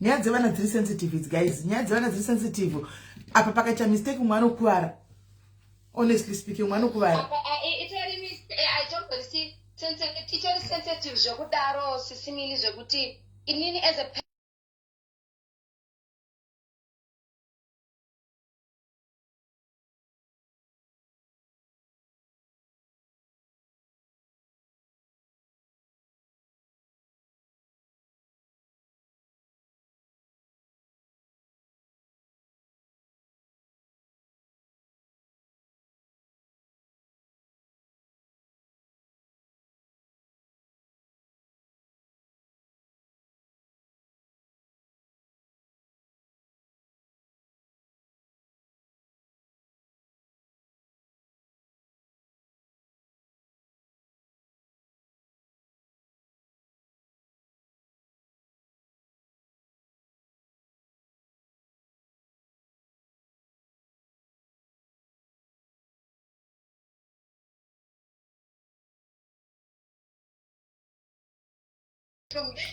nyaya dzevana dziri sensitive guys, nyaya dzevana dziri sensitive. Apa pakaita mistake mwana okuwara, honestly speaking mwana okuwara. I don't see sensitive zvekudaro sisimili zvekuti inini as a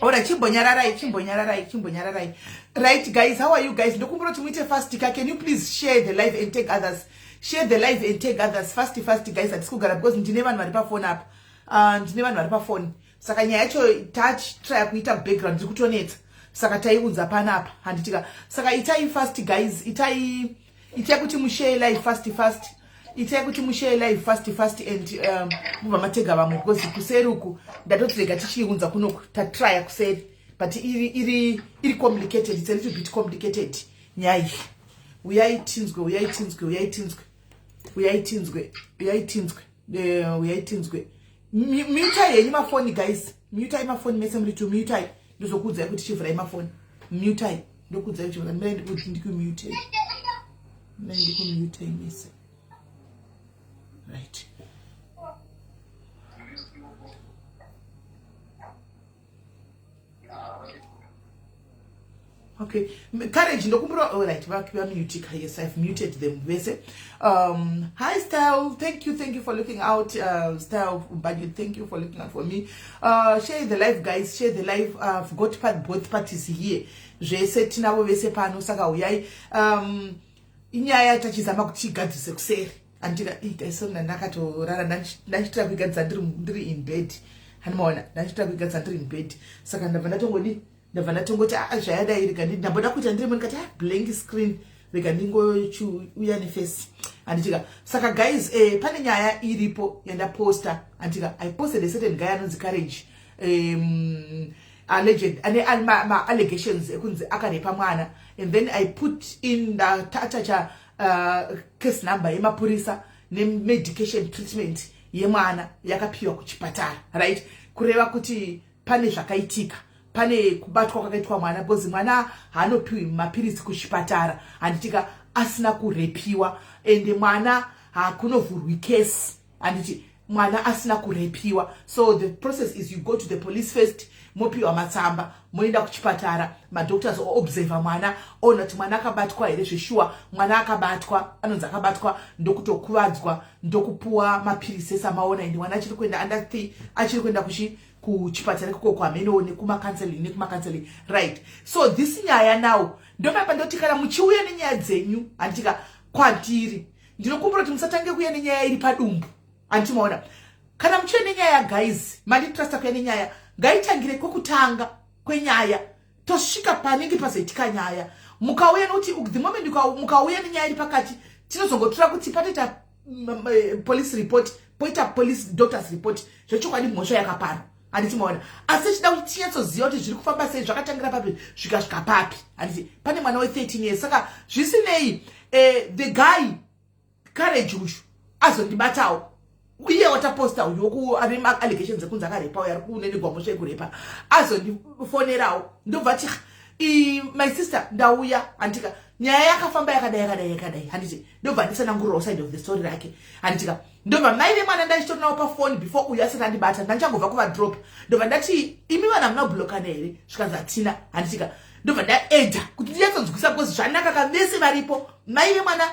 Alright, chimbonyararai. Right, guys, how are you guys? Ndokumbura tumuite fast ka. Can you please share the live and tag others? Share the live and tag others. Fast, guys. Atikugara because ndine vanhu vari pa phone up. Ndine vanhu vari pa phone. Saka nyaya yacho touch try kuita background ndikutoneta. Saka taiudza panapa handitika. Saka itai fast guys. Itai kuti mushare live fast. Itai kuti mushare live fast and muva matega vamwe because kuseruku ndatotirega tichiunza kunoku tatry kuseri but iri complicated. It's a little bit complicated nyaya. Uyaitinzwe. Mutai yenyu mafoni guys. Mutai mafoni mese muri to mutai. Ndozokudza kuti chivhura mafoni. Mutai. Ndokudza kuti ndikumute. Ndikumute mese. Right. Okay. Courage, all right. Yes, I've muted them. Hi, Style. Thank you for looking out. Style, thank you for looking out for me. Share the live, guys. Share the live. I've got both parties here. Tinavo vese pano saka uyai. Inyaya tachizama kuchigadzise kuseri. Andira ikaisona ndakatorara ndachitira kuigadza ndiri in bed. Hanimona ndachitira kuigadza ndiri in bed. Saka ndabva ndatongoti zvayadai rega ndamboda kuita ndiri mukati blank screen rega ndingouya neface anditika. Saka guys pane nyaya iripo yandaposta anditika. I posted a certain guy anonzi Courage alleged ma allegations ekunzi akarepa mwana and then I put in the tatacha case number yemapurisa medication treatment yemwana yakapiwa kuchipatara, right? Kureva kuti pane zvakaitika, pane kubatwa kwakaitwa mwana because mwana haanopiwi mapirisi kuchipatara anditika asina kurepiwa and mwana hakunovhurwi case anditi mwana asina kurepiwa. So the process is you go to the police first, mopiwa matsamba, moenda kuchipatara, madoctors observe mwana, ona kuti mwana akabatwa here zveshuwa, mwana akabatwa, anonzi akabatwa, ndokutokuvadzwa, ndokupuwa mapirisi samaona and mwana achiri kuenda under 3, achiri kuenda kuchipatara koko kwameno kuma counseling, right? So this nyaya now ndomapa ndoti kana muchiuya nenyaya dzenyu anditika kwatiri ndinokumbura kuti musatange kuuya nenyaya iri padumbu antimaona. Kana muchiuya nenyaya guys, manditrasta kuuya nenyaya ngaitangire kwekutanga kwenyaya tosvika panenge pazoitika nyaya. Mukauya nokuti the moment mukauya nenyaya iri pakati tinozongotora kuti patoita police report, poita police doctor's report, zvechokwadi mhosva yakapara anditimaona. Asi chida kuti tinyatsoziva kuti zviri kufamba sei, zvakatangira papi zvikasvika papi anditi. Pane mwana we13 years. Saka zvisinei the guy Courage uyu azondibatawo uye wataposta uyu ane allegations ekunzi akarepa uyu ari kunenegwa mhosva yekurepa azondifonerawo ndobva ati my sister ndauya andika nyaya yakafamba yakadai handiti ndobva ndisanangurirawo side of the story rake handitika ndobva mai vemwana ndachitonawo pafoni before uyu asati andibata ndachangobva kuvadrop ndobva ndati imi vana munablokana here zvikanzi hatina handitika ndobva ndaedha kuti ndiyatsonzwisa because zvanaka kavese varipo mai vemwana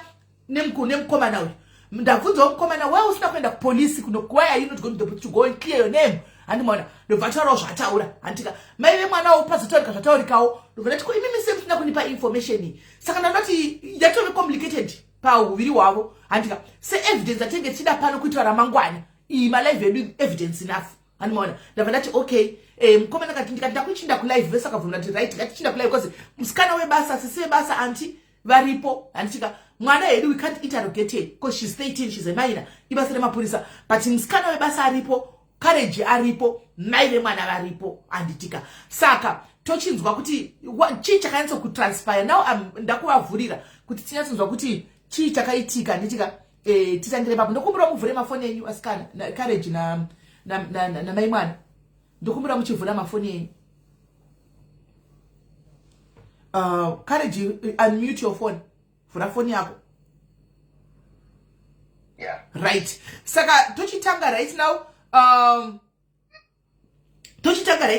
nemukomana uyu ndabvunzawo mukomana wewe usina kuenda kupolisi why are you not going to go and clear your name handimona ndobva taurawo zvataura handika mai vemwana wo pazotaurika zvataurikawo ndobva ndati ko imimi semusina kunipa information iyi saka ndanoti yatove complicated pauviri hwavo handika seevidence atenge tichida pano kuitira ramangwana iyi malive edu evidence enough handimona ndabva ndati okay mukomana kati ndikati ndakuchinda kulive vese akabvuma ndati right ngatichinda kulive because musikana webasa sisi webasa anti varipo handitika mwana hedu we can't interrogate her because she's 13 she's a minor ibasa remapurisa but musikana webasa aripo courage aripo mai vemwana varipo handitika saka tochinzwa kuti chii chakanyatsa kutranspire now ndakuvavhurira kuti tinyatsinzwa kuti chii chakaitika handitika titangire papo ndokumbira muvhure mafoni enyu asikana courage na mai mwana ndokumbira muchivhura mafoni enyu courage unmute your phone vhura foni yako yeah. Right saka tochitanga right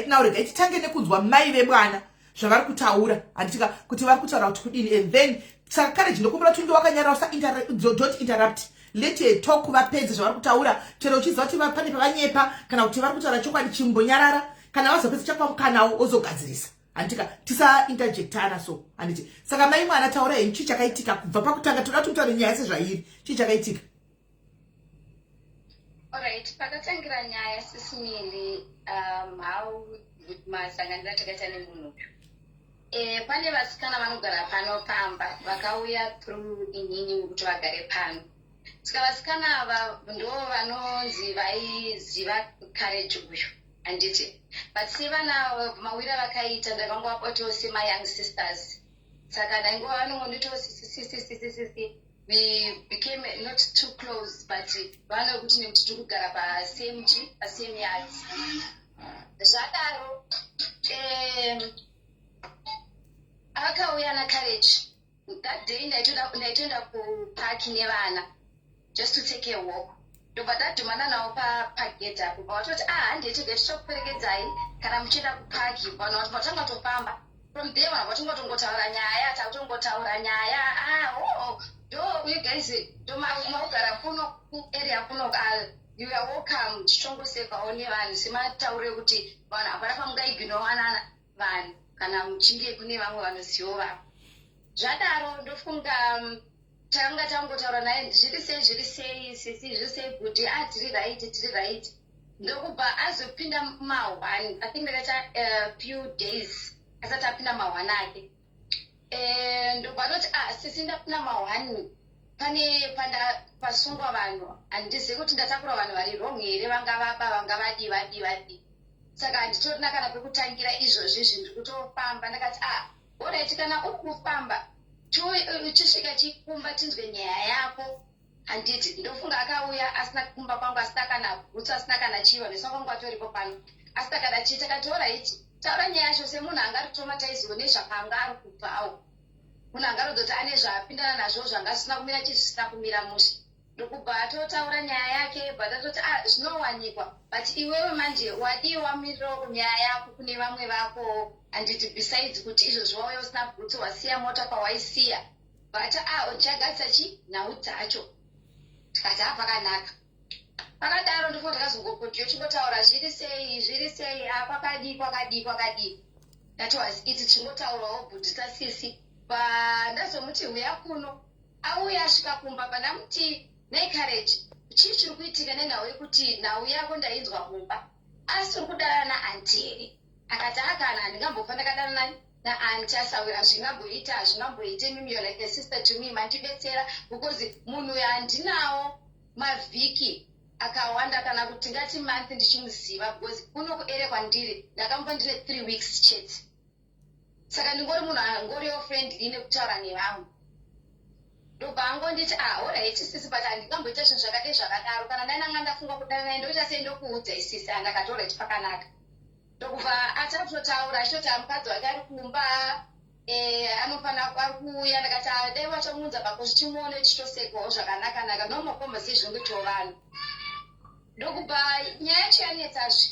now rega titange nekunzwa mai vemwana zvavari kutaura handitika kuti vari kutaura kuti kudini and then saka courage ndokumbira tunge wakanyarawo don't interrupt let her talk vapedze zvavari kutaura chero uchiziva kuti pane pavanyepa kana kuti vari kutaura chokwadi chimbonyarara kana vazopedza chakwamukanawo ozogadzirisa handika tisa interjectana so handiti saka mai mwana taura henyu chii chakaitika kubva pakutanga toda kuti mutaure nyaya sezvairi chii chakaitika. Alright, pakatangira nyaya sisimili how masanganira takaita nemunhu pane vasikana vanogara pano pamba vakauya through inini kuti vagare pano saka vasikana ava ndo vanonzi vaiziva courage uyu handiti but sevana mawira vakaita ndakangova sema young sisters saka ndaingova vanongonditosisisisisisi we became not too close but vano kuti nekuti tiri kugara pasame yards zvadaro akauya nacourage that day ndaitoenda kupaki nevana just to take a walk ndobva tadhumana navo pagate apo pavatoti handiti tichakuperekedzai kana muchienda kupaki vanhu vatanga tofamba from there vanhu vatongotaura nyaya tautongotaura nyaya you guys maugara kuno area kuno you are welcome tichongosekawo nevanhu semataure kuti vanhu hapana pamungaiginowanana vanhu kana muchinge kune vamwe vanozivo vavo zvadaro ndofunga takanga tangotaura naye zviri sei zviri sei kuti tiri right ndokubva azopinda ma1 I think ndakaita few days asati apinda ma1 ake ndobva ndoti sisi ndapinda ma1 pane pasungwa vanhu handizivi kuti ndatakura vanhu vari wrong here vangavaba vangavadi saka handitorina kana pekutangira izvozvi zvinhu kutofamba ndakati alright kana uri kufamba uchisvika chikumba tinzwe nyaya yako handiti ndofunga akauya asina kumba kwangu asina kana bhutsu asina kana chiva nesu kwangu atoripo pano asina kana chii takati alright taura nyaya yacho semunhu angaritoma nezvakanga ari kubvawo munhu angarodoti ane zvaapindana nazvo zvanga zvisina kumira zvisina kumira mushe ndokubva totaura nyaya yake bvatatoti zvinowanikwa but iwewe manje wadiwa miriro nyaya yako kune vamwe vako handiti besides kuti izvozvi wauya usina bhutsu wasiya mota pawaisiya but uchagadzisa chi nhau dzacho tikati pakanaka pakadaro ndifo ndakazongopotiyo chingotaura zviri sei kwakadii that was it chingotaurawo bhutisa sisi pandazomuti uya kuno auya asvika kumba pandamuti necourage chii chiri kuitika nenhau yekuti nhau yako ndainzwa mumba asi uri kudana naanti here akati akana handingambofa ndakadana naanti asawira hazvingamboite mimi you're like a sister to me mandibetsera because munhu uyo handinawo mavhiki akawanda kana kuti ngati month ndichimuziva because kuno kuere kwandiri ndakamba ndine 3 weeks chete saka ndingori munhu angoriwo friendly nekutaura nevamwe ndobva angonditi alright sisi but handingamboita zvinhu zvakadai zvakadaro kana ndainanga ndafunga kudana naye ndoita sei ndokuudza isisi andakati alright pakanaka ndokubva atatotaura achitoti mukadzi wake ari kumba anofanira ari kuuya ndakati dai vachamuudza pakuti timuone tichitosekawo zvakanaka normal conversation kuitiwo vanhu ndokubva nyaya yacho yanetsazve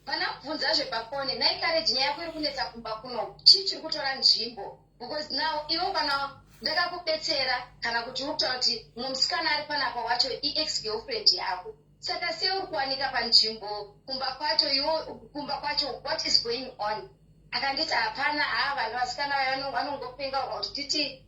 vanabvunzazve pafoni naikareji nyaya yako iri kunetsa kumba kuno chii chiri kutora nzvimbo because now ivo kana ndakakubetsera kana kuti uri kutaura kuti mumwe musikana ari panapa wacho ex girlfriend yako saka seuri kuwanika panzvimbo kumba kwacho what is going on. Akanditi hapana, vanhu vasikana vanongopenga kuti titi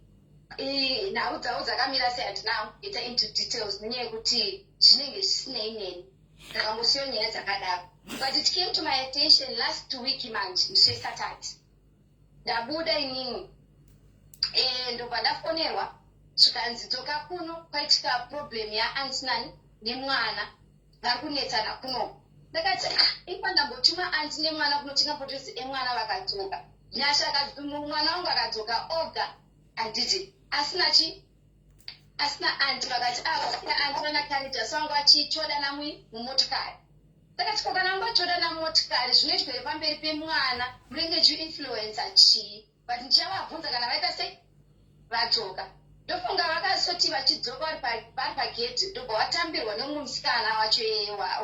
nhau dzavo dzakamira sei, hatina kuita into details nenyaya yekuti zvinenge zvisinei neni, ndakangosiyo nyaya dzakadaro. But it came to my attention last week manje musi weSaturday ndabuda inini ndobva ndafonerwa zvikanzi dzoka kuno kwaitika problem yaanti nani nemwana vari kunetsana kuno. Ndakati ipa ndambotuma anti nemwana kuno tingapotozi emwana vakadzoka nyasha mwana wangu akadzoka oga handiti asina anti vakati anti vana Caritas wangu achichodana mumotokari. Ndakati ko kana ungachodana mumotokari zvinoitwa pamberi pemwana munenge chiinfluencer chii, but ndichavabvunza kana vaita sei vadzoka. Ndofunga vakasoti vachidzoka vari pagedhi ndobva watambirwa nomumwe musikana wacho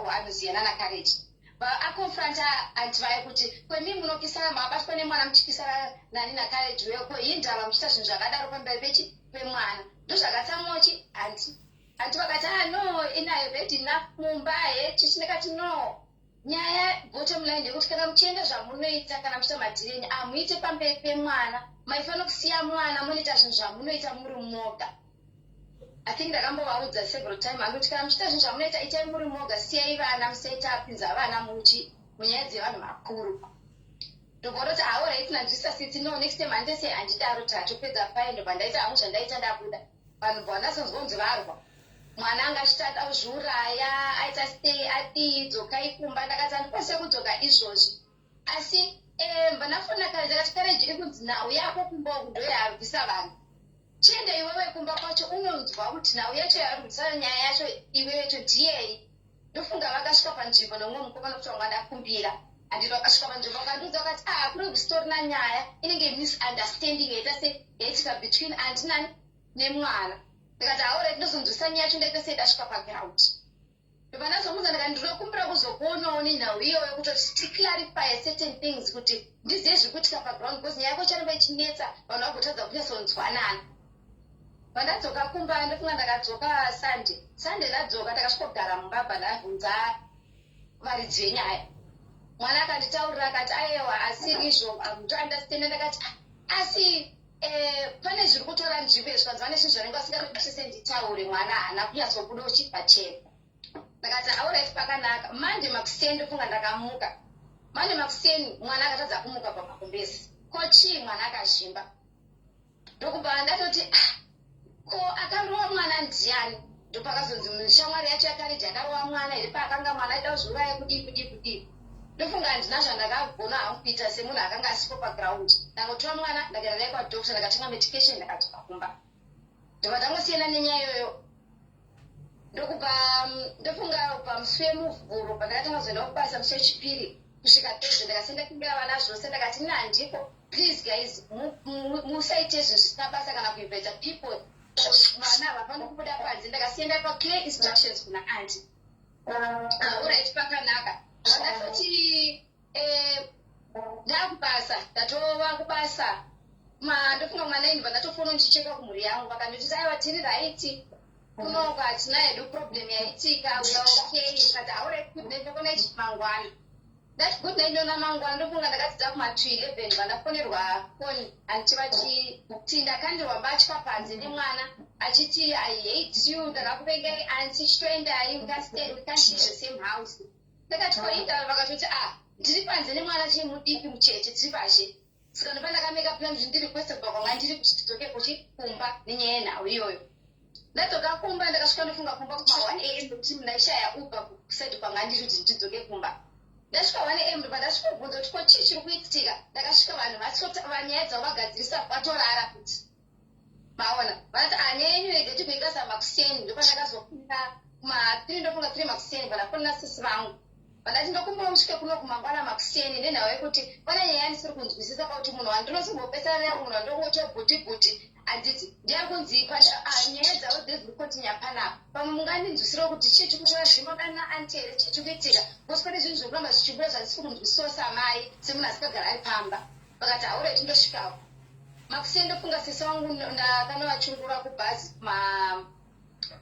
anoziyana naCourage. Akonfranta anti vaye kuti kwemi munokisana mabatwa nemwana muchikisana nani naCourage weko hii ndava muchiita zvinhu zvakadaro pamberi pemwana. Ndozvakatsamochi anti vakati no inayo bhedhi nakumba hechi. Ndakati no, nyaya bottom line ndekuti kana muchienda zvamunoita kana muchiita madhireni amuite pamberi pemwana, maifanira kusiya mwana munoita zvinhu zvamunoita muri moga. I think ndakambovaudza several time andoti kana muchiita zvinhu zvamunoita itai muri moga, siyai vana musaita apinza vana munyaya dzevanhu vakuru. Ndobvoroti alright nandisasiti no next time handese handidaro tatopedza fine ndobva ndaita hangu zvandaita ndabuda. Vanhu vanasonzonzi varwa mwana anga achitata kuzviuraya aita stay ati dzoka ikumba. Ndakati handikwanise kudzoka izvozvi, asi vanafona kare ndakati Courage iri kunzi nhau yako kumba uku ndoyaarwisa vanhu, chiende iwewe kumba kwacho unonzwa kuti nhau yacho yaarwisa nyaya yacho iwewecho ndiyei. Ndofunga vakasvika panzvimbo nomumwe mukomana kuti wanga ndakumbira handiti vakasvika panzvimbo vakandiudza vakati kuri kusitorina nyaya inenge misunderstanding yaitika between anti nani nemwana. Ndikati alright ndozonzwisa nyaya yacho ndaita sei ndasvika paground. Ndobva ndazomuudza ndikati ndinokumbira kuzokuonawo nenhau iyoyo kutoti ticlarify certain things kuti ndizive zviri kuitika paground because nyaya yako charamba ichinetsa vanhu vagotadza kunyatsonzwanana. Pandadzoka kumba ndofunga ndakadzoka Sunday ndadzoka ndakasvikogara mumba ndabvunza varidzi venyaya. Mwana akanditaurira akati aiwa asi izvo amutoandastenda. Ndakati asi pane zviri kutora nzvimbo zvikanzi vane zvinhu zvanenge vasingatopisese nditaure, mwana haana kunyatsobuda uchibva chena. Ndakati alright pakanaka. Monday makuseni ndofunga ndakamuka. Monday makuseni mwana akatadza kumuka pamakumbezi. Kochii mwana akazvimba. Ndokubva ndatoti ko akarova mwana ndiani. Ndopakazonzi shamwari yacho yaCourage akarova mwana iri paakanga mwana aida kuzviuraya kudii. Ndofunga handina zvandakagona hangu kuita semunhu akanga asipo paground. Ndangotora mwana ndakaenda naye kwadhokita ndakatenga medication ndakadzoka kumba. Ndobva ndangosiyana nenyaya iyoyo. Ndokubva ndofunga pamusi wemuvhuro pandakatanga kuzoenda kubasa musi wechipiri kusvika Thursday ndakasenda kumbira vana zvose ndakati ini handiko, please guys musaite zvinhu zvisina basa kana kuinvita people. Vana havafani kubuda panze. Ndakasienda paclear instructions kuna anti. Alright pakanaka. Ndakati ndakubasa ndatova kubasa ndofunga mwana ini ndatofona ndichicheka kumhuri yangu vakandoti aiwa tiri right kunoka hatina hedu problem yaitika we are okay. Ndikati alright good night ndokona ichi mangwana. Ndati good night ndona mangwana ndofunga ndakadzidza kuma 2:11 vandafonerwa foni anti vachiti ndakandirwa mbatya panze nemwana achiti I hate you ndakakuvengai anti chitoendai we can't live the same house. Ndakati koita vakatoti ndiri panze nemwana chimudipi mucheche tiri pashe. Saka ndopa ndakameka plan kuti ndiri request kwanga ndiri kuti tidzoke kuchimba nenyaya yenhau iyoyo. Ndadzoka kumba ndakasvika ndofunga kumba kuma 1 AM kuti ndaishaya uber kuside kwanga ndiri kuti ndidzoke kumba. Ndasvika 1 AM ndopa ndasvika kubvunza kuti ko chii chiri kuitika. Ndakasvika vanhu vanyaya dzavo vagadzirisa vatorara kuti maona vanoti nyaya yenyu yega tikuikasa makuseni. Ndopa ndakazofunda kuma 3 ndofunga 3 makuseni vanafonera sisi vangu. Vandati ndokumba usvike kuno kumangwana makuseni nenhau yekuti pane nyaya ndisiri kunzwisisa pauti munhu wandinosimbopesana munhu wandongoto bhuti handiti ndiyari kunzipa nyaya dzavo dzeziri kotinya panapa pamwe mungandinzwisira kuti chii chikutora zvimo kana anti here chii chikuitika kosi pane zvinhu zvokuramba zvichibuda zvandisiri kunzwisisawo samai semunhu asikagara ari pamba. Vakati haureti ndosvikapo makuseni ndofunga sisi wangu ndakanova chingura kubhazi ma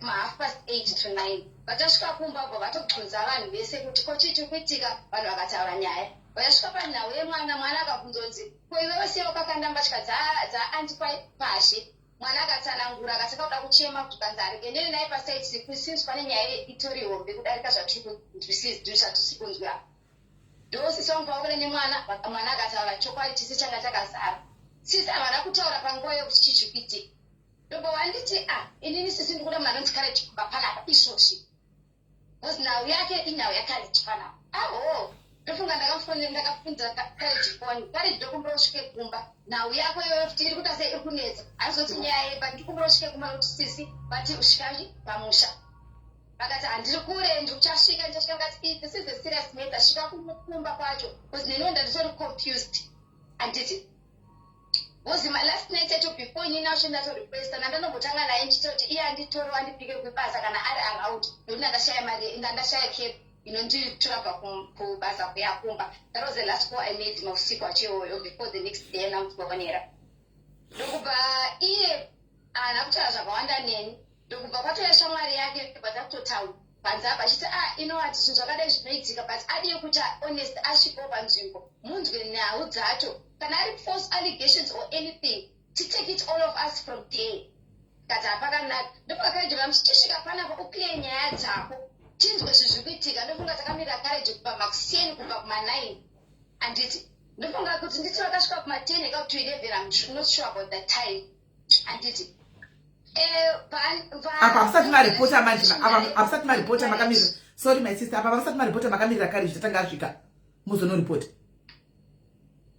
8:30 to 9. vatasvika kumba po vatobvunza vanhu vese kuti ko chii kuitika, vanhu vakataura nyaya. Vakasvika panhau yemwana akabvunza kuti ko iwewe sei wakakanda mbatya dzaanti pashi. Mwana akatsanangura akataka kuda kuchema kuti kanzi aregendere naye pasaiti since pane nyaya itori hombe kudarika zvatiri kunzwa. Ndosi somupaukire nemwana akataura chokwadi chise changa chakazara. Sisi havana kutaura panguva yokuti chii kuitika. Ndombo wanditi inini sisi ndikuda mwana ndikaleji kumba panapa izvozvi. Because nhau yake inhau yakaleji panapa. Ndofunga ndakafunza kaleji foni. Kaleji ndokumbura usvike kumba. Nhau yako iyoyo kuti iri kuita sei iri kunetsa. Hazoti nyaya yeba ndikumbura usvike kumba nokuti sisi vati usvikavi pamusha. Vakati handiri kure ndikuchasvika ndichasvika ngati this is a serious matter. Svika kumba kwacho. Because nenonda nditori confused. Handiti. Was my last night before you now should not request another Botanga and Church, and the Toro and the Pig with Baza and I out. Do not share my in the share cape, to trap for Baza Pumba. That was the last call I made of Sikocho before the next day announced Governor. Doguba E. And after as a wonder name, Doguba, what are some Maria, but up to town. Panzapa, she said, you know what, since I is making but I didn't put honest as she opens you. Moonsville now, Zato. Can I false allegations or anything to take it all of us from there? Katapagana, the Pagam Stishika Pana Uklea Yatako, Tins was Zubitic, and the Funga Kamira carriage of Maxine of my name. And it the Funga could not my ten got to 11, I'm not sure about that time. And it I've my reporter, I've set my reporter Makamira. Sorry, my sister, I've set my reporter Makamira carriage, the Tangashika. Musono report.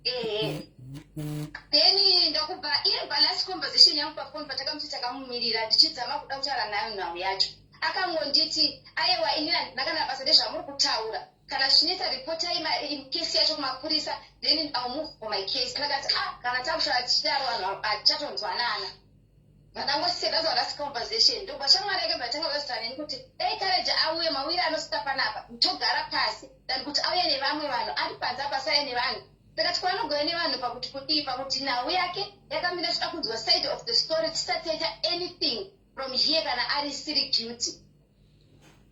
Then ndokuba ile balance conversation yangu pa phone pataka mtita kamumirira ndichizama kuda kutaura nayo nhau yacho akangonditi aiwa inina nakana basadesha muri kutaura kana shinita reporter in case yacho kumapurisa then I'll move for my case nakati kana takusha chitaro vanhu achatonzwanana vandangoseka zvarasi conversation ndoba shamwareke batanga vazitaneni kuti dai kareja auye mawiri anosita panapa togara pasi than kuti auye nevamwe vanhu ari panze apa saye nevanhu saka tikwanogona nevanhu pakuti kudipa kuti nhau yake yakamira svika kunzwa side of the story tisataita anything from here kana ari siri guilty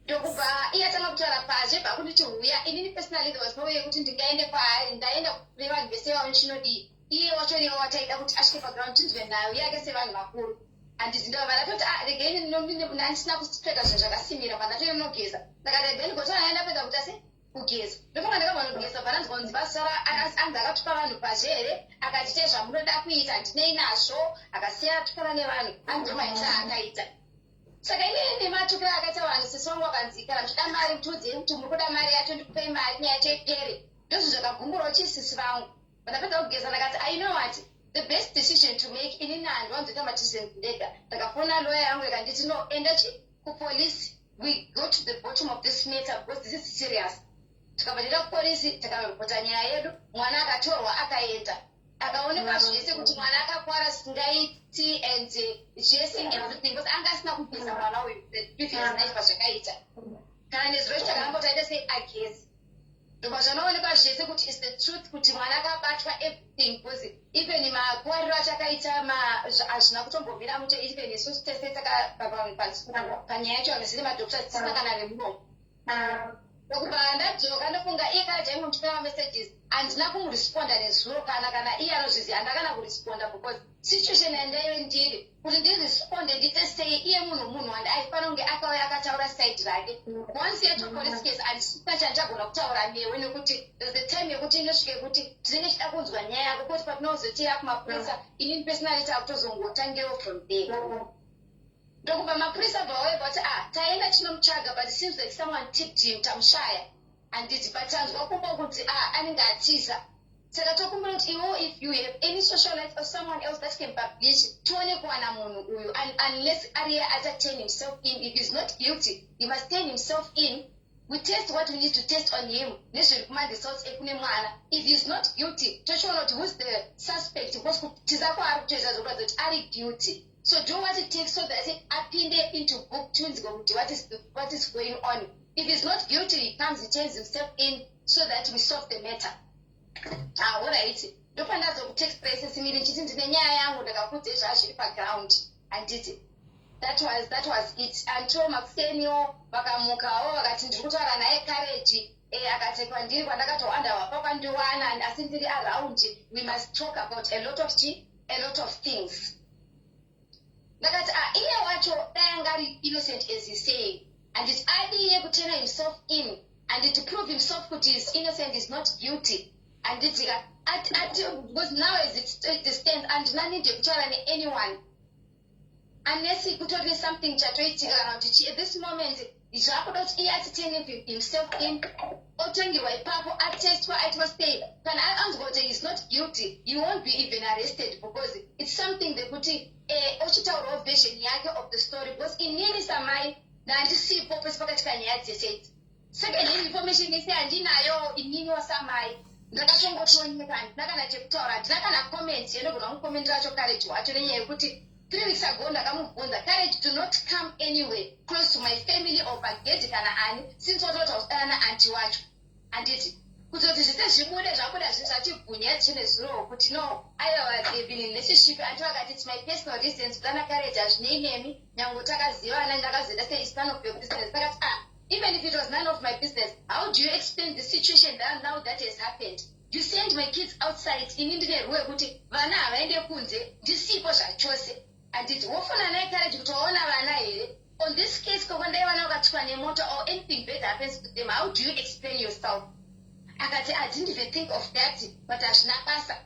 ndokubva iye atanga kutaura pazve pakunditi huya inini personally there was no way kuti ndingaende kwaari ndaenda kune vanhu vese vavo chinodii iye wacho newo wataida kuti asvike paground tinzwe nhau yake sevanhu vakuru handiti ndovana toti regeni handisina kupfeka zvinhu zvakasimira pandatoinogeza saka then gotona naenda kuti ase kugeza ndofunga ndakabva kugeza paranzwa kunzi basara anzi akatupa vanhu pazhere akati te zvamunoda kuita handinei nazvo akasiya atukana nevanhu andimaita akaita saka iye nematukira akaita vanhu sesongo akanzikana muchida mari mutudze kuti muri kuda mari yacho ndikupei mari nyaya yacho ipere ndozvo zvakagumburawo chisisi vangu pandapedza kugeza ndakati I know what the best decision to make inini handwanzoita matizens ndega ndakafona lawyer yangu ikanditi no enda kupolisi we go to the bottom of this matter because this is serious tikabva kupolisi tikaripota nyaya yedu mwana akatorwa akaenda akaonekwa zvese kuti mwana akakwara singaiti and zvese everything because anga asina kubvisa mwana uyu the previous night pazvakaita kana nezuro chitakambotaita sei agezi ndobva zvanoonekwa zvese kuti is the truth kuti mwana akabatwa everything because even makuwariro achakaita hazvina kutombomira muto even isusu tese panyaya yacho hanosiri madhokta tisina kana remuromo ndokuba ndadzoka ndofunga iye kana chaimundipeva messages handina kumuresponda nezuro kana iye anozviziva handakana kuresponda because situation yandayo ndiri kuti ndiresponde ndite sei iye munhu wandi aifana kunge akauya akataura side rake once yeto police case handisina chandigona kutaura newe nekuti there's the time yekuti inosvike kuti tinenge chida kunzwa nyaya yako kuti patinozotira kumapurisa inini personally takutozongotangewo from there ndokuba mapurisa bvauye but taenda tinomutsvaga but it seems like someone tipped him tamushaya handiti but tanzwa kumba kuti anenge atiza saka tokumbira kuti iwo if you have any social life or someone else that can publish tione kuwana munhu uyu unless ariye acha turn himself in if he's not guilty he must turn himself in we test what we need to test on him nezviri kumaresults ekune mwana if he's not guilty tochiona kuti who's the suspect because kutiza kwaari kutoita zvokuratidza kuti ari guilty. So do what it takes so that apinde into book tunes what is going on. If he's not guilty, he comes, he turns himself in so that we solve the matter. Alright. Ndopanda zokutake place simiri nchiti ndine nyaya yangu ndakakudze zvazviri paground handiti that was it until Maxenio vakamukawo vakati ndiri kutaura naye Courage akatekwa ndiri kwandakatoanda wapa kwandiwana asi ndiri around we must talk about a lot of things. Ndakati iye wacho dai innocent as he say and it adiye kutena himself in and to prove himself kuti is innocent is not guilty and it because now as it stands and nani de kutaura anyone unless he could only something chatoitika kana kuti at this moment zvakuda kuti iye atitene himself in otengiwa ipapo atestwa aitwa stay kana anzwa kuti he is not guilty he won't be even arrested because it's something kuti ochitaurawo version yake of the story because inini samai ndandisipo pesi pakati panyaya dzese second information ise handinayo inini wasamai ndakatongotonyeka ndakana chekutaura ndakana comment yenogona kukomendera cho Courage wacho nenyaya yekuti 3 weeks ago ndakamubvunza Courage do not come anywhere close to my family or Baghdad kana ani since watota usana na anti wacho anditi kuzoti zvise zvibude zvakuda zvachibvunya chine zuro kuti no they've been in relationship until akati it's my personal reasons kana Courage hazvinei nemi nyango takazivana ndakazoenda say it's none of your business sakati even if it was none of my business how do you explain the situation now that has happened? You send my kids outside ini ndine ruwe kuti vana havaende kunze ndisipo zvachose anditi wofuna naye Courage kuti waona vana here on this case kokondai vana vakatwa nemota or anything bad happens to them how do you explain yourself? Akati I didn't even think of that but hazvina basa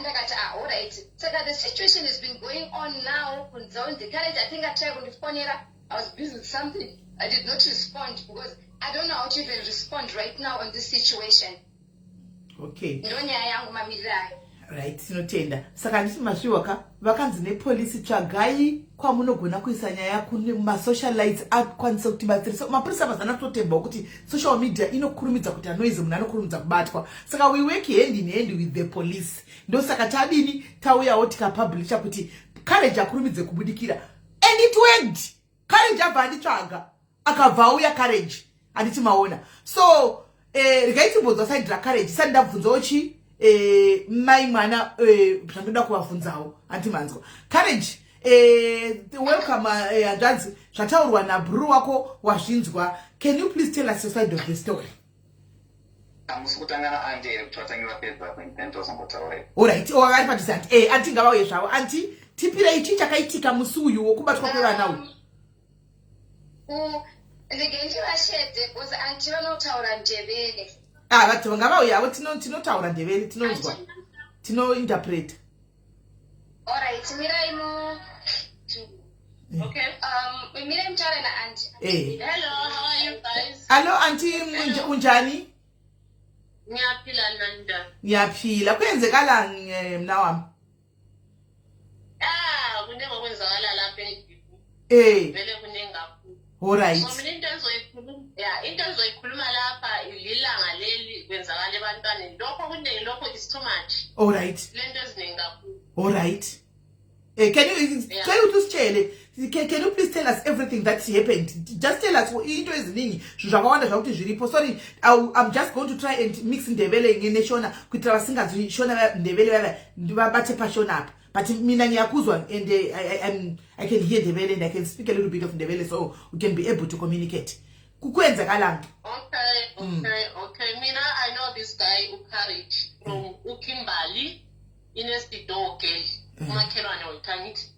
ndakati alright saka the situation has been going on now kunzao Courage I think I tried kundifonera I was busy with something I did not respond because I don't know how to even respond right now on this situation. Okay. Ndonyaya yangu mamirirayo. Right, sinotenda. Saka ndisi mashiwaka vakanzi nepolisi tsvagai kwamunogona kuisa nyaya kune masocialites akwanisa kuti batsirisa mapurisa mazana kutotemba kuti social media inokurumidza kuti anoizi munhu anokurumidza kubatwa. Saka we work hand in hand with the police. Ndo saka tadini tauyawo tikapublisha kuti Courage akurumidze kubudikira and it worked. Courage abva anditsvaga akabva auya Courage anditi maona. So rikaitimbonzwa side raCourage sandi ndabvunzawo chi mai mwana zvandoda kuvabvunzawo antimanzwa Courage welcome hanzvadzi zvataurwa naBru wako wazvinzwa. Can you please tell us your side of the story? Amusukutangana ande ere kuti vatangi vapedza kwentozombotaurai. Alright, vari padhuze anti anti ngavauye zvavo anti tipirei chii chakaitika musi uyu wokubatwa kwevana uyu. Ndege ndivashedze because anti vanotaura Ndebele. Vati ngavauyawo tinotaura Ndebele tinonzwa tinointerpreta. Alright, mirai mu okay mirai mutaure naanti. Hello, how are you guys? Hello anti unjani? Ngiyaphila nanda. Ngiyaphila kwenzekala mna wami? Kunenga kwenzakala lapha eGifu. Vele kunenga. Alright. So mina into engizoyikhuluma lapha ilanga leli kwenzakala ebantwaneni lokho kunengi lokho is too much. Alright. Lento eziningi kakhulu. Alright. Can you please tell us everything that happened? Just tell us into eziningi zvakawanda zvakuti zviripo. Sorry, I'm just going to try and mix Ndebele ngeneshona kuitira vasingazvishona Ndebele vabate pashona apa. But mina ngiyakuzwa and I can hear Ndebele and I can speak a little bit of Ndebele so we can be able to communicate. Kukwenzakalanga. Okay. Mina I know this guy Courage from Ukimbali in Estidoke. Umakhelwane wethangithi.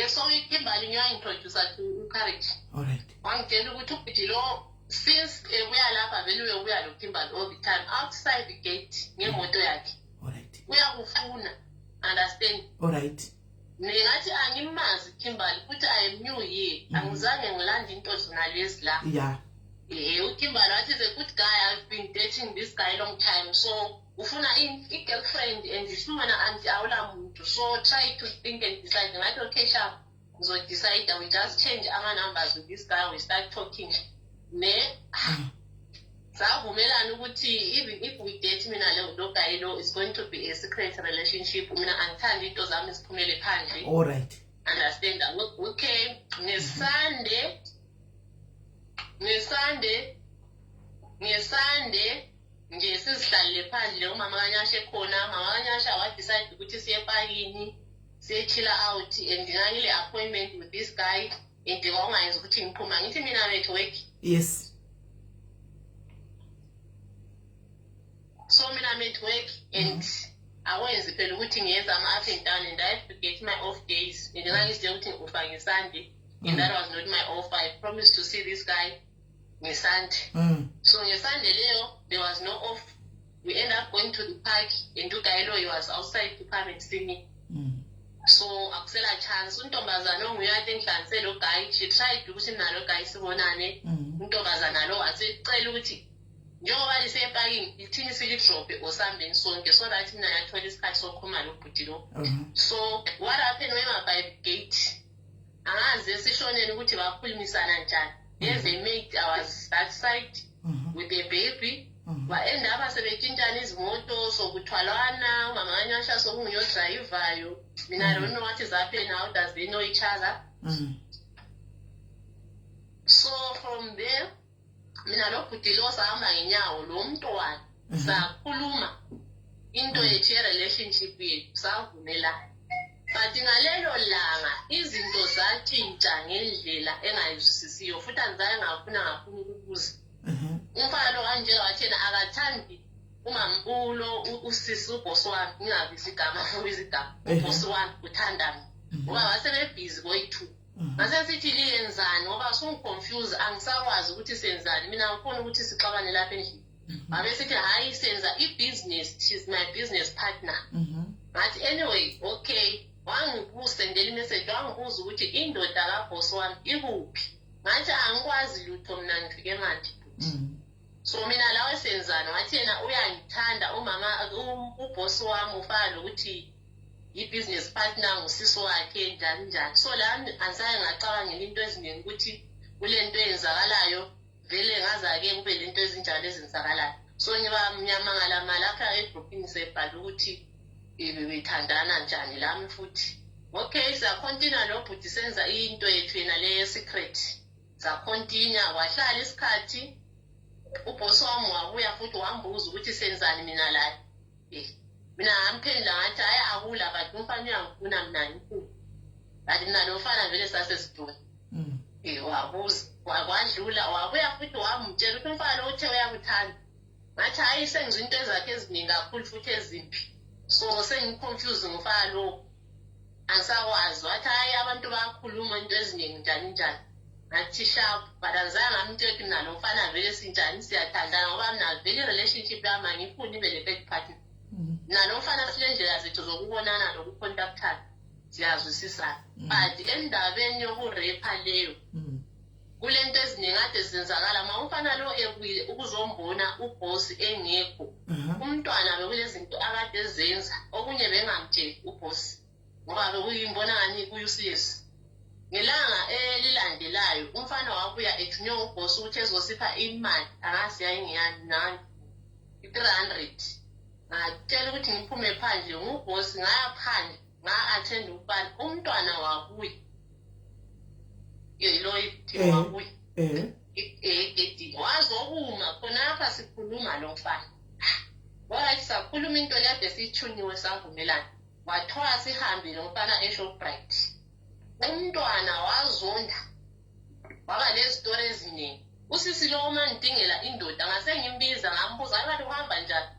So Ukimbali ngiyaintroduce to Courage. Alright. Wangitshela ukuthi uBhidi lo since uya lapha vele uya lo Kimbali all the time outside the gate ngemoto yakhe. Alright. Uyakufuna. Understand? Alright. Ningathi angimazi Kimbali futhi I am new here. Angizange ngilande into zonalezi la. Yeah. Kimbali wathi is a good guy. I've been dating this guy long time. So ufuna i-girlfriend and ifuna anti awula muntu. So try to think and decide. Ngathi okay sharp. So decide that we just change our numbers with this guy. We start talking. Savumelana ukuthi even if we date mina lo guy lo is going to be a secret relationship. Mina angithandi into zami ziphumele phandle. Alright. Understand? Okay. NgeSunday nje sizihlalele phandle umama kaNyasha ekhona. Mama kaNyasha wa decide ukuthi siye epakini chill out and ngangile appointment with this guy and kwakungayenza ukuthi ngiphuma ngithi mina I'm at work. Yes. So mina I'm at work and awenzi phela ukuthi ngiyenza ama up and down and I have to get my off days. And ngangizwe ukuthi ufake Sunday and that was not my off. I promised to see this guy ngeSunday. So ngeSunday leyo there was no off. We end up going to the park and uGayelo he was outside to come and see me. So akusela chance untombazana onguyathi engihlanise lo guy she tried ukuthi mina lo guy sibonane. Untombazana lo wasecela ukuthi njengoba liseparking ithini silidrope osambeni sonke so that mina yathola isikhathi sokukhuluma lo bhuti lo. So what happened when my by gate angazi esishoneni ukuthi bakhulumisana njani. As a mate I was that side with a baby. Waenda hapa sebetshintshana izimoto sokuthwalwana umama kanyasha sokunguyo driver yo. Mina I don't know what is happening, how does they know each other. So from there mina lo bhuti lo sahamba ngenyawo lo mntwana sakhuluma into yethu relationship yethu savumelana. But ngalelo langa izinto zatshintsha ngendlela engayizwisisiyo futhi angizaye ngafuna ukubuza. Umfana lo kanje wathena akathandi umambulo usisi uboss wami ngingabizi igama futhi igama uboss wami uthanda ngoba wasebebhizi koyi2 mase sithi liyenzani ngoba sungiconfuse angisakwazi ukuthi senzani mina ngifuna ukuthi sixabane lapha endlini babe sithi hayi senza ibusiness, she's my business partner. But anyway okay wangibusendela imessage wangibuza ukuthi indoda kaboss wami ikuphi ngathi angikwazi lutho mina ngifike manje. So mina lawe senzana wathi yena uyangithanda umama uboss wami ufana ukuthi i-business partner ngusisi wakhe njani njani. So la angisaye ngacabangela into eziningi ukuthi kulento eyenzakalayo vele ngaza-ke kube lento ezinjalo ezenzakalayo. So ngiba mnyamangala malapha egroupini sebhala ukuthi bethandana njani lami futhi. Okay sakhontina lo bhuti senza into yethu yena le secret. Sakhontina wahlala isikhathi uboss wami wabuya futhi wambuza ukuthi senzani mina la. Mina ngamphendula ngathi hayi akula but umfana uyangifuna mina ngikhulu. But mina lo mfana vele sasesidoni. Wabuza kwadlula wabuya futhi wamtshela ukuthi umfana lo uthe uyakuthanda. Ngathi hayi sengiza into ezakhe eziningi kakhulu futhi ezimpi. So sengiconfuse ngumfana lo angisakwazi wathi hayi abantu bayakhuluma into eziningi njani njani. Ngathi sharp but azange ngamtshela mina lo mfana vele sinjani siyathandana ngoba mina vele relationship yami angifuni ibe le third party. Nalo mfana silendlela zethu zokubonana nokucontactana siyazwisisana. But endabeni yokurepa leyo kulento eziningi ade zenzakala ma umfana lo ebuye ukuzombona uboss engekho. Umntwana bekulezinto akade ezenza okunye bengamtsheli uboss ngoba bekuyimbona ngani kuyusiyesi. Ngelanga elilandelayo umfana wabuya ethunywa uboss ukuthi ezosipha imali angasiya ingiyani nani 300. Ngitshela ukuthi ngiphume phandle nguboss ngaya phandle nga-attend ubani umntwana wabuya lo ithi wabuya egedini wazokuma khonapha sikhuluma lo mfana wathi sakhuluma into kade siyithunyiwe savumelana wathiwa sihambe lo mfana eShoprite. Umntwana wazonda waba nezitori eziningi. Usisi lo uma ngidingela indoda ngase ngimbiza ngambuza abantu uhamba njani.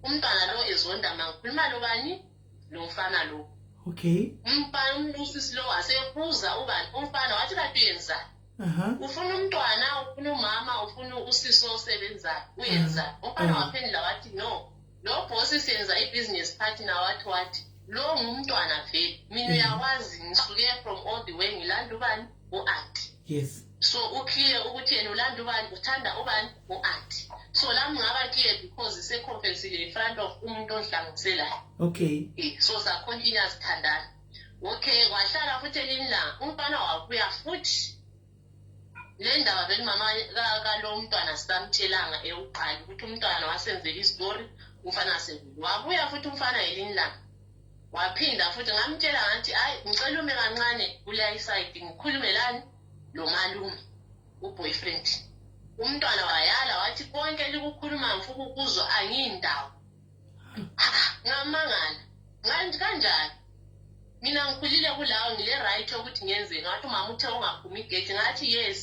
Umntwana lo ezonda mangikhuluma lo bani lo mfana lo. Okay. Umfana usisi lo wasebuza ubani umfana wathi kanti uyenzani. Ufuna umntwana ufuna umama ufuna usisi osebenzayo uyenza. Umfana waphendula wathi no lo boss senza i-business partner wathi lo ngumntwana vele mina uyakwazi ngisuke from all the way ngilanda ubani u-auntie. Yes. So ukhiye ukuthi yena ulanda ubani uthanda ubani u-auntie. So lami ngaba clear because se-confessile in front of umuntu onhlanganiselayo. Okay. So sakhontinua sithandana. Okay kwahlala futhi elinilanga umfana wabuya futhi le ndaba vele mama kalo mntwana sisamtshelanga ewuqala ukuthi umntwana wasenzela istory umfana sebuya wabuya futhi umfana elinilanga waphinda futhi ngamtshela ngathi hayi ngicela ume kancane kule side ngikhulumelani lo malume uboyfriend. Umntwana wayala wathi konke likukhuluma mfuku ukuzwa angiyindawo. Ngamangala ngathi kanjani mina ngikhulile kulawo ngile right ukuthi ngiyenzeni wathi umama uthe ungaphumi igate ngathi yes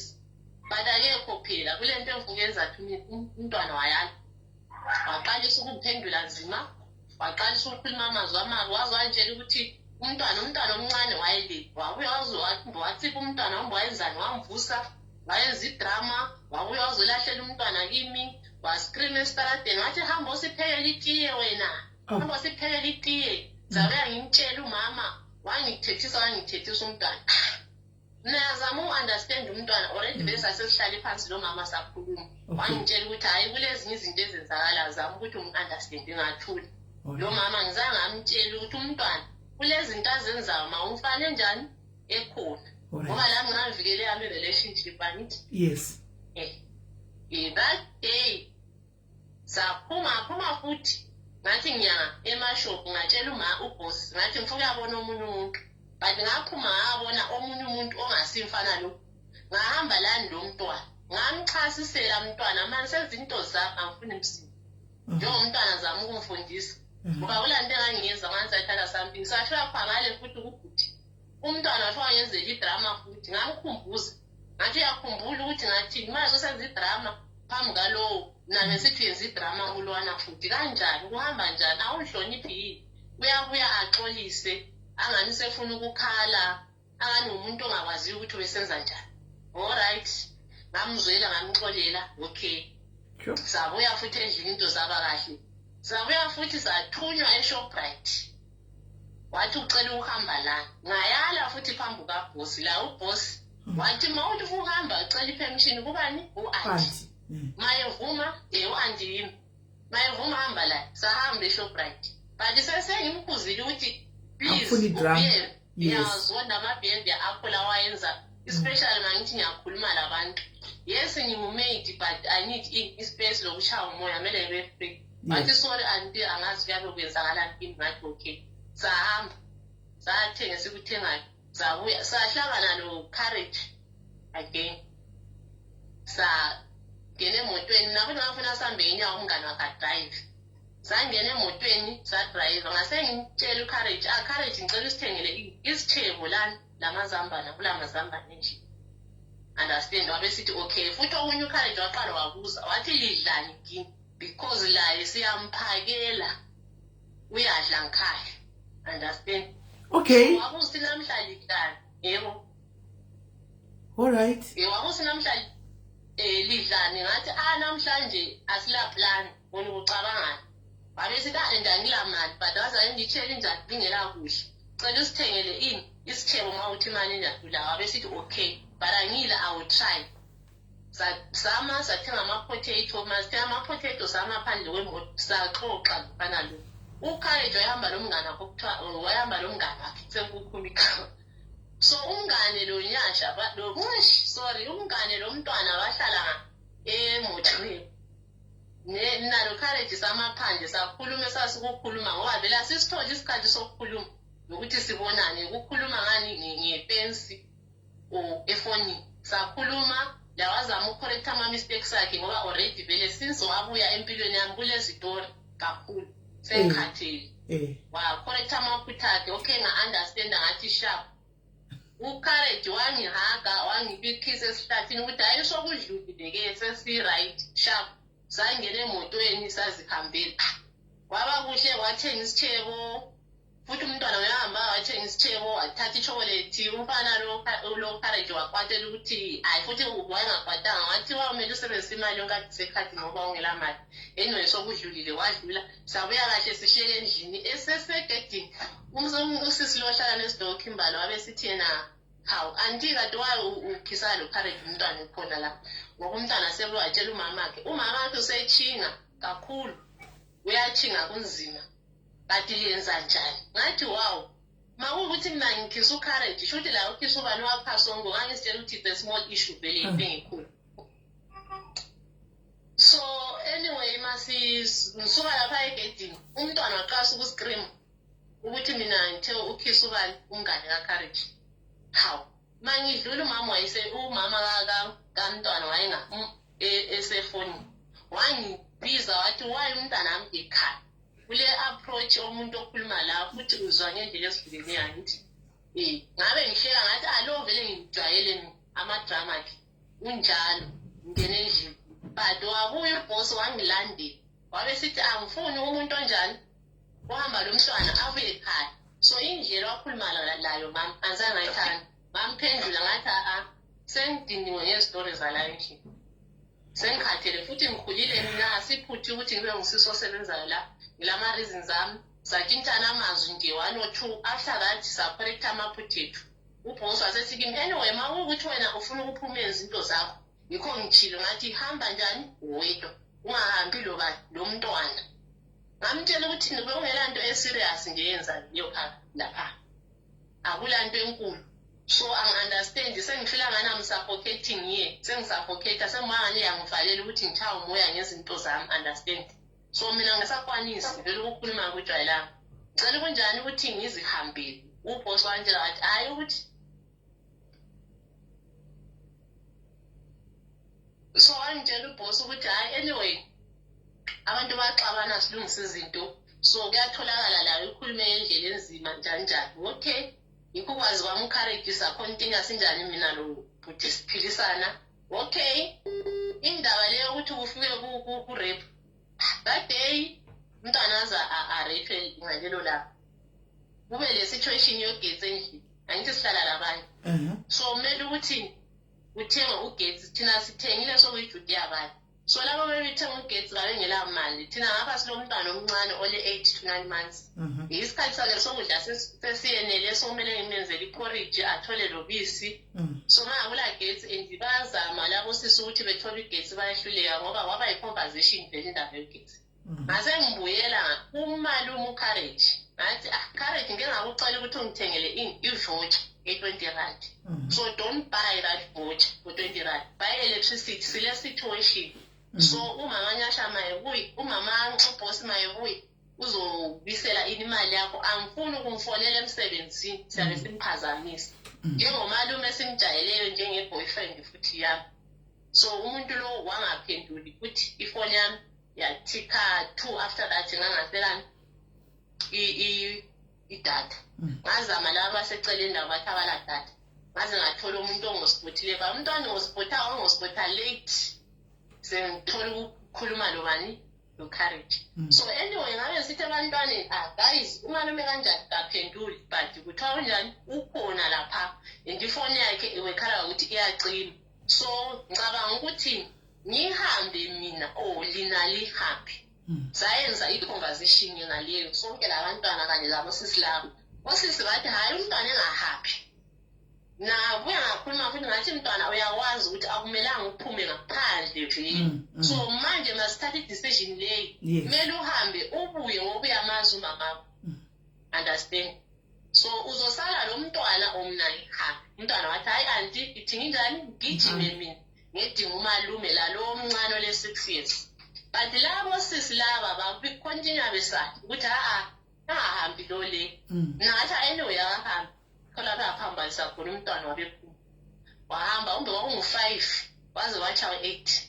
but akekho phela kule nto engifukenza thini umntwana wayala waqalisa ukumphendula nzima waqalisa ukukhuluma amazwi amabi wazwanjela ukuthi umntwana omncane wayele wabuya watsipha umntwana wami wayenzani wamvusa wayenza idrama wabuya wazolahlela umntwana kimi wascream esitaradeni wathi hamba usiphekela itiye wena hamba usiphekela itiye zabuya ngimtshela umama wangithethisa umntwana niyazama u-understand umntwana already besasesihlale phansi lo mama sakhuluma wangitshela ukuthi hayi kulezinye izinto ezenzakala zama ukuthi umu-understand ngathuli lo mama ngizange ngamtshela ukuthi umntwana kulezinto azenzayo ma umfane njani ekhona ngoba la ngingavikele yami relationship anithi yes that day saphuma futhi ngathi ngiya emashop ngatshela uboss ngathi ngifuna ukuyabona omunye umuntu but ngaphuma ngabona omunye umuntu ongasimfana lo ngahamba lani lo mntwana ngamchasisela umntwana manje sezinto zami angifuni msindo njengomntwana zami ukumfundisa ngoba ulanto engangiyenza ngansayithatha something sashaya phangale futhi ukuthi umntwana wathi wayenzela idrama futhi ngamkhumbuza ngathi uyakhumbula ukuthi ngathini manje usenza idrama phambi kalowo nabe sithi yenza idrama kulwana futhi kanjani kuhamba njani awuhloniphi yini uyabuya axolise angani sefuna ukukhala angani umuntu ongakwaziyo ukuthi wesenza njani alright ngamzwela ngamxolela okay sabuya futhi endlini into zaba kahle sabuya futhi sathunywa eShoprite wathi ucela ukuhamba la ngayala futhi phambi kaboss la uboss wathi mawuthi ukuhamba ucela ipermission kubani u-anti mayevuma u-anti yimi mayevuma hamba la sahamba eShoprite but sesengimkhuzile ukuthi please yazona ama-behavior akho la wayenza especially mangithi ngiyakhuluma labantu yes ngingumate but I need ispace lokushaya umoya kumele ngibe free bathi sorry anti angazi kuyabe kwenzakalani kimi ngathi okay sahamba sathenga sikuthengayo sabuya sahlangana no-Courage again sagena emotweni nakuthi ngafuna sihambe inyawo umngane wakadrive sangena emotweni sadrayiva ngasengitshela uCourage Courage ngicela usithengele isithebo lani lamazambane kula mazambane nje understand wabe sithi okay futhi okunye uCourage waqala wabuza wathi lidlani kini because la siyamphakela uyadla ngikhaya understand okay wabuza namhlanje lidlani yebo alright wabuza namhlanje lidlani ngathi namhlanje asila plan wona ucabangani wabe sithi ngangila mali but waza ngitshela njani ngingela kuhle cela usithengele ini isithebo mawuthi imali njalo wabe sithi okay but angila I will try sathenga ama-potato masithenga ama-potato samaphandle kwemoto saxoxa fana lo uCourage wayahamba lo mngane wakhe sekukhuluma igama so umngane lo nyasha umngane lo mntwana wahlala emotweni nalo Courage samaphandle sakhuluma sasikukhuluma ngoba vele asisithole isikhathi sokukhuluma nokuthi sibonane ukukhuluma ngani ngepensi efonini sakhuluma la wazama ucorrecta ama-mistakes akhe ngoba already vele since wabuya empilweni yami kule zitori kakhulu sengikhathele wacorrecta amaphutha akhe okay nga-understand ngathi sharp uCourage wangihaga wangibikhisa esihlathini ukuthi hayi sokudlulile-ke sesi-right sharp sangena emotweni sazihambela kwaba kuhle wathenga isithebo futhi umntwana uyahamba wathenga isithebo wathatha ichokolate umfana lo Courage wakwatela ukuthi hayi futhi wayengakwatanga wathi wamele usebenzisa imali yonke sekhathi ngoba ungela mali anyway sokudlulile wadlula sabuya kahle sihlele endlini esesegedini usisi lohlala nesidokho imbala wabe sithi yena hawu anti kade ukhisa lo Courage umntwana ukhona la ngoba umntwana sebewatshela umama wakhe usechinga kakhulu uyachinga kunzima but yenza njani ngathi wow makuwukuthi mina ngikhisa uCourage shuthi la ukhisa ubani waphasongo ngangisitshela ukuthi the small issue vele into engikhulu so anyway ngisuka lapha egedini umntwana waqasa ukuscream ukuthi mina ngithe ukhisa ubani umngane kaCourage hawu mangidlula umama kamntwana wayenga esefonini wangibiza wathi waye umntwana wami ekhaya kule approach omuntu okhuluma la futhi uzwa ngendlela esihlukene yangithi ngabe ngihleka ngathi alo vele ngijwayele ama-drama ke unjalo ngene endlini but wabuya uboss wangilandela wabe sithi angifuni umuntu onjani uhamba lo mntwana abuye ekhaya so indlela wakhuluma layo mama anzange ngayithanda ngamphendula ngathi sengidiniwe ngezitori zala endlini sengikhathele futhi ngikhulile mina asiphuthi ukuthi ngibe ngisiso osebenzayo la ngilama-reasons ami satshintshana amazwi nje 1 or 2 after that separate amaphutha ethu ubhosi wasesithi anyway ma ukuthi wena ufuna ukuphuma izinto zakho yikho ngithilo ngathi hamba njani wedwa ungahambi lo mntwana ngamtshela ukuthi bekungela nto eserious nje yenza leyo lapha akula nto enkulu so angi-understand sengifila ngani am-suffocating ye sengisuffocatea sengibangani yangivalela ukuthi ngitshaya umoya ngezinto zami understand so mina ngisakwanisi vele ukukhuluma kujwayelami ngicela kunjani ukuthi ngizihambele ubhosi wantshela wathi hhayi ukuthi so wangitshela ubhosi ukuthi hhayi anyway abantu baxabana silungisa izinto so kuyatholakala layo ikhulume ngendlela enzima njani njani okay yikho kwazi kwami ukharejisa continue sinjani mina lo bhuti siphilisana okay indaba leyo ukuthi kufike ku-rape that day umntwana aza a-rape ngalelo lapho kube le situation yogetsi endlini angithi sihlala labanye so kumele ukuthi uthenge ugetsi thina sithengile sokuyijuti yabanye so labo bebethenga ugetsi babengela mali thina ngapha silomntwana omncane ole 8 to 9 months isikhathi sakhe sokudla sesiyenele sokumele ngimenzele iporridge athole lobisi so mangakula getsi and bazama labo sisi ukuthi bethole igetsi bayehluleka ngoba kwaba yi-conversation vele indaba yogetsi ngase ngibuyela umalume ucourage ngathi courage ngeke ngakucela ukuthi ungithengele i-voucher e-20 rand so don't buy that voucher for 20 rand buy electricity sile situation so umama Nyasha mayebuyi umama ubhosi mayebuyi uzobisela imali yakho angifuni ukumfonela emsebenzini siyabe simphazamisa njengomalume esimjayeleyo njenge-boyfriend futhi yami so umuntu lo wangaphenduli ukuthi ifoni yami yathika 2 after that ngangaselani idatha ngazama laba baseceleni ndaba bathi abala datha ngaze ngathola umuntu ongosipothile ba umntwana ongosiphotha late sengithola ukukhuluma lobani lo courage so anyway ngabe sithi abantwaneni guys umalume kanjani kaphenduli but kuthiwa kunjani ukhona lapha and ifoni yakhe iwekhala ukuthi iyacima so ngicabanga ukuthi ngihambe mina lina lihambe sayenza i-conversation ngaleyo sonke labantwana kanye labosisi labo osisi bathi hhayi umntwana engahappy nabuya ngakhuluma futhi ngathi mntwana uyawazi ukuthi akumelanga uphume ngaphandle vele so manje masithatha i-decision leyi kumele uhambe ubuye ngoba uyamazi umamakho understand so uzosala lo mntwana omnani happy umntwana wathi hhayi anti ithi nginjani ngijime mina ngedinga umalume lalo omncane ole-6 years but labo sisi laba babicontinue besathi ukuthi angahambi lo le nathi anyway akahambi khola baphambanisa khona umntwana wabephuma wahamba umbe kwakungu-5 waze watshawa 8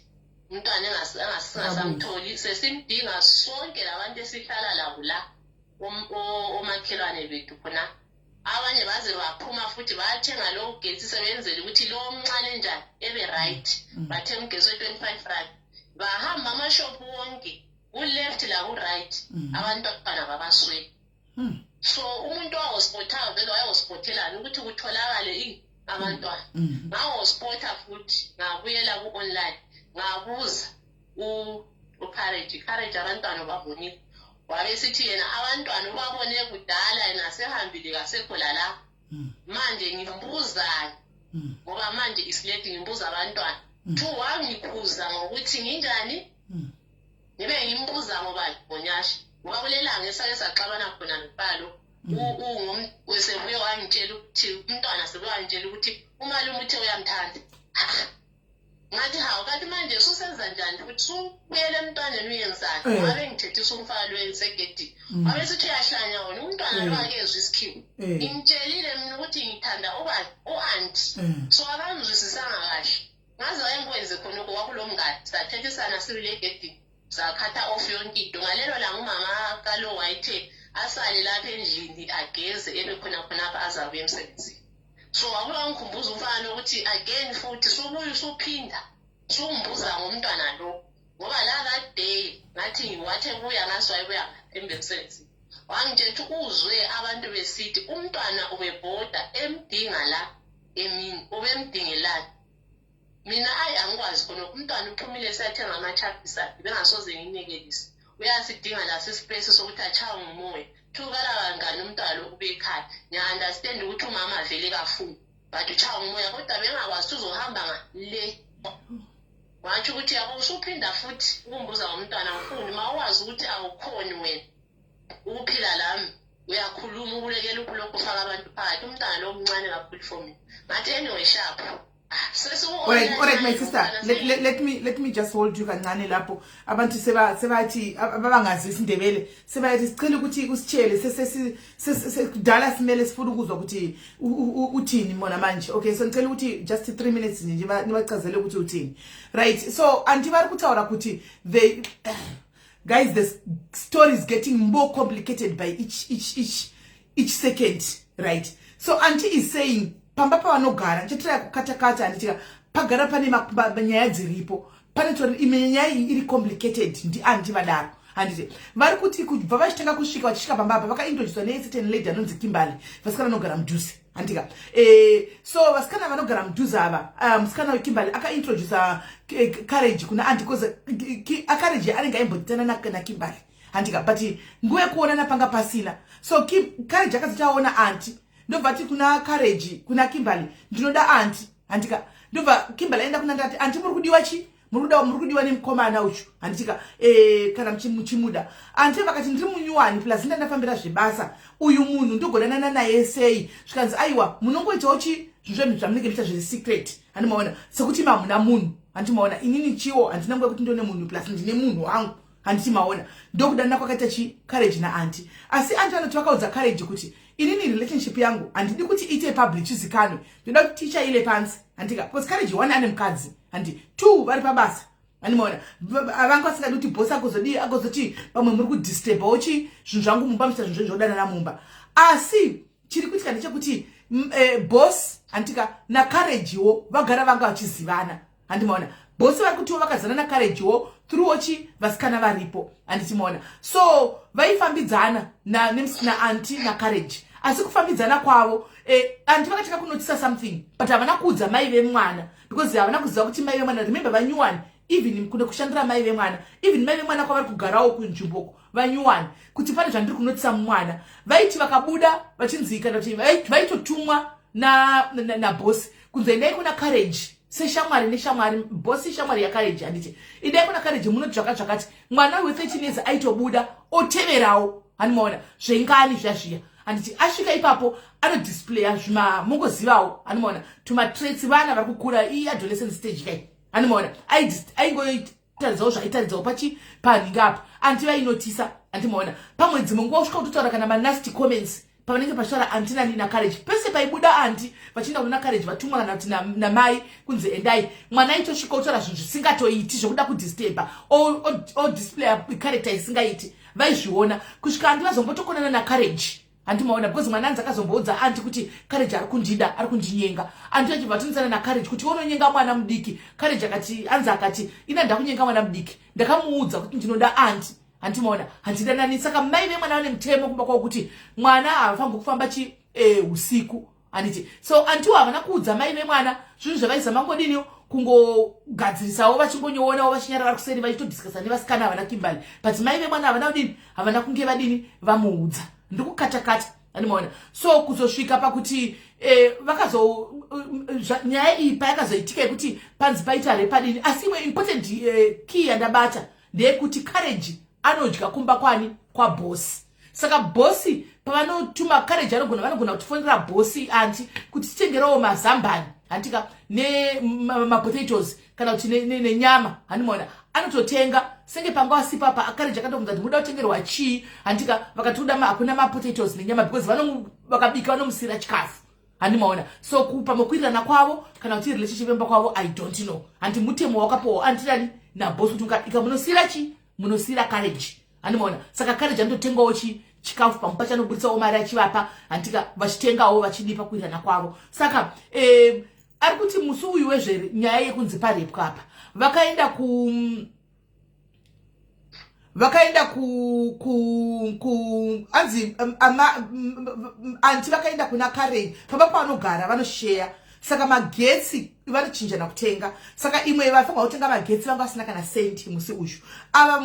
umntwana engasamtholi sesimdinga sonke labantu esihlala labo la omakhelwane bethu khona abanye baze baphuma futhi bathenga lo getsi sebenzele ukuthi lo omncane njani ebe right bathenga ugesi we-25 rand bahamba amashopu wonke ku-left la ku-right abantwana babaswele so umuntu wawospothayo vele wayewospothelani ukuthi kutholakale abantwana ngawospotha futhi ngabuyela ku-online ngabuza ucourage abantwana babonile wabe sithi yena abantwana ubabone kudala yena sehambile kasekho la manje ngimbuzani ngoba manje isileti ngimbuza abantwana 2 wangikhuza ngokuthi nginjani ngibe ngimbuza ngoba Nyasha ngoba kulelanga esake saxabana khona nopalo wesebuye wangitshela ukuthi umntwana sebuye wangitshela ukuthi umalume uthe uyamthanda ngathi hawu kanti manje susenza njani futhi subuyele emntwaneni uyenzani ngabe ngithethisa umfana lo esegedini wabe sithi uyahlanya wona umntwana lo akezwe isikhiwo ngimtshelile mina ukuthi ngithanda u-anti so akangizwisisanga kahle ngaze wayengikwenze khona kwakulo mngadi sathethisana sibile egedini sakhatha off yonke into ngalelo langa umama kalo wayethe asale lapha endlini ageze ebe khonapha azabuya emsebenzini. So akulangikhumbuza umfana ukuthi again futhi subuye usuphinda sumbuza ngomntwana lo ngoba la that day ngathi ngiwathe kuya ngaswayebuya emsebenzini. Wangitshela uzwe abantu besithi umntwana ubebhoda emdinga la emini ubemdingelana. Mina angikwazi khona umntwana uphumile sayathenga amachapisa bengasoze nginikelise. Uyasidinga la space sokuthi achawe ngumoya. Thukala kangani umntwana ukube ekhaya. Nya understand ukuthi umama vele kafuni. But uchawe ngumoya kodwa bengakwazi uzohamba ngale. Wathi ukuthi yabo usuphinda futhi ukumbuza umntwana ngifuni mawazi ukuthi awukhoni wena. Ukuphila lami uyakhuluma ukulekela ukulokhu ufaka abantu phakathi umntwana lo omncane kakhulu for mina. Ngathi anyway sharp. Alright, my sister. Let me just hold you kancane lapho. Abantu sebathi abangazi isindebele. Sebathi sicela ukuthi usitshele sesidala simele sifuna ukuzwa ukuthi uthini mona manje. Okay, so ngicela ukuthi just 3 minutes nje nibachazele ukuthi uthini. Right. So anti bari kutawura ukuthi guys, the story is getting more complicated by each second, right? So auntie is saying pamba pa vanogara nchitira kukata anditika pagara pane nyaya dziripo pane tori imenyaya iri complicated ndi auntie vadaro handiti vari kuti kubva vachitanga kusvika vachisvika pamba apa vakaintroducwa necertain lady anonzi Kimberly vasikana vanogara mudhuze handika so vasikana vanogara mudhuze ava musikana weKimberly akaintrodusa Courage kuna auntie because Courage anenge aimbotana na Kimberly handika but nguva yekuonana panga pasina so Courage akazochaona auntie ndobva ti kuna Courage kuna Kimberly ndinoda auntie handika ndobva Kimberly aenda kuna ndati auntie muri kudiwa chi muri kudiwa nemukomana uchu handitika kana muchimuda auntie vakati ndiri munyuwani plus ndandafambira zvebasa uyu munhu ndogonana naye sei zvikanzi aiwa munongoitawo chi zvinhu zvamunenge muita zviri secret handimaona sekuti mamuna munhu handimaona inini chiwo handina nguva kuti ndone munhu plus ndine munhu wangu handiti maona ndokudanana kwakaita chi Courage naantie asi auntie anoti vakaudza Courage kuti inini relationship yangu handidi kuti ite public chizikanwe ndoda kuti tichaile pansi handika because Courage one ane mukadzi handi two vari pabasa handimaona avangu vasingadi kuti bosi agozoti pamwe muri kudisturbawo chi zvinhu zvangu mumba muchita zvinhu zvodanana mumba asi chiri kuitika ndechekuti boss handika naCouragewo vagara vanga vachizivana handimaona bosi vari kutiwo vakazana naCouragewo through chi vasikana varipo handitimaona so vaifambidzana naantie naCourage asi kufambidzana kwavo auntie vakataka kunotisa something but havana kuudza mai vemwana because havana kuziva kuti mai vemwana remember vanyuwani even kune kushandira mai vemwana even mai vemwana kwavari kugarawo kunzvimboko vanyuwani kuti pane zvandiri kunotisa mumwana vaiti vakabuda vachinzika kuti vaitotumwa nabosi kunzi endai kuna Courage seshamwari neshamwari bosi shamwari yaCourage handiti idai kuna Courage munoti zvakati mwana we13 years aitobuda oteverawo handimaona zvengani zvazviya handiti asvika ipapo anodisplaya zvima mungozivawo handimaona tumatraits vana vari kukura adolescent stage kai handimaona aingotaridzawo zvaitaridzawo panhinga apa anti vainotisa handimaona pamwe dzimwe nguva usvika kutotaura kana manasty comments pavanenge pachitaura auntie naCourage pese paibuda auntie vachienda kuna Courage vatumwa kana kuti namai kunzi endai mwana aitosvika kutaura zvinhu zvisingatoiti zvokuda kudisturba odisplaya character isingaiti vaizviona kusvika auntie vazombotokonana naCourage handimaona because mwana anzi akazomboudza auntie kuti Courage ari kundida ari kundinyenga auntie achibva atonisana naCourage kuti unonyenga mwana mudiki Courage akati ina ndakunyenga mwana mudiki ndakamuudza kuti ndinoda auntie handimaona handidanani saka mai vemwana vane mutemo kumba kwavo kuti mwana havafanirwi kufamba usiku handiti so auntie havana kuudza mai vemwana zvinhu zvavaizama ngodini kungogadzirisawo vachingonyoonawo vachinyara vari kuseri vachitodiscasa nevasikana havana Kimberly but mai vemwana havana kudini havana kunge vadini vamuudza ndikukatakata handimaona so kuzosvika pakuti nyaya iyi payakazoitika yekuti panzi paita repadini asi imwe important key yandabata ndeyekuti Courage anodya kumba kwani kwabosi saka bosi pavanotuma Courage vanogona kutifonera bosi auntie kuti titengerawo mazambani handika nemapotatoes kana kuti nenyama handimaona anototenga senge panga wasipapa Courage akatomudza kuti muda kutengerwa chii handika vakati hakuna mapotatoes nenyama because vakabika vanomusira chikafu handimaona so pamokwirirana kwavo kana kuti relationship yemba kwavo I don't know handi mutemo wakapowo antirani nabosi kuti ukadika munosira chi munosira Courage handimaona saka Courage anototengawo chi chikafu pamupa chanobuditsawo mari achivapa antika vachitengawo vachidipa kuirana kwavo. Saka ari kuti musi uyu wezvenyaya yekunzi parepwa apa vakaenda anzi anti vakaenda kuna Karen pamba pavanogara vanosheya. Saka magetsi vanochinjana kutenga. Saka imwe vafanwa kutenga magetsi vanga vasina kana senti musi uyu. Ava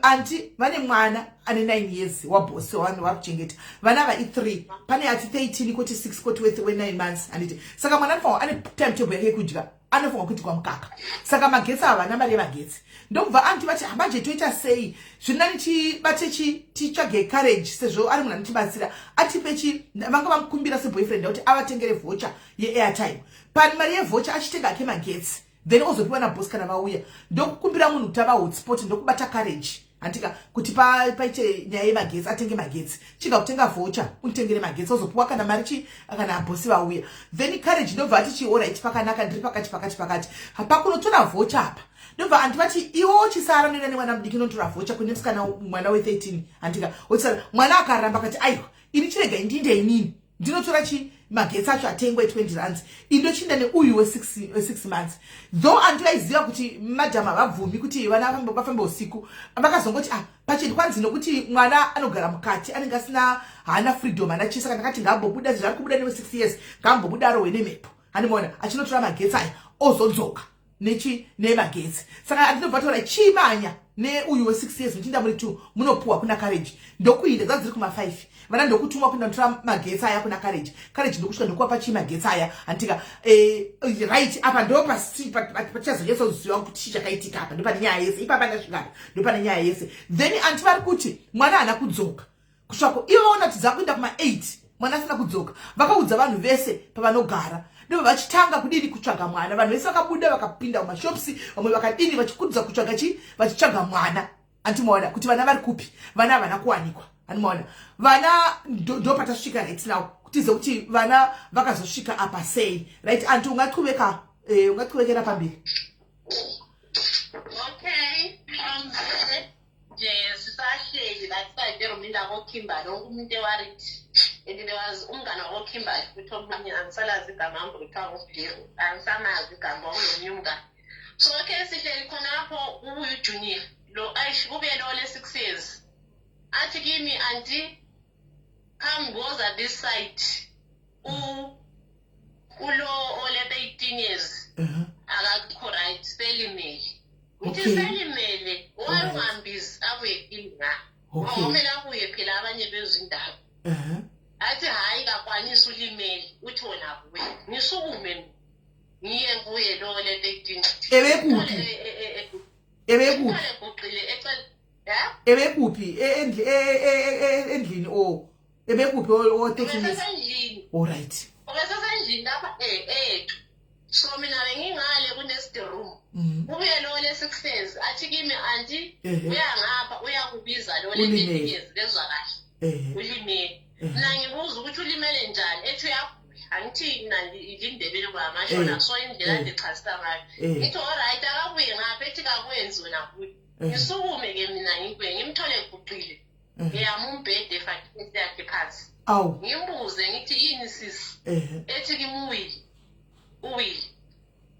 anti vane mwana ane 9 years wabhosi wakuchengeta. Vana va3 pane ati 13 kuti 6 kuti we 9 months anditi. Saka mwana anofanwa ane timetable yake yekudya. Anofanwa kuti kwa mukaka. Saka magetsi ava vana mari magetsi. Ndobva anti vati hambanje toita sei zvinani chibate chitsvage courage sezvo ari munhu anotibatsira atipe vanga vamukumbira seboyfriend kuti avatengere voucher yeairtime. Pani mari yevoucher achitenga ake magetsi then ozopiwa nabosi kana vauya. Ndokukumbira munhu kuti ava hotspot ndokubata courage antika kuti paite nyaya yemagetsi atenge magetsi. Chiga kutenga voucher unitengere magetsi ozopiwa kana mari kana bosi vauya. Then courage ndobva ati alright pakanaka ndiri pakati pakunotora voucher apa. Ndobva anti vati iwo chisara nena nemwana mudiki notora voucher kune msikana mwana we13 antika otsara mwana akaramba kati aiwa ini chirega ndinde inini ndinotora magetsi acho atengwe 20 rands indochinda neuyu we6 months. Though anti vaiziva kuti madhama havabvumi kuti vana vafambe usiku vakazongoti pacheni kwanzi nokuti mwana anogara mukati anenge asina hana freedom anachi. Saka ndakati ngaambobuda zvari kubuda newe6 years ngaambobuda arohwe nemepo animona achinotora magetsi aya ozodzoka nemagetsi. Saka andinobva taura chimanya neuyu we6 years muchinda muri 2 munopuwa kuna Courage ndokuinda dzadziri kuma5 vana ndokutumwa kundotora magetsi aya kuna Courage ndokusvika ndokuwa pachimagetsi aya antika right apa ndo pachazonyatsauziva kuti chii chakaitika apa ndopane nyaya yese ipapa ndasvika apa ndopane nyaya yese. Then anti vari kuti mwana haana kudzoka kusvako ivo vanatidza kuenda kuma8 mwana asina kudzoka. Vakaudza vanhu vese pavanogara ndo vachitanga kudini kutsvaga mwana. Vanhu vese vakabuda vakapinda mumashopsi vamwe vakadini vachikudza kutsvaga vachitsvaga mwana. Antimaona kuti vana vari kupi vana havana kuwanikwa. Andimaona vana ndo patasvika right now kutize kuti vana vakazosvika apa sei right. Anti ungatquvekera pamberi. Okay, yes, sashleli lasayidero mina ngoKimberly umuntu wariti. And there was umngane woKimberly ukuthi omunye angisalazi igama ambe kuthiwa nguBhiru angisamazi igama olomnyumngane. So okay sihleli khonapho ubuye uJunior lo kube lo le6 years athi kimi anti come goes at this site ulo ole 18 years akakho right selimele uthi selimele wayihambisa abuye kinga omela kuye phela abanye bezindaba athi hayi kakwanisa ulimele uthi wona kuwe ngisukume ngiye kuye lo le 18 ebekuphi endlini o ebekuphi o 13 years all right obesasendlini lapha ethu. So mina bengingale kunest room ubuye lo le6 years athi kimi anti uyangapha uyakubiza lo le10 years bezwa kahle ulimele. Mina ngibuza ukuthi ulimele njani ethi uyagula angithi mina ngindebele kwamashona so indlela ndichasisa ngayo ngithi alright akabuye ngapha ethi kakwenzi wena kuthi ngisukume ke mina ngikwe ngimthole eguqile ngiyama umbhede efakhe yakhe phansi ngimbuze ngithi yini sisi ethi kimuwili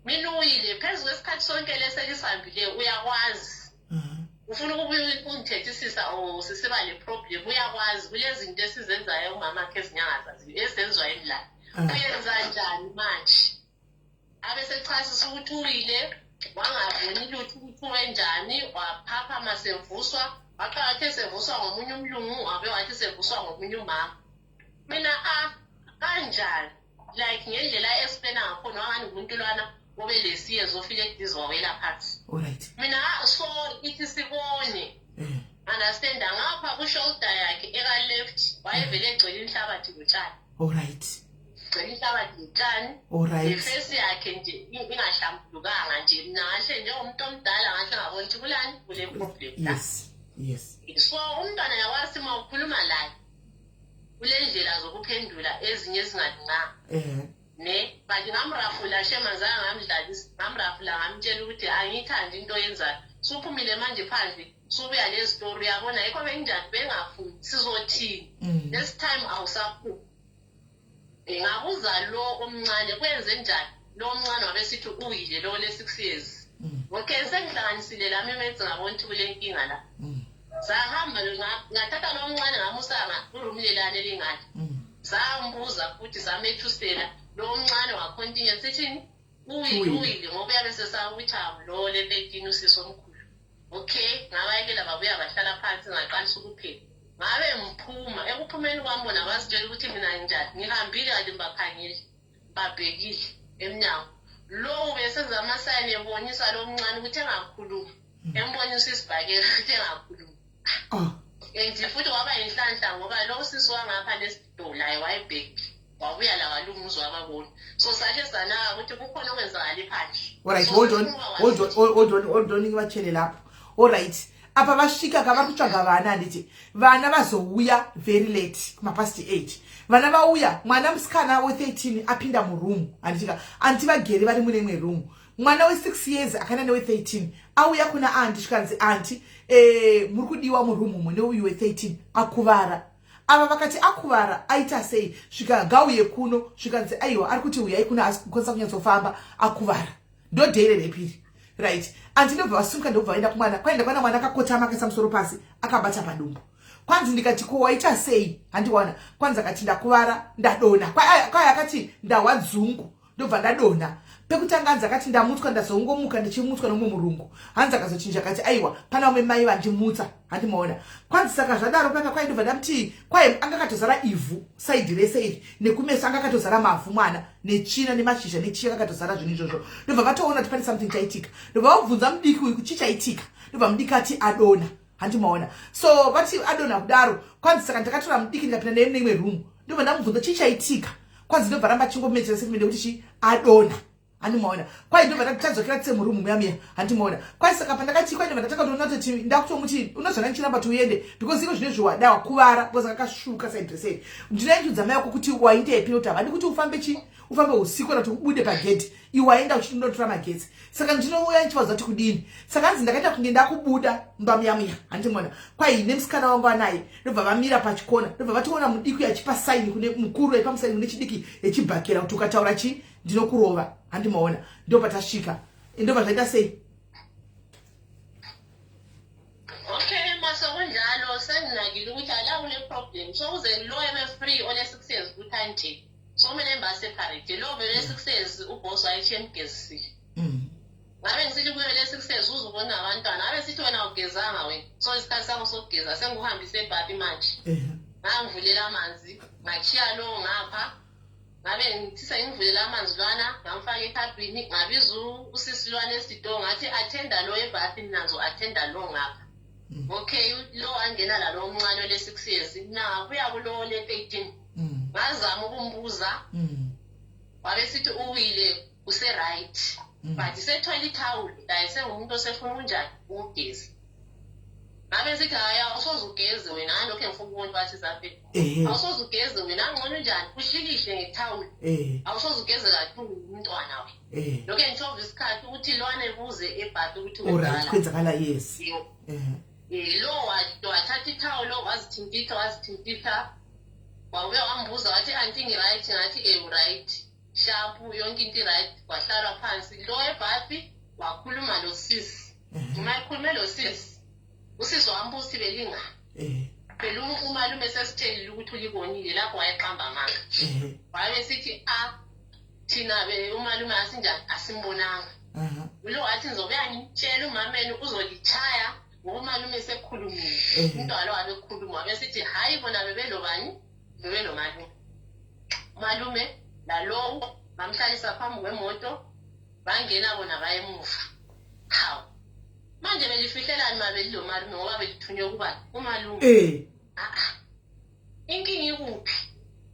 mina uyile phezu kwesikhathi sonke leselisihambile uyakwazi ufuna ukubuya ungithethisisa sisiba le problem uyakwazi kulezi zinto esizenzayo umama wakhe ezinyanga zazi esenziwa endlala uyenza njani manje abesechasisa ukuthi uyile wangaboni lutho ukuthi wenjani waphapha masevuswa waqala sevuswa ngomunye umlungu wabe wathi sevuswa ngomunye umama. Mina kanjani like ngendlela explain ngakhona wangani umuntu lwana obe lesiye zofika ekudizwa wela phansi. Alright. Mina so ithi sibone understand ngapha ku shoulder yakhe eka left wayevele egcwele inhlabathi ngotshani. Alright. Egcwele inhlabathi ngotshani. Alright. Iface yakhe nje ingahlambulukanga nje mina ngahle njengomuntu omdala ngahle ngabona ukuthi kulani kule problem. Yes. So umntwana yakwasi mawukhuluma laye kule ndlela zokuphendula ezinye ezingalunganga ne bathi ngamrafula shemanza ngamdlalisa ngamrafula ngamtshela ukuthi angithandi into yenzayo suphumile manje phandle subuya le story yabona yikho benjani bengafuni sizothini this time awusaphumi ngabuza lo omncane kwenze njani lo omncane wabesithi uyile lo le 6 years okay sengihlanganisile lami emenze ngabona ukuthi kule nkinga la sahamba ngathatha lo omncane ngamusanga urumlelane elingani sambuza futhi samethusela lo omncane wacontinue sithini uyile ngoba yabe sesawuthaba lo le 13 usisi omkhulu okay ngabayekela babuya bahlala phansi ngaqalisa ukuphela ngabe mphuma ekuphumeni kwami bona basitshela ukuthi mina njani ngihambile kade bakhangile babhekile eminyango lo besenza amasayini ebonisa lo mncane ukuthi engakhulumi embonisa isibhakela ukuthi engakhulumi nje futhi waba inhlanhla ngoba lo sisi wangapha lesidola wayebheki wabuya la walunguzwa wababona so sakhe sanaka ukuthi kukhona okwenzakala phandle. Alright, hold on ngibatshele lapho. Alright, apa bashika kabakutsha ngabana ndithi vana bazouya very late kuma past 8 vana bauya mwana msikana we 13 aphinda mu room anditika anti bagere bali mune room mwana we 6 years akana ne we 13 auya kuna anti shikanzi anti muri kudiwa mu room mune uyu we 13 akuvara aba vakati akuvara aita sei svika gauye kuno svikanzi aiwa ari kuti uyai kuna asikonisa kunyatsofamba akuvara ndo dhere repiri right anti ndobva vasumuka ndobva vaenda kumwana kwaenda kwana mwana akakotama akaisa musoro pasi akabata padumbu kwanzi ndikati ko waita sei handiwana kwanzi akati ndakuvara ndadona kwaya akati ndawa dzungu ndobva ndadona pekutanganza akati ndamutswa ndazongomuka ndichimutswa nomwe murungu hanzi akazochinja akati aiwa pana umwe mai vandimutsa handimaona kwanzi saka zvadaro paka kwai ndobva ndamuti kwai angakatozara ivhu saidi rese iri nekumeso angakatozara mavhu mwana nechina nemashizha nechiya akatozara zvinhu izvozvo ndobva vatoona kuti pane something chaitika ndobva vabvunza mudiki uyu kuti chichaitika ndobva mudiki ati adona handimaona so vati adona kudaro kwanzi saka ndakatora mudiki ndikapinda neimwe room ndobva ndamubvunza chichaitika kwanzi ndobva ramba chingomedzera sekumende kuti chi adona handimaona kwai ndobva ndakutadzokera tse murumu muyamiya handimaona kwai saka pandakati kwai ndobva ndatakatoona kuti ndakutomuti unozvana ndichiramba tiuende because iko zvine zviwada wakuvara because akashuka saidresei ndinaitudza mai wako kuti waindepi noti havadi kuti ufambe usiku kana kuti ubude pagedhi iwaenda uchindotora magetsi saka ndinouya ndichivaudza kuti kudini saka hanzi ndakaita kunge ndakubuda mbamuyamiya handimaona kwai nemusikana wangu anaye ndobva vamira pachikona ndobva vatoona mudiki achipa saini kune mukuru aipa musaini kune chidiki echibhakera kuti ukataura chi ndinokurova handimaona ndobva tasvika ndobva zvaita sei. Okay masokunjalo sendinakile ukuthi ala kune problem so uze lo ebe free one 6 years kuthanje so kumele mbaseparate lo vele 6 years uboss wayeshiye emgezisile ngabe ngisithi kuyele 6 years uzubona abantwana abe sithi wena ugezanga wena so isikhathi sakho sokugeza senguhambise ebhabi manje ngangivulela amanzi ngachiya lo ngapha ngabe ngithisa ngivulela amanzi lwana ngamfaka ekhadwini ngabiza usisilwane esitolo ngathi attenda lo ebhathini nazo attenda lo ngapha okay lo angena la lo omncane le 6 years na buya kulo le 13 ngazama ukumbuza wabe sithi uwile use right but sethola itowel la sengumuntu osefuna unjani ugezi ngabe sithi haya awusozugeze wena ngalokho engifuna ukubona bathi zaphe awusozugeze wena ngcono njani uhlikihle ngetowel awusozugeze kakhulu umntwana we lokho ngithola isikhathi ukuthi lwana ebuze ebhathi ukuthi alright kwenzakala yes lo wathatha itowel wazithintitha wabuya wambuza wathi anti ngiright ngathi right sharp yonke into right wahlala phansi lo ebhathi wakhuluma lo sisi umakhulume lo sisi usisi wambuza ukuthi belinga phela umalume sesithelile ukuthi ulibonile lapho wayeqamba amanga wabe sithi thina umalume asinjani asimbonanga lo wathi ngizobuya ngitshela umameni uzolichaya ngoba umalume sekhulumile umntwana wabe ekhuluma wabe sithi hayi bona bebelobani bebelo malume lalo bamhlalisa phambi kwemoto bangena bona bayemuva hawu manje belifihlelani mabelilo malume ngoba belithunywe kuba umalume inkinga ikuphi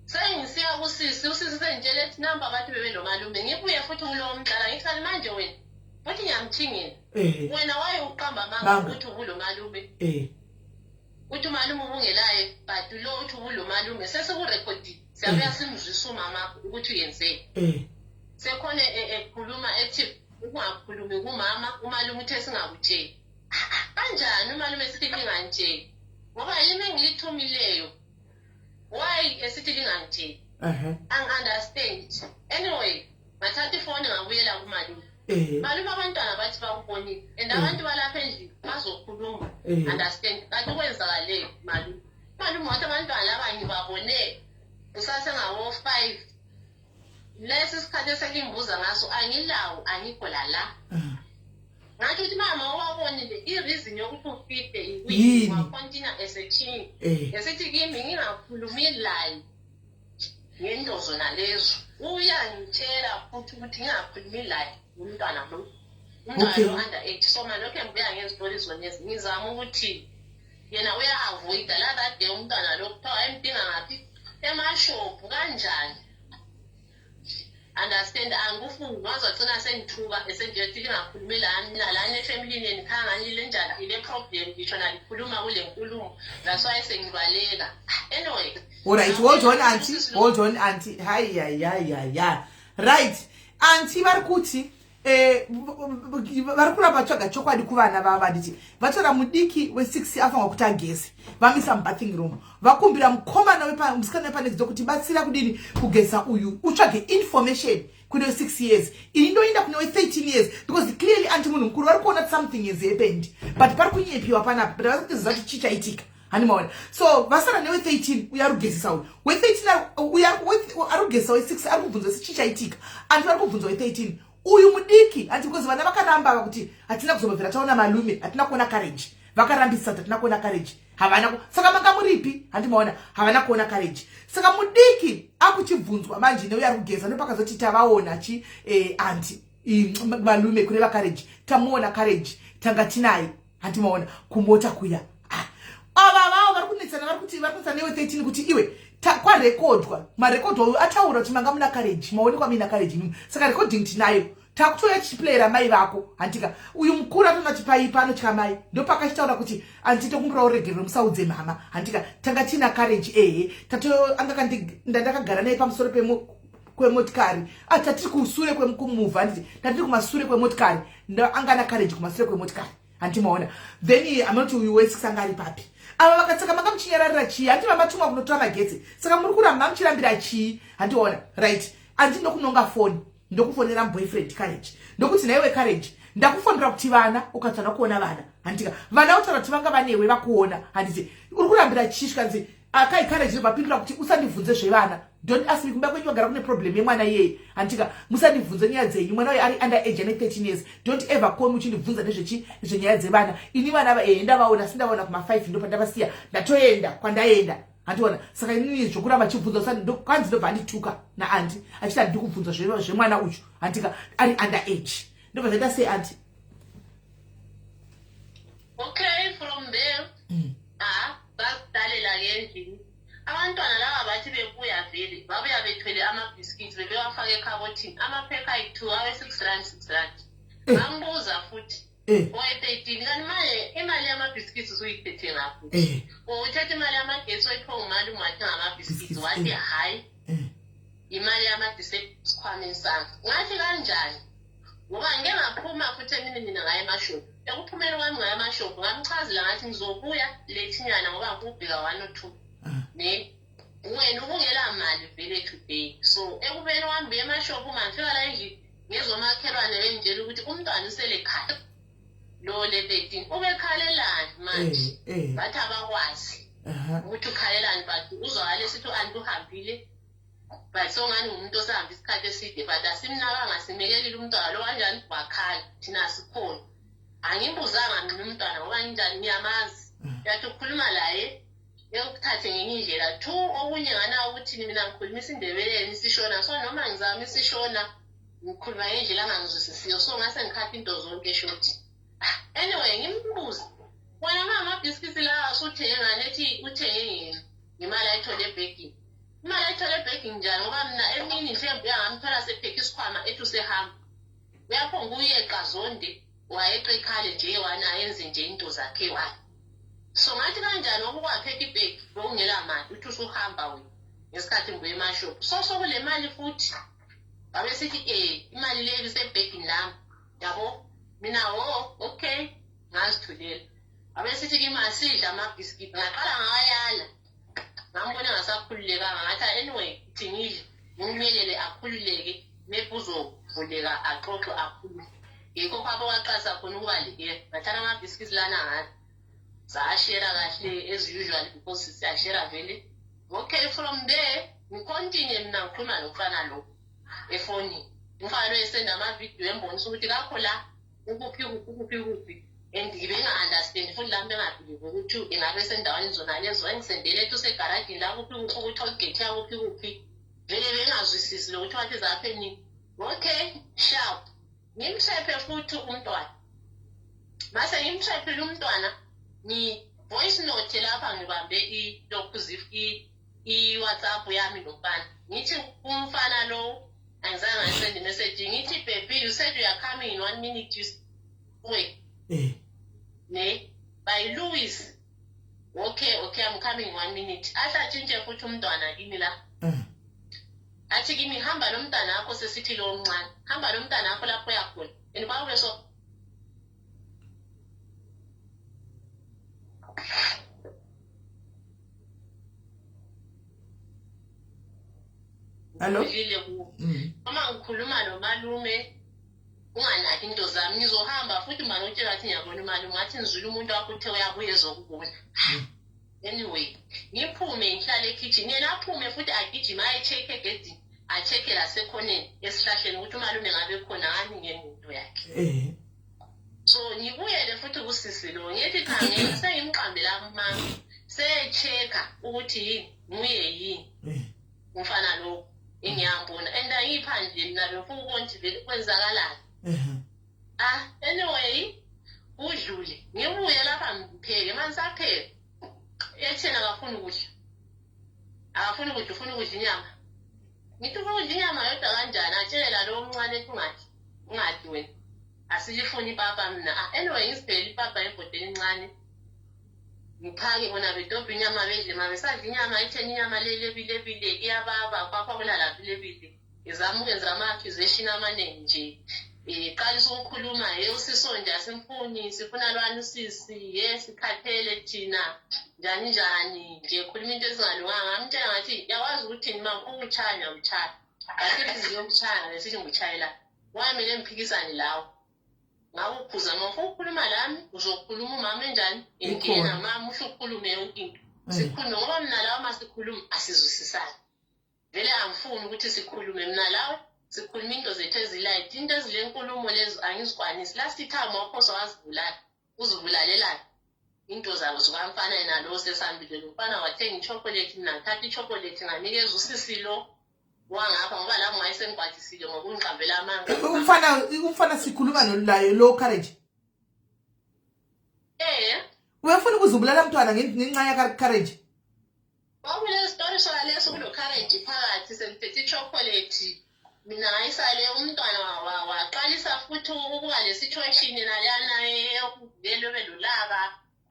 sengisiya usisi sengitshela ethi namba bathi bebelo malume ngibuye futhi ngulo mdala ngithi manje wena bathi ngiyamthingela wena waye uqamba manga ukuthi ubulo malume uthi umalume ubungelaye but lo uthi ubulo malume sesekurekhodi siyabuya simzwisa umama ukuthi uyenzeni sekhona ekhuluma ethi ungakhulumi kumama umalume uthe singakutsheli kanjani umalume esithi lingangitsheli ngoba yini engilithumileyo why esithi lingangitsheli angi-understand anyway ngathatha ifoni ngabuyela kumalume malume abantwana bathi bakubonile and abantu balapha endlini bazokhuluma understand kanti kwenzakaleni malume wathi abantwana laba ngibabone kusasengabo-5 lesi sikhathi esengimbuza ngaso angilawo angikho la ngathi uthi mama owabonile i-reason yokuthi ufide iwini wakontina esethini esithi kimi ngingakhulumi layo ngento zona lezo uyangitshela futhi ukuthi ngingakhulumi layo umntwana lo umntwana under-8 so malokho ngibuya ngezitori zonezi ngizama ukuthi yena uya-avoida la kade umntwana lo kuthiwa emdinga ngaphi emashophu kanjani understand angifuni wazogcina sengithuka esenjethi lingakhulumi lani efamilini enikhangani lenjani ile problem ngisho nalikhuluma kule nkulumo that's why sengibaleka anyway alright hold on auntie hayi right auntie vari kuti vari kuramba tsvaga chokwadi kuvana vava nditi vatora mudiki we6 afanwa kuti ageze vamisa mubathing room vakumbira mukomana musikana wepanedzidzo kuti batsira kudini kugeza uyu utsvage information kune 6 years ini ndoenda kune 13 years because clearly anti munhu mukuru vari kuona kuti something is happened but pari kunyepiwa panapa but vari kutiziva kuti chichaitika hanimaona so vasara newe 13 uyarugezisa uyu we13 arugezisa we6 ari kubvunza se chichaitika anti vari kubvunza we13 uyu mudiki anti because vana vakaramba kuti hatina kuzobvira taona malume hatina kuona courage vakarambisa hatina kuona courage havana saka manga muripi handimaona havana kuona courage saka mudiki akuchibvunzwa manje neuya kugeza nepakazoti tavaona chi anti malume kune courage tamuona courage tanga tinaye handimaona kumota kuya ava vavo vari kunetsana vari kuti vari kunetsana newe 13 kuti iwe kwarekodwa marekodwa uyu ataura kuti manga muna courage maonekwa mina courage saka recording tinayo takutoya tichiplayera mai vako handika uyu mukuru atonati paipa anotya mai ndopakachitaura kuti andito kumbura uregerero musaudze mama handika tanga tina courage tato ndakagara naye pamusoro kwemotikari tatiri kusure kumuvha handiti tatiri kumasure kwemotikari angana courage kumasure kwemotikari handimaona then amanoti uyu we6 anga ari papi ava vakatsaka manga muchinyararira chii handi vamatumwa kunotora magetsi saka muri kuramba muchirambira chii handiona right andi ndokunonga foni ndokufonera boyfriend courage ndokuti naiwe courage ndakufonera kuti vana ukatsana kuona vana handika vana utaura kuti vanga vanewe vakuona handiti uri kurambira chii svikanzi akai courage vapindura kuti usandibvunze zvevana don't ask me kumba kwenyu vagara kune problem yemwana iyeye handika musandibvunze nyaya dzenyu mwana uyu ari under age ane 13 years don't ever call muchindibvunza nezvenyaya dzevana ini vana ndavaona sindavaona kuma5 ndopandavasiya ndatoenda kwandaenda handiona saka inini zvokuramba chibvunza kwanzi ndobva ndituka naanti achiti handidi kubvunza zvemwana uchu handika ari under age ndobva zvaita sei anti okay from there bakudalela ngendlini abantwana laba bathi bebuya vele babuya bethwele amabhiskiti bebewafake ekhabothini amaphekha ayi-2 awe-6 rand 6 rand bambuza futhi owe-13 kanti manje imali yamabhiskiti usuyithethe ngapho uthethe imali yamagetsi oyipho ngumali ungathi ngamabhiskiti wathi hayi imali yamabhiskitikhwameni sami ngathi kanjani ngoba ngike ngaphuma futhi emini mina ngaye emashophu ekuphumeni kwami ngaye emashophu ngamchazela ngathi ngizobuya lethinyana ngoba ngikubhika 1 or 2 wena ubungela mali vele today so ekubeni wami buye emashophu mangifika la endlini ngezomakhelwane bengitshela ukuthi umntwana usele ekhaya lo le-13 ubekhalelani manje bathi abakwazi ukuthi ukhalelani but uzwakale sithi u-anti uhambile but songani ngumuntu osahamba isikhathi eside but asimnakanga simekelile umntwana lo kanjani wakhala thina sikhona angimbuzanga mina umntwana ngoba njani ngiyamazi yathi ukhuluma laye yokuthathe ngenye indlela 2 okunye ngana ukuthi mina ngikhulumisa indebeleni sishona so noma ngizama isishona ngikhuluma ngendlela angangizwisisiyo so ngase ngikhapha into zonke shoti anyway ngimbuza wena mama amabhiskiti lawa asuthenge ngani ethi uthenge ngemali ayithole ebhegini imali ayithole ebhegini njani ngoba mina emini mhlawumbe uyangamthola sephekha isikhwama ethi usehamba uyaphonga uyeqa zonde wayeqa ikhale nje wana ayenze nje into zakhe wani so ngathi kanjani okukwaphekha ibhegi ngokungela mali uthi usuhamba wena ngesikhathi ngibuye emashophu so sokule mali futhi babesithi imali le isebhegini lami yabo mina okay ngazithulela abesithi kimi asidla amabhiskiti ngaqala ngayala ngambona ngasakhululekanga ngathi anyway ithi ngidle ngimyelele akhululeke maybe uzovuleka axoxe akhulume yikho kwabo waqasa khona ukubalekela ngathana amabhiskiti lana ngathi sashare kahle as usual because siyashare vele okay from there ngicontinue mina ngikhuluma nomfana lo efonini umfana lo esenda ama-video embonisa ukuthi kakho la ukuphi and ngibe nga-understand futhi lami bengabhilive ukuthi ingabe sendaweni zona lezo engisendele ethi usegaragini la kuphi yakuphi vele bengazwisisi lokuthi what is happening. Okay, sharp ngimtrephe futhi umntwana mase ngimtrephile umntwana voice note lapha ngibambe i-WhatsApp yami nomfana ngithi umfana lo angizange ngisend message ngithi baby you said you are coming in 1 minute you wait ne by Louis okay I'm coming in 1 minute atshintshe futhi umntwana kimi la athi kimi hamba nomntana wakho sesithi lo omncane hamba nomntana wakho lapho yakhona and kwabe so hello uma ngikhuluma nomalume unganaki into zami ngizohamba futhi manje utshela ukuthi ngiyabona umalume ngathi ngizwile umuntu wakho uthe uyabuye ezokubona anyway ngiphume ngihlale ekitchen yena aphume futhi agijima ayi-check-e egedini a-check-e lasekhoneni esihlahleni ukuthi umalume ngabe khona ngani ngento yakhe so ngibuyele futhi kusisi lo ngithi khangela sengimqambela mama se-check-a ukuthi yini nguye yini umfana lo engiyambona and angipha nje mina befuna ukubona ukuthi vele kwenzakalani anyway udlule ngibuye lapha ngipheke manje sapheka ethena akafuni ukudla ufuna ukudla inyama ngithi ufuna ukudla inyama yodwa kanjani atshelela lo omncane ethi ungadi wena asiyifuni ipapa mina anyway ngisibhele ipapa ebhodeni encane ngiphake bona bedobha inyama bedle ma besadla inyama itheni inyama lebile iyababa kwakho kulala lebile izama ukwenza ama-accusation amaningi nje qalisa ukukhuluma usiso nje asimfuni sifuna lwani usisi sikhathele thina njani nje khuluma into ezingalunganga ngamtshela ngathi yawazi ukuthi nima ukuchanya uchaya asithi ngiyokuchaya lesithi nguchayela wamele mphikisane lawo ngawukhuza mafuna ukukhuluma lami uzokhuluma umama enjani engena mama usukhulume yonke into sikhulume ngoba mina lawo masikhuluma asizwisisani vele angifuni ukuthi sikhulume mina lawo sikhuluma into zethu ezilight into ezilenkulumo lezo angizikwanisi last time wakhoso uzibulalelani into zabo zikamfana yena lo sesambile umfana wathenga ichocolate mina ngithatha ichocolate nganikeza usisi lo wangapha ngoba la ngayesengikwatisile ngokungiqambela amanga umfana sikhuluma nolayo lo courage uyafuna ukuzibulala mntwana ngenxa ya courage wabule story sola leso kulo courage phakathi sengithethe ichocolate mina ngayisale umntwana waqalisa futhi ukuba le situation nalana eyokuvele belulaka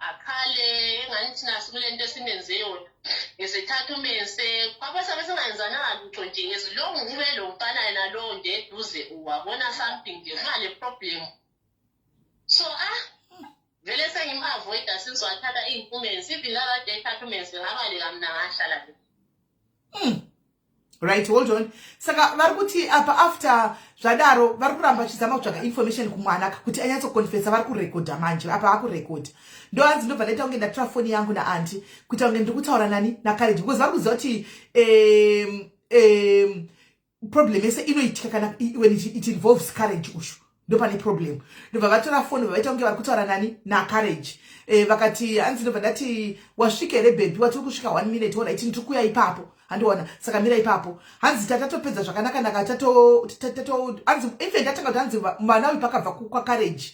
akhale engani thina sikulento esinenze yona esethatha umense kwabasabe singayenzananga lutho nje ngezilongo kube lo mfana yena lo nje eduze wabona something nje ngale problem so vele sengimavoida since wathatha iy'mpumensi ibingakade ethatha umense ngabaleka mina ngahlala le right hold on saka vari kuti apa after zvadaro vari kuramba vachizama kutsvaga information kumwana kuti anyatsokonfesa vari kurekodha manje apa akurekodha ndo hanzi ndobva ndaita kunge ndatora foni yangu naanti kuita kunge ndiri kutaura nani nacourage because vari kuziva kuti problem yese inoitika kana when it involves courage ushu ndo pane problem ndobva vatora foni vaita kunge vari kutaura nani nacourage vakati hanzi ndobva ndati wasvika here bebhi watiri kusvika 1 minute ora iti ndiri kuya ipapo handiona saka mira ipapo hanzi tatopedza zvakanaka naka hanzi even ndatanga kuti hanzi mwana uyu pakabva kwacourage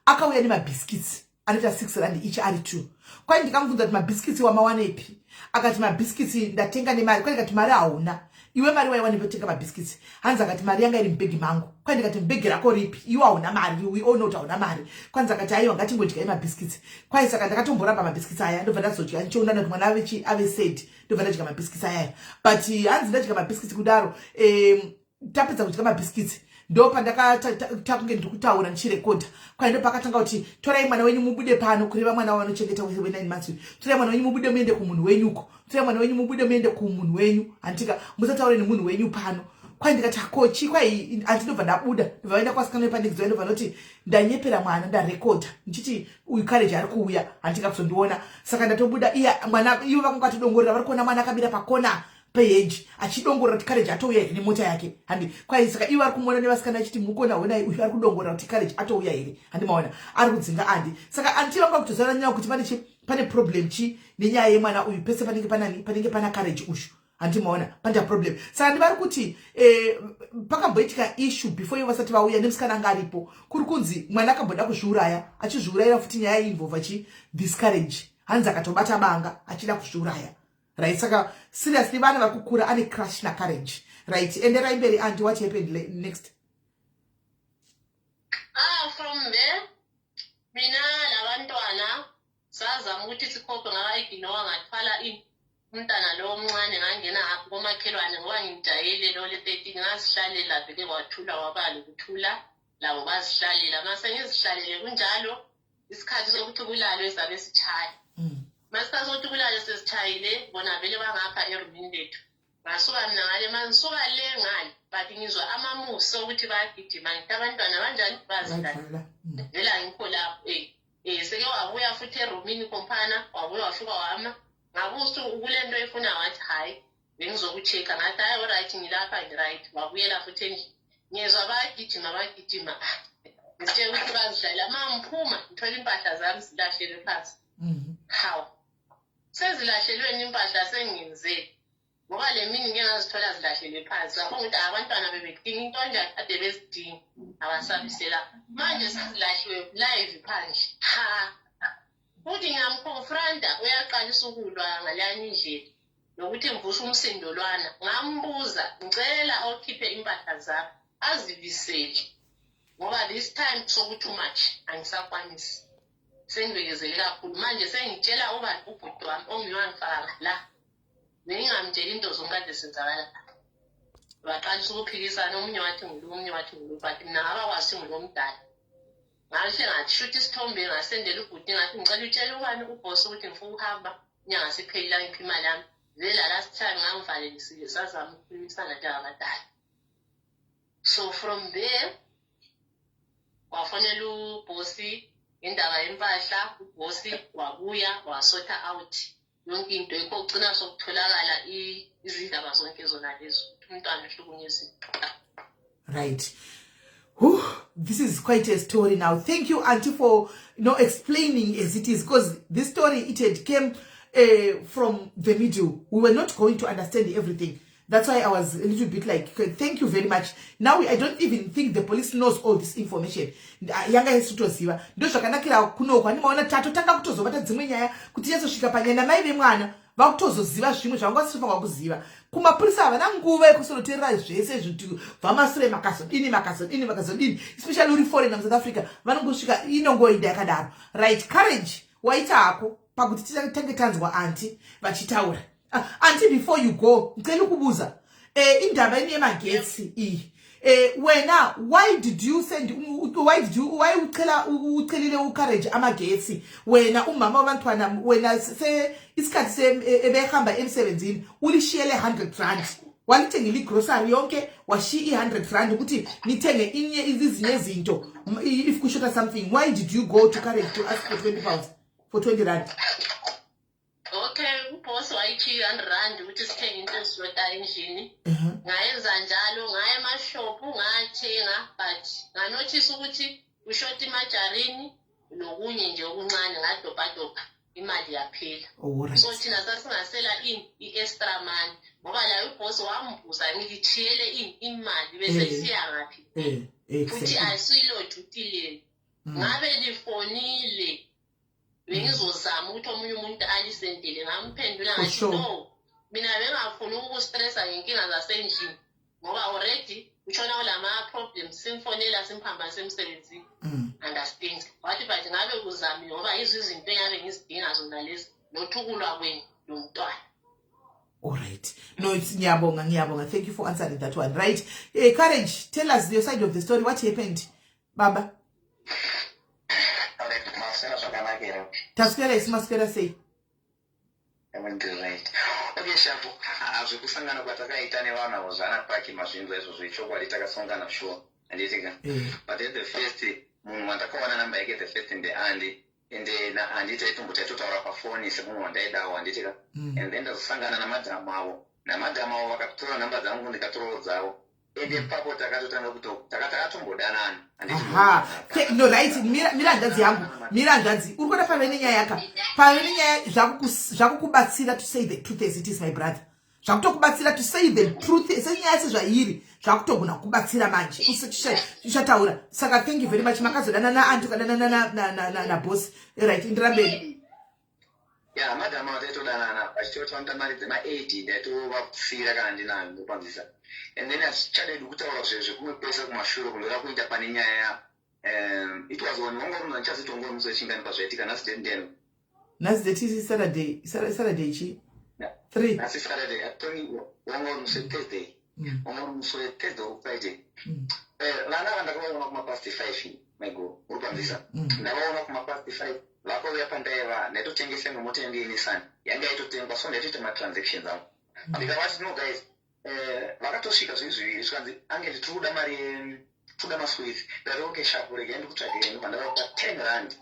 akauya nemabhiskits anoita 6 rand ichi ari 2 kwai ndikamubvunza kuti mabhiskitsi wamawanepi akati mabhiskitsi ndatenga nemari kwai ndikati mari hauna iwe mari waiwanepotenga mabhiskitsi hanzi akati mari yanga iri mubhegi mangu kwai ndikati mubhegi rako ripi iwe hauna mari we all know kuti hauna mari kwanzi akati aiwa ngatingodyai mabhiskitsi kwai saka ndakatomboramba mabhiskitsi aya ndobva ndazodya ndichiona kuti mwana ave said ndobva ndadya mabhiskitsi aya but hanzi ndadya mabhiskitsi kudaro tapedza kudya mabhiskitsi ndo pandakatakunge ndikutaura ndichirekodha kwaye ndo pakatanga kuti torai mwana wenyu mubude pano kureva mwana wanochengeta we9 months torai mwana wenyu mubude muende kumunhu wenyuko torai mwana wenyu mubude muende kumunhu wenyu handika musataure nemunhu wenyu pano kwaye ndikati kochi kwai handinobva ndabuda ndobva vaenda kwasikana pandikidzo ndobva noti ndanyepera mwana ndarekodha ndichiti uyu Courage ari kuuya handika kuzondiona saka ndatobuda mwana ivo vakangatidongorera vari kuona mwana akamira pakona peheji achidongorera kuti Courage atouya here nemota yake handi kwai saka ivo ari kumuona nevasikana achiti mukona honai uyu ari kudongorera kuti Courage atouya here handimaona ari kudzinga andi saka andi vanga kutozana nyaya kuti pane problem chi nenyaya yemwana uyu pese panenge pana Courage ushu handimaona panda problem saka ndivari kuti pakamboitika issue before ivo vasati vauya nemusikana anga aripo kuri kunzi mwana akamboda kuzviuraya achizviurayira futi nyaya involve this Courage hanzi akatobata banga achida kuzviuraya right saka seriously vana vari kukura ane crush naCourage right enderai mberi andi what happened next from there mina labantwana sazama ukuthi sikhophe ngabaignore ngathwala umntana lo omncane ngangena apho komakhelwane ngoba ngimjayele lo le13 ngasihlalela vele kwathula wabala ukuthula labo bazihlalela mase ngizihlalele kunjalo isikhathi sokuthi kulalo esabe sitshaya masikhathi sokuthi kulalo sesitshayile bona vele bangapha erumini lethu ngasuka mina ngale manisuka le ngale but ngizwa amamuso ukuthi bayagijima ngithi abantwana banjani bazidlala vela ngikho lapho seke wabuya futhi erumini komphana wabuya wafika wama ngabuso ukulento efuna wathi hayi bengizokuchecka ngathi hayi alright ngilapha right wabuyela futhi endlini ngezwa bagijima ngithe ukuthi bazidlala mamphuma ngithola impahla zami zilahlelwe phansi how sezilahlelweni impahla sengenze ngoba le mini ngeke ngazithola zilahlelwe phansi lapho ukuthi abantwana bebedinga into njani ade bezidinga abasabisela manje sizilahliwe live phandle uthi ngiyamconfronta uyaqalisa ukulwa ngalani indlela nokuthi mvusha umsindo lwana ngambuza ngicela okhiphe impahla zakhe azibisele ngoba this time soku too much angisakwanisi sengibekezele kakhulu manje sengitshela ubani ubhuti wami ongiwangifaka la bengingamtshela into zonkade senzakala baqalisa ukuphikisana omunye wathi ngulu but mina abakwazi ngilomdala ngahle ngathi shoot isithombe ngasendela ubhuti ngathi ngicela utshela ubani uboss ukuthi ngifuna ukuhamba inyanga siphelile ngiphi imali yami vela last time ngamvalelisile sazama ukukhulumisana abadala so from there wafonela ubossi indaba yempahla ubossi wabuya wasota out yonke into ikho ugcina sokutholakala izindaba zonke zona lezo umntwana uhlukunyezwe right. This is quite a story now. Thank you, Auntie, for explaining as it is, because this story it came from the middle. We were not going to understand everything. That's why I was a little bit like, thank you very much. Now I don't even think the police knows all this information. Yanga yesutoziva. Ndo zvakanakira kunoko ndimaona tatotanga kutozobata dzimwe nyaya kuti yazosvika panyaya mai vemwana vakutozoziva zvimwe zvavangasifanwa kuziva. Kumapurisa havana nguva yekusonoteerera zvese zviti vamasure makazodini especially uri foreigner South Africa vanongosvika inongoida yakadaro right. Courage waita hako pakuti titange tanzwa anti vachitaura anti before you go ndicela ukubuza indaba yemagetsi iyi wena why ucelile uCourage amagetsi wena umama wabantwana wena isikhathi ebehamba emsebenzini ulishiyele 100 rand walithengile igrocery yonke washiya 100 rand ukuthi nithenge izinye izinto if kushota something. Why did you go to Courage to ask for 20 pounds for 20 rand? Okay, uboss wayithi 100 rand ukuthi sithenge into esizota endlini ngayenza njalo ngaya emashophu ngathenga but nganotice ukuthi ushota imajarini nokunye nje okuncane ngadobhadobha imali yaphela. So thina sasingasela i-extra money ngoba la uboss wambuza ngithiyele imali bese siya ngaphi futhi ayisilo duty ngabe lifonile bengizozama ukuthi omunye umuntu alisendele ngamphendula ngathi no mina bengafuna ukustressa ngenkinga zasendlini ngoba already utshona olama problems simfonela simphambanisa emsebenzini understand wathi but ngabe uzami ngoba izinto engabe ngizidinga zona lezi nothukulwa kwenu nomntwana All right. No, it's Nyabonga. Thank you for answering that one. Right. Courage, tell us your side of the story. What happened, Baba? Taskwera is Maskwera say. Right. Okay, Shapo. As we kusangana kwa takaita ne wana wazana paki mashingo yeso zichokwa litaka songa na sure. And you think, but then the first moon want to call a number, I get the first in the Andy. And then Andy to put a total of phone is a moon one day down and then the Sangana Namadamao. Namadamao Wakatura number down on the Catoro Zao. And then Papa Takatatumbo Danan. Aha. No, right. Mirandazi. Uko na family yaka. Family Jaku Batsila to say the truth as it is, my brother. Jaku Batsila to say the truth. Say yes, Jairi. Jaku na kubatsila manji. Shataura. Saka, thank you very much. Makazo na antuka na boss. Right. Indrabe. Yeah, Madam, I told Anna, I still want to marry my 80, that two of Sierra and Dinah. And then I chatted with our good place of my shoe, without Japanina. It was one woman just to go to Shingan Pacific and ask them. That's the Tuesday, Saturday, she. 3. That's Saturday. I told you one woman said Thursday. One woman said Thursday, Friday. Lana and the one of my past 5 may go. Urbanisa. Now one of my past 5. Lako ya pandeva neto chengese no mote ndi ni sana yanga ito temba so neto tema transactions out because no guys vakatoshika zizvi zvikanzi angeti tuda mari tuda maswisi ndaroke shapo rege ndi kutsvagire ndipanda pa 10 rand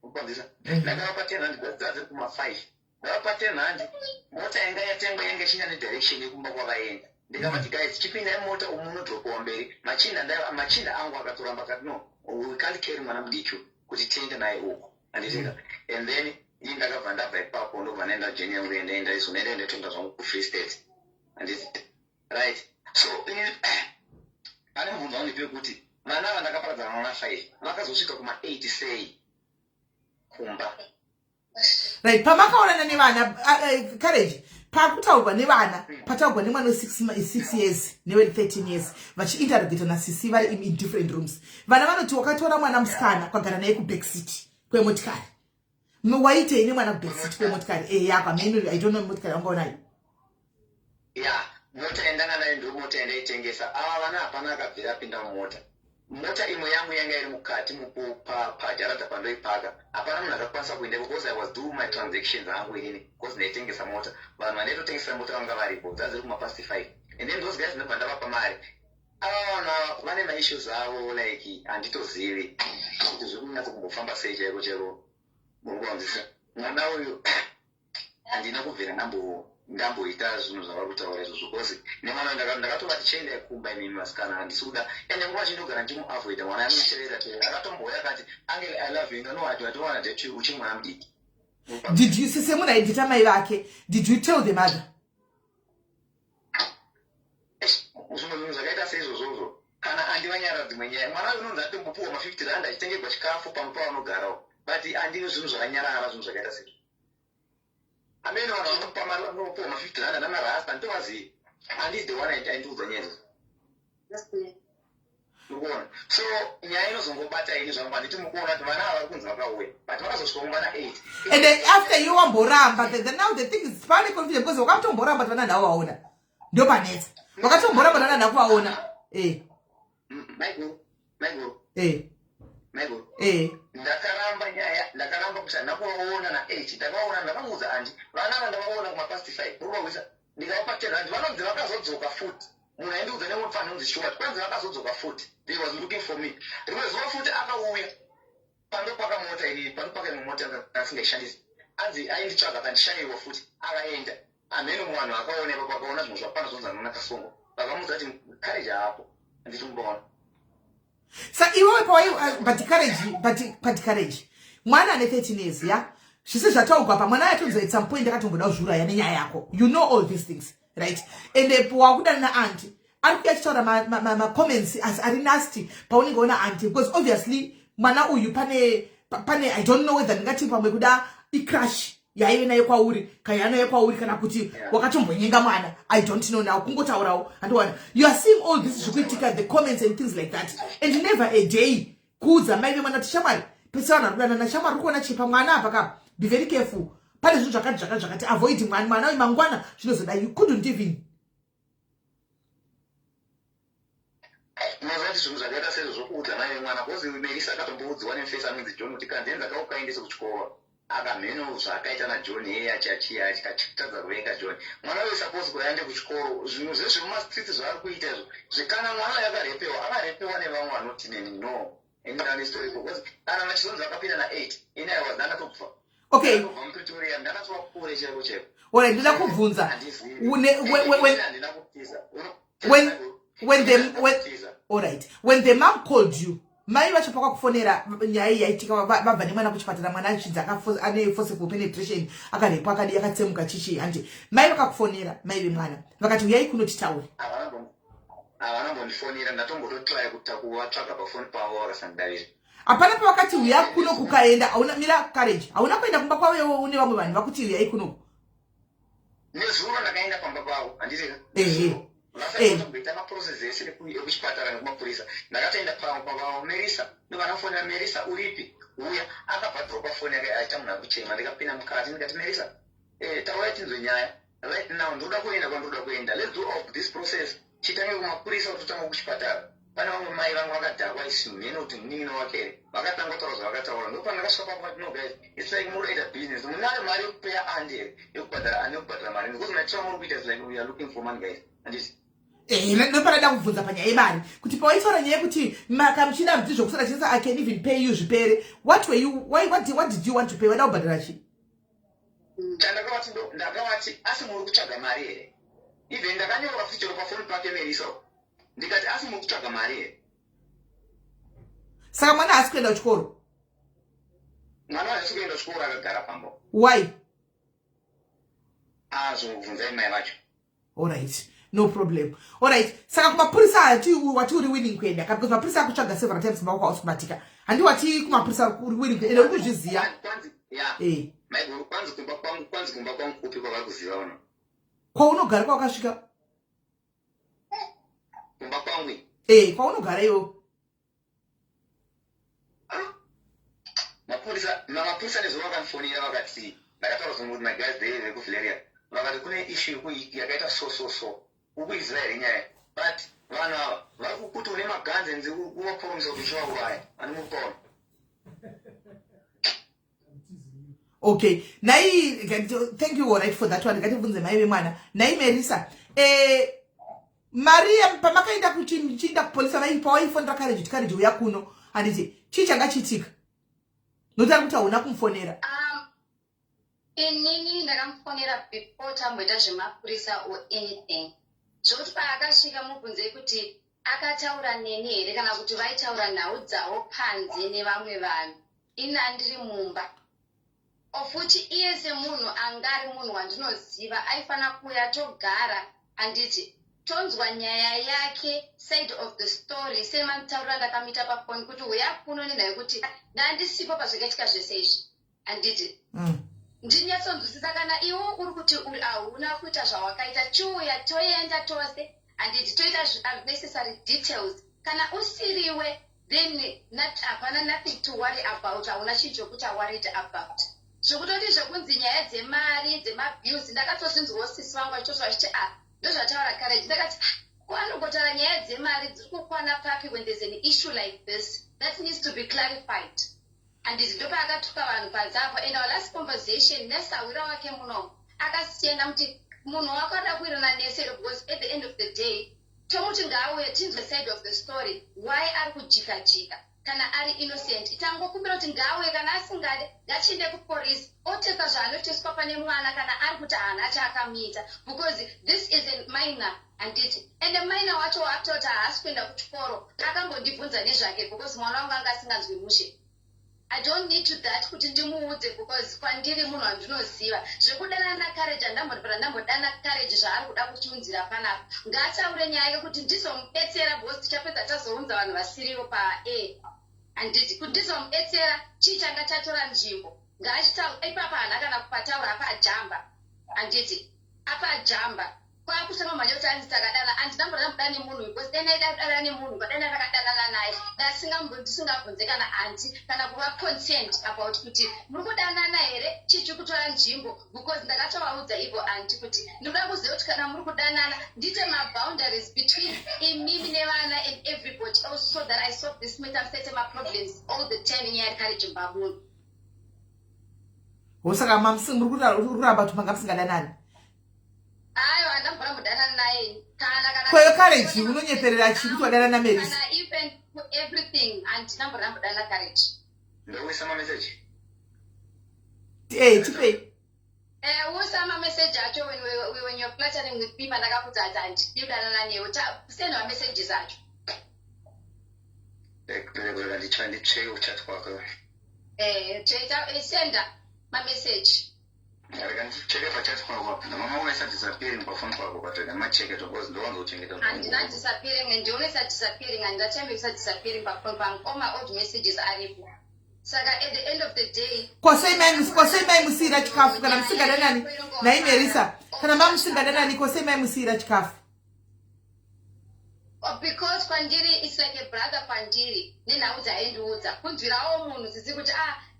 ukwandisa ndanga pa 10 rand that's kuma 5 ndava pa 10 rand mota yanga yatenga yanga chinya ne direction yekumba kwavaenda ndikamati guys chipinda mota umuno drop wamberi machinda angu akatoramba kati no we can't carry mwana mdicho kuti tiende naye uko. And then in the government by Papa no Vanenda General and then there is an end to Free State. And it's right. So I don't know if you put it. Mana and the Kappa on 5. Lakas was 80 say Kumba. Right, Pamaka and Nivana courage. Pakuta Nivana, Patagua Nimano 6 years, nearly 13 years, but she interrogated us in different rooms. Vanavano to Okatora Manamskana, Paganaku Big City. Kwe motikari. Mwaite ini mwana basic kwe motikari. Yaka menu I don't know motikari angona. Yeah, mota endana na ndu mota ende itengesa. Wana hapana kapira pinda mota. Mota imo yangu yanga ili mukati muku pa jarata pando ipaga. Hapana mnaka kwanza kuinde because I was doing my transactions angu ilini. Because na itengesa mota. But maneto tengesa mota wanga variable. That's kuma past 5. And then those guys nabanda wapa mari. No, one of my issues are like Andito Zili. It is not to say Jero Mugondis. Now you and you know, Nambo it does suppose. Never the chain that could buy me Mascana and Suda, and then watching you guarantee avoid the one I say that I love you. No, I don't want to let you, which one did. Did you see someone I did my lucky? Did you tell the mother? Kana andiwanyara dimenya mwana uno ndati mpuwa ma 50 rand itenge kwa chikafu pampa no garao but andino zinu zvakanyara ara zinu zvakaita sei ameno wana pampa no puwa ma 50 rand na rasta ntowazi and is the one I do the nyenzo so nyaya inozongobata ini zvamba nditi mukuona kuti vana vari kunzi vakauya but vakazosvika na 8 and then after you wamboramba then now the thing is very confusing because wakatomboramba kuti vana ndavo vaona ndo panetsa wakatomboramba kuti vana ndavo vaona Mego. Ndakaramba kuti ndakuona na 8 ndakaona ndakamuza andi vana ndakaona kuma past 5 kurowisa ndikapa 10 rand vanonzi vakazodzoka futi munhu aindudza nemufana unzi short kwanzi vakazodzoka futi they was looking for me rimwe zuva futi akauya pandopaka mota ini pandopaka mota asingaishandisa anzi ainditsvaga pandishayiwa futi akaenda ameno muvanhu akaonekwa pakaona zvinhu zvapana zonzi anona kasongo vakamudza kuti courage hapo anditi mbona. So but courage. Mwana ane 13 years, yeah? She says zvataugwa pa mwana yatonzo at some point akatomboda kuzvura yani nyaya yako. You know all these things, right? And wakuda na auntie. Ari kuyachitaura ma comments as ari nasty paunenge ona auntie because obviously mwana uyu pane I don't know whether ngati pamwe kuda crash yaive nayo kwauri kayana kwauri kana kuti wakatombonyenga mwana I don't know now kungotaurawo andiwana you are seeing all this zvikuitika the comments and things like that and never a day kuudza maive mwana tishamwari pesa vanhu varikudana na shamwari kuona chipa mwana apa ka be very careful pane zvinhu zvakati avoid mwana mangwana zvinozoda. You couldn't even. Mazati zvinhu zvakaita sezvo zvokuudza mai vemwana kozi Melisa akatomboudziwa nemufesi anonzi John kuti kanzenza kaukaendesa kuchikoro akamheno zvakaita naJohn yeye achiachiya achikatadza kuvenga John. Mwana uyu suppose kuti aende kuchikoro. Zvinhu zveshe mumastriti zvaari kuita izvo zvikana mwana uyu akarepewa nevamwe vanoti neni no endani story because kana machizonzi akapinda na8 ina was ndakatobva. Okay. Pretoria ndakatova kure chero chero. Ora ndida kubvunza when the mom called you, mai vachopa kwakufonera nyaya yaitika vabva nemwana kuchipatara, mwana achidza ane forcible penetration akarepa akadi akatsemuka chichi andi mai vakakufonera mai vemwana vakati uyai kunotitaura. Havana mbondifonera ndatombototraya kuvatsvaga pafoni pavo vakasandavira. Hapana pavakati uyai kuno kukaenda hauna mira courage hauna kuenda kumba kwavo une vamwe vanhu vakuti uyai kuno. Nezuva ndakaenda pamba pavo handiteka. Vasaitoita maprocess ese ekuchipatara nekumapurisa. Ndakatoenda pavo Melisa ndovanafonera Melisa uripi uya akabva dropa foni yake aita munhu akuchema. Ndikapinda mukati ndikati Melisa tauya tinzwe nyaya right now ndoda kuenda kwandoda kuenda. Let's do off this process. Chitange kumapurisa kutotanga kuchipatara. Pane vamwe mai vangu vakadhakwa isimhene kuti mnin'ino wake vakatanga kutaura zvavakataura. Ndopandakasvika papo no guys it's like motoita business. Munare mari yekupeya andi yekubhadhara ane yekubhadhara mari because maitira muri kuita is like we are looking for money guys. Handiti ndoparada kubvunza panyaya yemari kuti pawaitaura nyaya yekuti makamuchina mudzi zvokusara chisa I can even pay you zvipere. What did you want to pay? Wada kubhadhara chi? Ndakavati asi muri kutsvaga mari here. Even ndakanyora futi pafoni pake Melisa ndikati asi muri kutsvaga mari here. Saka mwana haasi kuenda kuchikoro? Mwana haasi kuenda kuchikoro akagara pambo. Why? Zvobvunzai mai vacho. Alright. No problem. Alright. Saka kumapurisa wati uri willing kuenda because mapurisa akutsvaga several times maoko ausikubatika. Handi wati kumapurisa uri willing kuenda uri kuzviziva. Maiguru kwanzi kumba kwangu kupi kwavari kuziva uno. Kwaunogara kwakasvika? Kumba kwangu. Kwaunogara iwo. Mapurisa nezuva vakandifonera vakati ndakataura kuti my guys they vekuvhileria vakati kune issue yakaita so ukuisrael nyaya but vanhu ava vari kukuti une maganzi nzi uvaporomisa kuti chivauraya ani mupaona. Okay. Nai, thank you alright for that one. Ngatibvunze mai vemwana. Nai Melisa. Maria pamakaenda kuchinda kupolisa pawaifonera courage uya kuno handiti chii changa chiitika? Notari kuti hauna kumufonera? Inini ndakamufonera before tamboita zvemapurisa or anything. Zvokuti paakasvika mubvunzei kuti akataura neni here kana kuti vaitaura nhau dzavo panze nevamwe vanhu. Ini handiri mumba. Ofuti iye semunhu angari munhu wandinoziva aifana kuuya togara handiti tonzwa nyaya yake side of the story semanditaurira ndakamita pafoni kuti uya kuno nenhau kuti ndandisipo pazvakaitika zvese izvi handiti ndinyatsonzwisisa kana iwo uri kuti hauna kuita zvawakaita chiuya toenda tose handiti toita unnecessary details kana usiriwe then hapana nothing to worry about hauna chinhu chokuti aworried about. Zvokutoti zvokunzi nyaya dzemari dzemabhiusi ndakatozvinzwawo sisi vangu vachitori vachiti ndozvataura courage ndakati kwanongotaura nyaya dzemari dziri kukwana papi when there's an issue like this that needs to be clarified. Handiti ndopaakatuka vanhu panzapo and our last conversation nesawira wake muno akasienda kuti munhu wako ada kuirana nesero because at the end of the day tomuti ngaauye tinzwe side of the story why ari kujika kana ari innocent itangokumbira kuti ngaauye kana asingade ngachiende kupolisi otesa zvaanoteswa pane mwana kana ari kuti haana chaakamuita because this is a minor handiti and a minor wacho watoti haasi kuenda kuchikoro akambondibvunza nezvake because mwana wangu anga asinganzwi mushe. I don't need to that kuti ndimuudze because kwandiri munhu wandinoziva zvekudana nacourage andambodana ndambodana courage zvaari kuda kuchiunzira panapa ngaataure nyaya yekuti ndizomubetsera because tichapedza tazounza vanhu vasirivo handiti kuti ndizomubetsera chii changa chatora nzvimbo ngaachitaura ipapa hana kana kupataura apa ajamba handiti apa ajamba kwakutanga manje kuti anditi akadana andinambodana kudana nemunhu because dena ida kudana nemunhu ngadana ndakadanana naye ndisingabvunze kana anti kana kuva consent about kuti muri kudanana here chichi kutora nzvimbo because ndakatovaudza ivo anti kuti ndinoda kuziva kuti kana muri kudanana ndite maboundaries between imimi nevana and everybody else so that I solve this matter set problems all the time in your courage babuni. Osaka muri kuramba kuti manga musingadanani. Ayo andambura mudanana naye kana kwayo courage unonyeperera chiri kudana na Mary. Kana even everything and nambura mudana courage. Ndowisa message. Tipe. Usama message acho when you're flattering with people ndakakudza ati ndidana newe send a messages acho. Ndikulela ndichwe uchat kwako. Send my message. Cheke pachat kwako. Mama unaweza disappearing kwa phone kwako but na cheke to because ndo uchengeta. And not disappearing and only disappearing and that time you said disappearing kwa phone all my old messages are aripo. Saka at the end of the day kwa sema musira chikafu kana musingadanani na imerisa kana mamusingadanani kwa sema musira chikafu. Because Pandiri is like a brother Pandiri. Ninauza enduza. Kunzwirawo munhu zizi kuti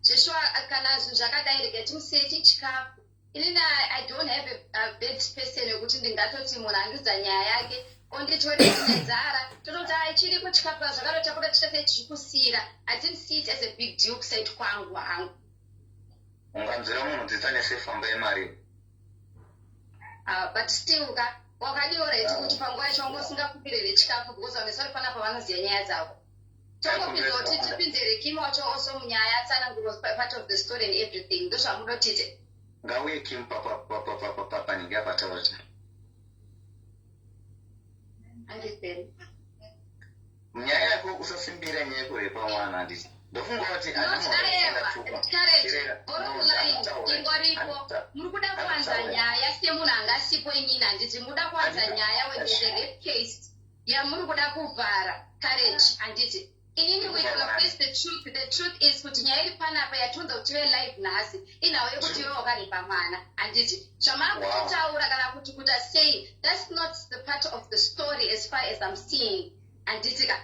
Joshua kana zvakadai get museti chikafu. Inina I don't have a bad person yokuti ndingatoti munhu anduza nyaya yake onditori nzara. Tototi chiri kuchikafu zvakadota kuda chikafu chikusira. I didn't see it as a big deal kusait kwangu hangu. Ungamzira munhu dzitane sefamba yemari. But still wakadiora kuti panguva yacho wangu usingakupirire chikafu because wamesari panapa vanoziva nyaya dzavo. Tongopinza kuti tipinzire Kim wacho also munyaya atsanangurwa part of the story and everything. Ndozvamudotite. Ngauye Kim papa ninge apataura kuti. Understand. Munyaya yako usasimbira nyaya yako yepamwana handiti. Ndofunga kuti murukuda kuwanza nyaya semunhu angasipo inini handiti muda kuwanza nyaya when there's a rape case yamuri kuda kuvhara courage handiti inini we will face the truth. The truth is kuti nyaya iri panapa yatonza kuti we live nhasi inhau yekuti iwe wakaripa mwana handiti zvamakutotaura kana kuti kuta say that's not the part of the story as far as I'm seeing handiti ka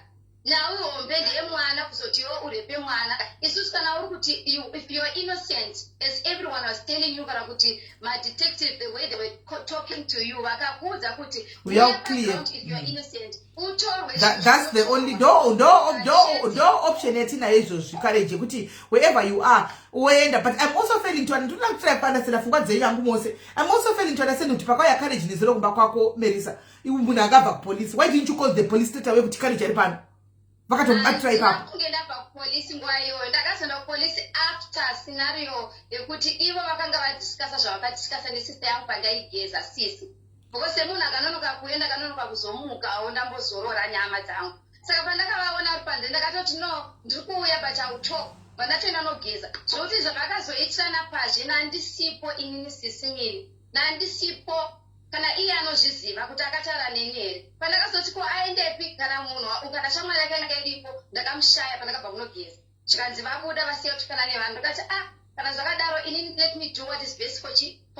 nawe hombe ndeyemwana kuzoti iwe urepe mwana isusu kana uri kuti if you're innocent as everyone was telling you kana kuti madetective the way they were talking to you vakakuudza kuti we are clear if you're innocent utorwe that's the only door option yetinayo izvozvi courage kuti wherever you are uenda but I'm also failing to understand pfungwa dzenyu yangu mose. I'm also failing to understand kuti pakauya courage nezero kumba kwako Merisa munhu akabva kupolisi why didn't you call the police straight away kuti courage ari pano vakatomubatira ipapo. Kungenda papolisi nguva iyoyo ndakazenda kupolisi after scenario yekuti ivo vakanga vadiscasa zvavakadiscasa nesista yangu pandaigeza sisi because semunhu akanonoka kuenda akanonoka kuzomukawo ndambozorora nyama dzangu saka pandakavaona ari panze ndakatoti no ndiri kuuya pachauto pandatoenda nogeza zvokuti zvavakazoitirana pazhe nandisipo inini sisimiri nandisipo kana iye anozviziva kuti akataura neni here pandakazoti ko aendepi kana munhu kana shamwari yake inenge iripo ndakamushaya pandakabva kunogeza zvikanzi vabuda vasiya kutukana nevanhu ndakati kana zvakadaro inini let me do what is best for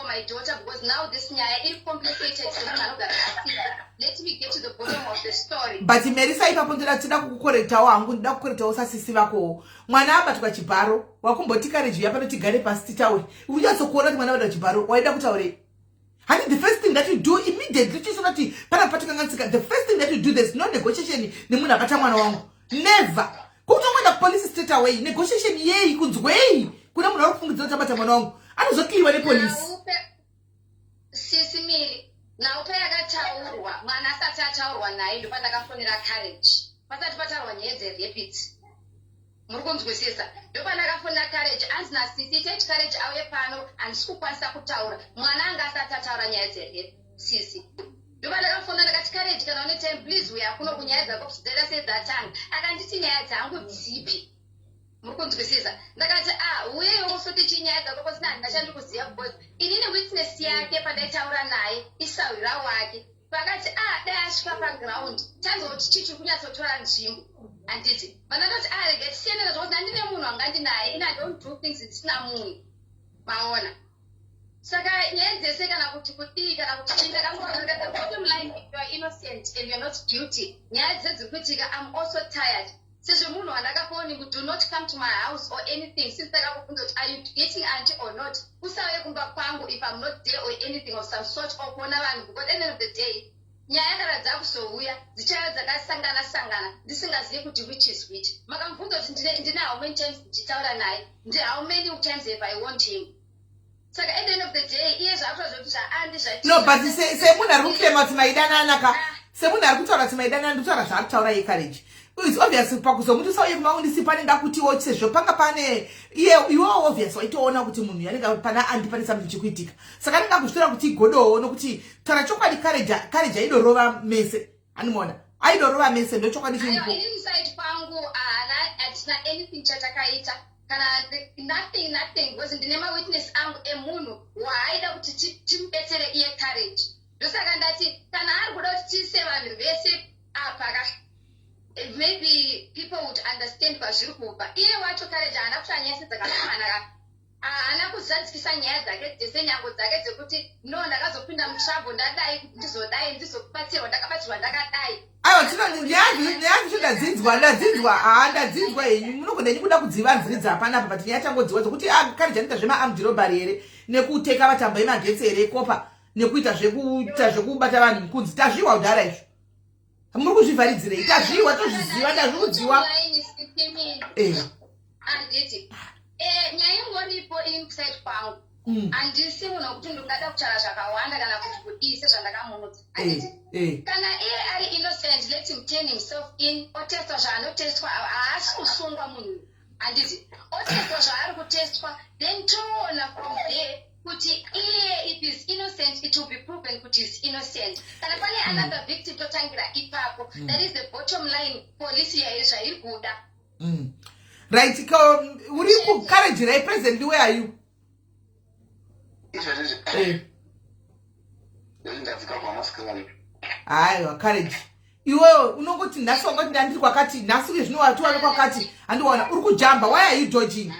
my daughter because now this nyaya iri complicated semunhu anogara asisa let me get to the bottom of the story. But Merisa ipapo ndida kukukorektawo hangu ndida kukorektawo sasisi vakowo mwana abatwa chibharo wakumboti courage yapano tigare pasi titaure unyatsokuona kuti mwana abatwa chibharo waida kutaurei. And the first thing that you do immediately, the first thing that you do, there's no negotiation. Never. Kutomwenda police straight away. Negotiation yei kunzwei. Kuna mwana wakufungidzira kuti abata mwana wangu. Anozokliwa nepolisi. Sisimiri. Na upe yakataurwa. Mwana asati ataurwa naye ndo pandakafonera courage. Pasati pataurwa nyaya dzerepit. Muri kunzwisisa ndopandakafonera courage anzi nasisi teti courage auye pano handisi kukwanisa kutaura mwana anga asati ataura nyaya dzerepe sisi ndopandakafonera ndakati courage kana une time please uya kuno kunyaya dzako zidera sedzatanga akanditi nyaya dzangu dzipi muri kunzwisisa ndakati uyeyo usoti chinyaya dzako kosina handina chandikuziva because inini witness yake pandaitaura naye isawira wake pakati dai asvika paground tanzoti chichi kunyatsotora nzvimbo handiti vandandoti rega tisiendera zvokuti handine munhu angandinaye ina don't do things zvisina munhu maona saka nyaya dzese kana kuti kudii kana kuti chii ndakamboaati bottom line if you are innocent and you're not guilty nyaya dzedziri kuitika I'm also tired sezvo munhu wandakafoni ku do not come to my house or anything since ndakakubvunza kuti are you getting auntie or not, usauye kumba kwangu if I'm not there or anything of some sort or kuona vanhu, because at the end of the day nyaya kana dzakuzouya dzichaya dzakasangana ndisingazivi kuti which is which. Makamubvunza kuti ndine how many times ndichitaura naye, how many times have I want him. Saka at the end of the day iye zvakutozokuti zvaandi zvaiti no, but semunhu ari kuklema kuti maidanana ka semunhu ari kutaura kuti maidanana ndikutaura zvaakutaura yecourage. It's obvious pakuzomuti usauye kumaundisi panenge akutiwo sezvo panga pane iwewo obvious waitoona kuti munhu yanenge pana andi pane something chikuitika, saka anenge akuzvitora kuti igodowo nokuti taura chokwadi courage aidorova mese, animona aidorova mese ndo chokwadi chiripo. Inside pangu hatina anything chatakaita kana nothing because ndine mawitness angu emunhu waaida kuti timubetsere iye courage. Ndosaka ndati kana ari kuda kuti tiise vanhu vese apa maybe people would understand kwazviri kubva. Iye wacho courage haana kuti anyase dzakafanana, haana kuzadzikisa nyaya dzake dzese, nyango dzake dzekuti no ndakazopinda mutrabo ndadai kuti ndizodai ndizokubatsirwa ndakabatsirwa ndakadai. Aiwa nyangu ndadzinzwa ndadzinzwa henyu munogona henyu kuda kudziva nziri dzapanapa, but nyaya changodziwa dzokuti courage anoita zvema-armed robbery here nekuteka vatambo emagetsi here kopa nekuita zvekubata vanhu mukunzi. Tazviwa kudhara izvo muri kuzvivharidzirei? Tazviwa tozviziva tazvikudziwa. Anditi nyaya ingoripo inside pangu, handisi munhu wekuti ndingada kutaura zvakawanda kana kuti kudii sezvandakamunudza. Anditi kana iye ari innocent, let him turn himself in, otestwa zvaanotestwa, haasi kusungwa munhu. Handiti otestwa zvaari kutestwa, then toona from there kuti iye if is innocent it will be proven kuti is innocent. Kana pane another victim totangira ipapo, that is the bottom line. Police yairi zvairi kuda. Right, uri ku courage right presently, where are you? Aiwa courage iwewe unongoti nhasi wangoti ndandiri kwakati, nhasi uye zvino wati wari kwakati, handiwana uri kujamba. Why are you dodging?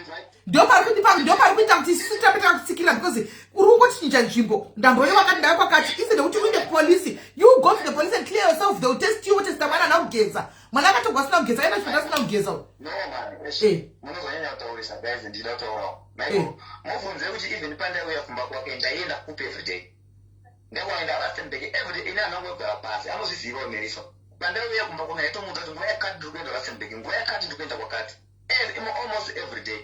Ndopari kuita kuti isusu tapeta kutsikira because uri kungochinja nzvimbo. Ndamboyo wakati ndayo kwakati, instead kuti uinde police, you go to the police and clear yourself. They will test you, testa mwana na kugeza. Mwana akatogwa asina kugeza, ena chifana asina kugeza. No man, munozonyanya kutaurisa guys ndida kutaura. Muvunze kuti even panda uya kumba kwake ndaenda kupe every day. Ndakwaenda Rustenburg every day ina nongogara pasi. Anozviziva Melissa. Panda uya kumba kwake itomuudza kuti ngoya kati ndikuenda Rustenburg, ngoya kati ndikuenda kwakati. Almost every day.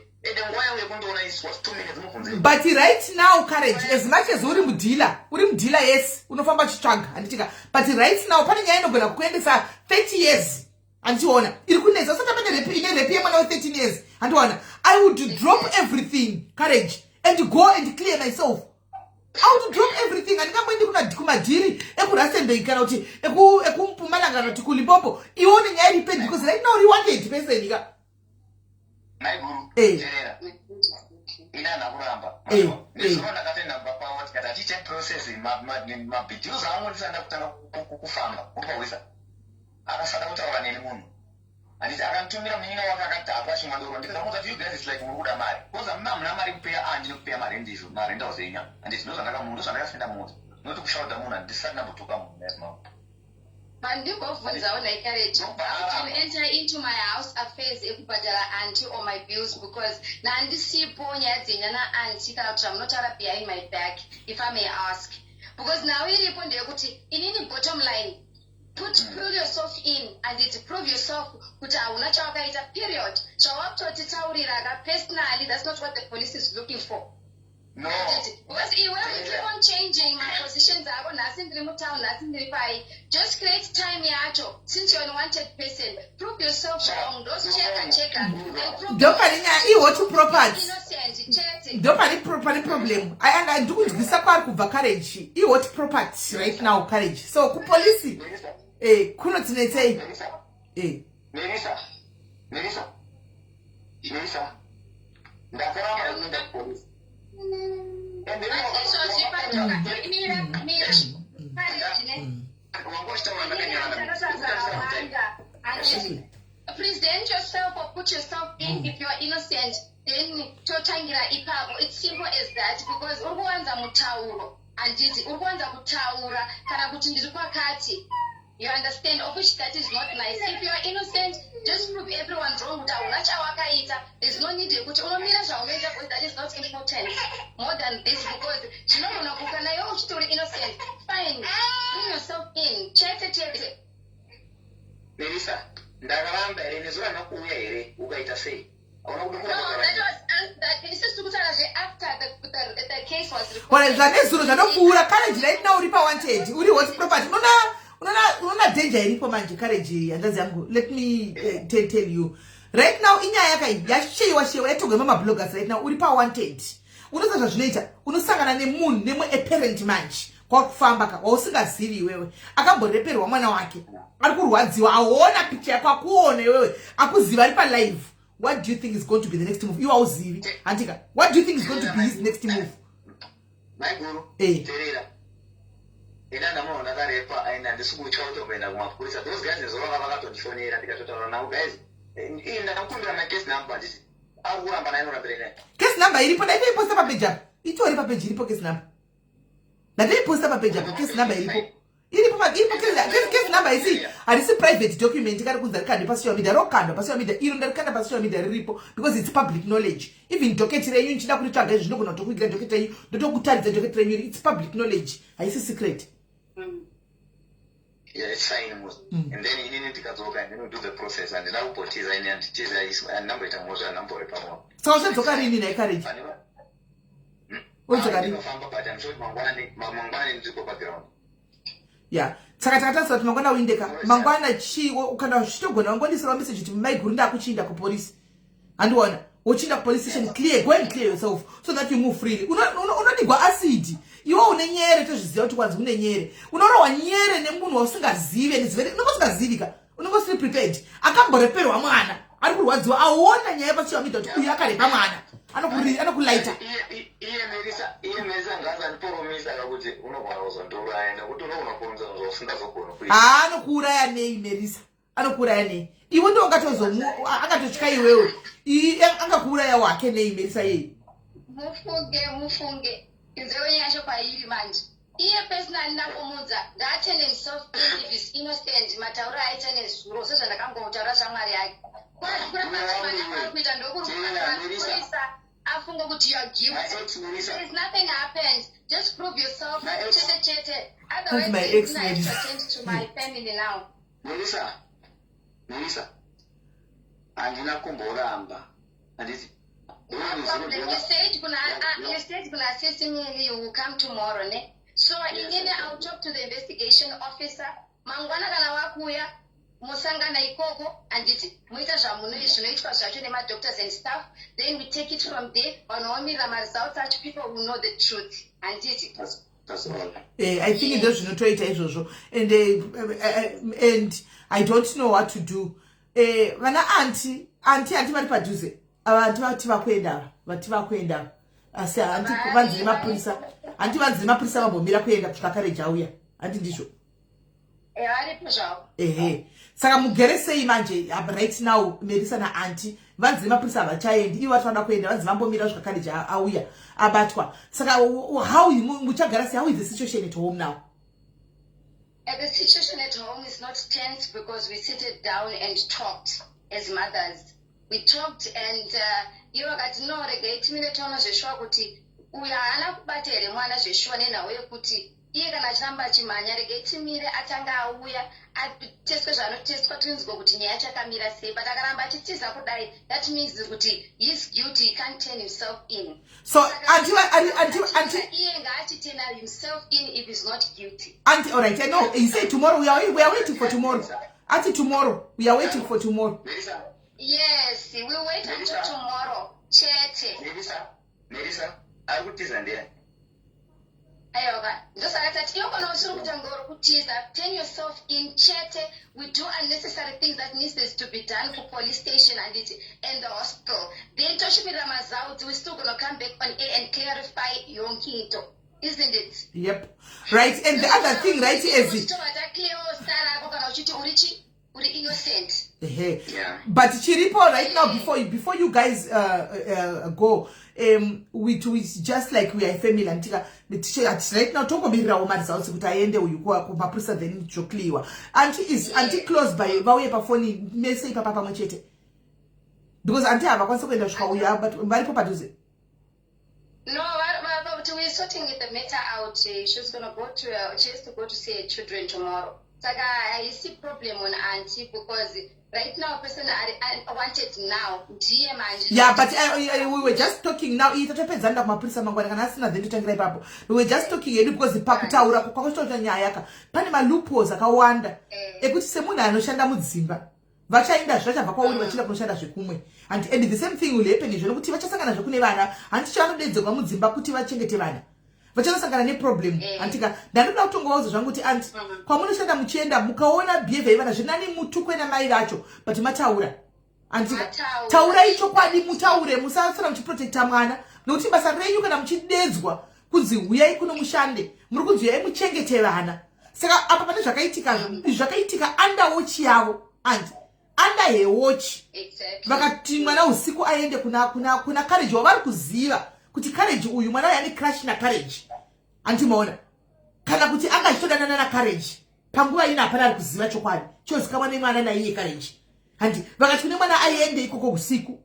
But right now courage, as much as uri mudila yes unofamba chitsvaga handitika, but right now pane nyaya inogona kuendesa 30 years handiona iri kunetsa. Saka pane repi yemwana we13 years handiona. I would drop everything courage and go and clear myself. I would drop everything. Andingamboendi kumadhiri ekurastendei kana kuti ekumpumalanga kana kuti kulimpopo ione nyaya iri pedi, because right now uri wanted person ka my guru ina nakuramba ndizona katenda baba wati kata teacher process ma videos angu ndisanda kutanga kufamba kupawisa akasada kutaura neni munhu anditi akantumira munyina wakakati apashimandoro ndikamuudza you guys is like muruda mari because mna mari kupeya andi nekupeya mari ndizvo mari ndazenya anditi ndozvandakafenda munhu noti kushauda munhu andisati ndambotoka munhu nezvimamo. Pandingovhunzawo courage to enter into my house affairs ekubhadhara auntie or my bills, because nandisipo nyaya dzenya naauntie kana kuti zvamunotaura behind my back, if I may ask, because now iripo ndeyekuti inini bottom line pull yourself in and prove yourself kuti hauna chawakaita period. Zvawakutotitaurira personally, that's not what the police is looking for. No. Because when we keep on changing my positions, I want nothing to town, nothing to buy. Just create time, yacho. Since you're an wanted person, prove yourself wrong. Those check and prove property problem. I do with this courage. You what property right now, courage. So ku police. Kuno tinete. Melissa. Ndakora mu police. Present yourself or put yourself in if you are innocent, then totangira ipapo. It's simple as that, because urikuwanza mutauro anditi urikuwanza kutaura kana kuti ndiri kwakati You understand? Of which that is not nice. If you are innocent, just prove everyone wrong. There's no need to put that is not important more than this because you know you're innocent. Fine. Bring yourself in. Chat. Melissa, ndakaramba ere nezura nakuuya ere ukaita sei? No, that was this is to after the case was reported. Well, that is so that courage right now uri pa wanted. Uri what property. Una danger iripo manje courage andazi yangu. Let me tell you. Right now inyaya yaka yashewa yatogwe mama bloggers right now uri pa wanted. Unoza zvinoita unosangana nemunhu nemwe a parent manje. Kwa kufamba ka usingazivi wewe akamboreperwa mwana wake ari kurwadziwa aona picture yako akuone wewe akuziva ari pa live. What do you think is going to be the next move? You are Uzivi. Antika, what do you think is going to be his next move? My guru, Terera. Those guys is all about to phone here and now, guys. In the case number, case number, you put a post up a page up. It's all about page case number. Now they post up a page up, case number. Case number is a private document. You can't pass your media, rock card, pass your media, even the kind of pass your media repo because it's public knowledge. Even docket you need to talk against no to get docket, the document, it's public knowledge. I see secret. Yeah, it's fine. And then you need to go and do the process and now put his and number it and was a number of power. So I said, okay, in a carriage. What's the carriage? Yeah. Sakatata sati mangwana windeka. Mangwana chi ukanda shitogona ngoni sala message to my gurunda kuchinda ku police. And one uchinda ku police station clear, go and clear yourself so that you move freely. Unodigwa acid. Iwe unenyere to zviziva kuti kwanzi unenyere. Unorwa nyere nemunhu usingazive nezivere. Unongosingazivika. Unongosiri prepared. Akamboreperwa mwana. Ari kurwadziwa aona nyaya pachiwa midwa kuti uyu akarepa mwana. Anokulaita. Anokuuraya nei Melissa? Anokuuraya nei? Iwe ndo akatotyka iwewe. Angakuuraya wake nei Melissa yeye? Mufunge. Inzewe nyasho pairi manje. Iye personal nakomudza ngaatende himself if is innocent mataura aita nezuro sezvandakangotaura shamwari yake. Kuita ndokurukuisa afunga kuti you are guilty. There's nothing happens. Just prove yourself. Chete. Otherwise, my it's nice to attend to my family now. Melissa. Andina kumboramba. Anditi. You said gonna assist me. You will come tomorrow, ne? So I'll talk to the investigation officer. Mangwana kana wakuya musangana ikoko anditi muita zvamunoi zvinoitwa zvacho doctors and staff. Then we take it from there. Wanoomira results such people will know the truth. Anditi. That's all. I think those zvinotoita izvozvo and I don't know what to do. Vana anti vari padhuze. Vati vakuenda asi anti vanzi mapurisa vambomira kuenda kusvika courage auya handi ndizvo saka mugere sei manje right now Melissa naanti vanzi mapurisa havachaendi ivo vati vada kuenda vanzi vambomira kusvika courage auya abatwa saka how muchagara sei? How is the situation at home now? The situation at home is not tense because we seated down and talked as mothers. We talked and iwo vakati no regai timire taona zveshuwa kuti uyu haana kubata here mwana zveshuwa nenhau yekuti iye kana achiramba achimhanya regai timire atanga auya ateswe zvanoteswa tinzwa kuti nyaya yacho akamira sei but akaramba achitiza kudai that means kuti he is guilty, he can't turn himself in. So iye ngaachitena himself in if he's not guilty. All right, I know he said tomorrow we are waiting for tomorrow. Tomorrow we are waiting for tomorrow. Yes, we will wait until tomorrow. Chete. Melissa, I would tease and there. Ayoga. Turn yourself in, Chete. We do unnecessary things that needs to be done for police station and the hospital. Then Toshipi Ramazao, we're still gonna come back on air and clarify Yom Kinto. Isn't it? Yep. Right, and the other thing, right, is uri innocent. Yeah. But chiripo right now, before you guys go, we just like we are a family antika right now talk about our results kuti aende uyuko kumapurisa then jokliwa anti close by bauye pa phone message papa pamwe chete because anti avakwanisa kuenda kusvika uya but varipo padhuze. No, but we're sorting the matter out. She has to go to see her children tomorrow. Saka I see problem on auntie because right now person I wanted now. Yeah, but we were just talking now. Itatapedzanda kumapurisa mangwana kana asina then tutangira ipapo. We were just talking edu because pakutaura kwakutoita nyaya yaka. Pane ma loopholes akawanda. Ekuti semunhu anoshanda mudzimba. Vachaenda zvachabva kwauri vachida kunoshanda zvekumwe. And the same thing will happen izvo nokuti vachasangana zvekune vana hanti chavanodedzerwa mudzimba kuti vachengete vana. Vachanosangana neproblem antika ndandoda kutongouza zvangu kuti anti kwamunoshanda muchienda mukaona behavior yevana zvinani mutukwe namai vacho but mataura antika taura icho kwadi mutaure musasara muchiprotecta mwana nokuti basa renyu kana muchidedzwa kunzi huyai kuno mushande muri kunzi huyai muchengete vana. Saka apa pane zvakaitika under watch yavo anti under her watch vakati mwana usiku aende kuna courage wavari kuziva kuti courage uyu mwana yani crash na courage antimaona kana kuti angachitodana na courage panguva ina hapana ari kuziva chokwadi chozikamwa nemwana naiye courage handi vakati kune mwana aende ikoko usiku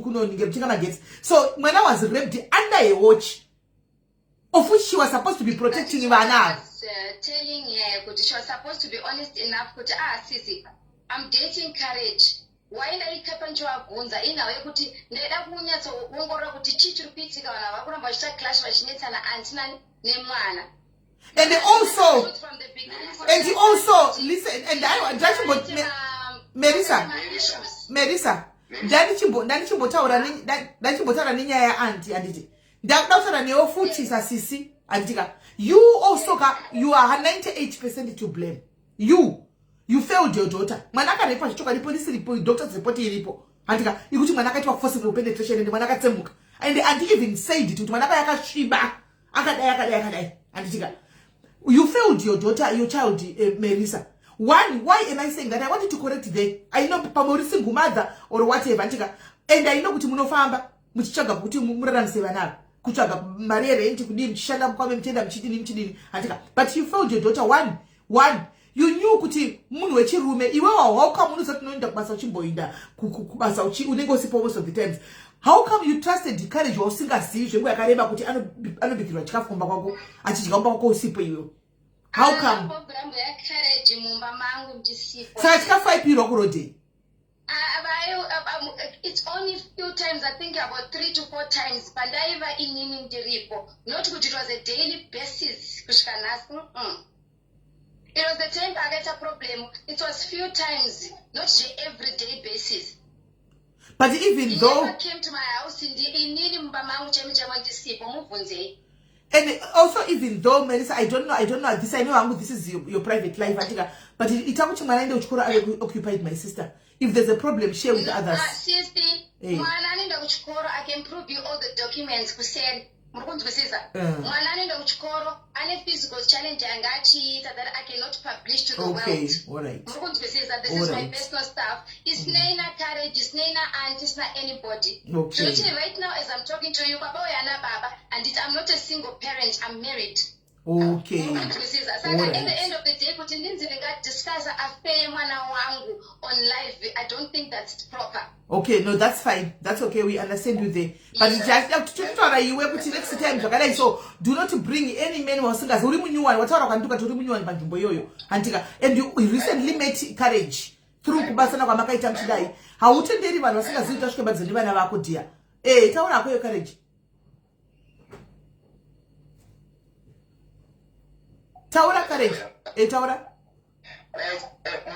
kunoningira kuchenga magetsi. So mwana was raped under her watch of which she was supposed to be protecting vana. Telling her kuti she was supposed to be honest enough kuti sisi I'm dating courage. Why ndaikapa nchiwabvunza inawe kuti ndaida kunyatsoongorora kuti chii chiri kuitika vana vakuramba vachita clash vachinetsana antina nemwana. And also listen and Merisa ndachimbotaura nenyaya yaanti anditi ndakuda kutaura newo futi sasisi anditika you also you are 98% to blame. You failed your daughter. Mwana akarepa chichoka ripo police report, doctor's report iripo. Antika ikuti mwana akaitwa forcible penetration and mwana akatsembuka. And the auntie even said it kuti mwana akashiba. Akadai. Antika you failed your daughter, your child, Melissa. One, why am I saying that? I wanted to correct there. I know pamori single mother or whatever antika. And I know kuti munofamba muchichaga kuti muraramse vana. Kuchaga marere enti kudi mchishanda mkwame mtenda mchidini antika. But you failed your daughter. One. You knew kuti munhu wechirume iwe how come unozati noenda kubasa uchimboinda kubasa unenge usipo most of the times. How come you trusted the courage usingazivi zvengu yakareba kuti anobikirwa chikafu kumba kwako achidya kumba kwako usipo iwe? How come? Program ya courage mumba mangu ndisipo. Saka chikafu aipirwa kurode? It's only few times, I think about 3 to 4 times. Pandaiva inini ndiripo. Not kuti it was a daily basis kusvika nhasi. It was the time I get a problem. It was few times, not the everyday basis. But even though never came to my house and also even though Melissa, I don't know this. I know this is your private life, but it's actually occupied my sister. If there's a problem, share with others. Sister, I can prove you all the documents who said mwana anoenda kuchikoro ane physical challenge angachiita that I cannot publish to the world. All right. This is my personal stuff. It's Naina courage, it's Naina aunt, it's not anybody. Okay. So right now as I'm talking to you, Baba Yana Baba, and I'm not a single parent, I'm married. Okay. At the end of the day, discuss affair on live. I don't think that's proper. Okay, no, that's fine. That's okay. We understand you there. But just next time, so do not bring any men or singers. And you recently made courage through Kubasana Kamakaita Chidai. How would you deliver a singer Zitoshka but Zilivana Vakutia? Eh, tell her courage. Taura courage. Taura.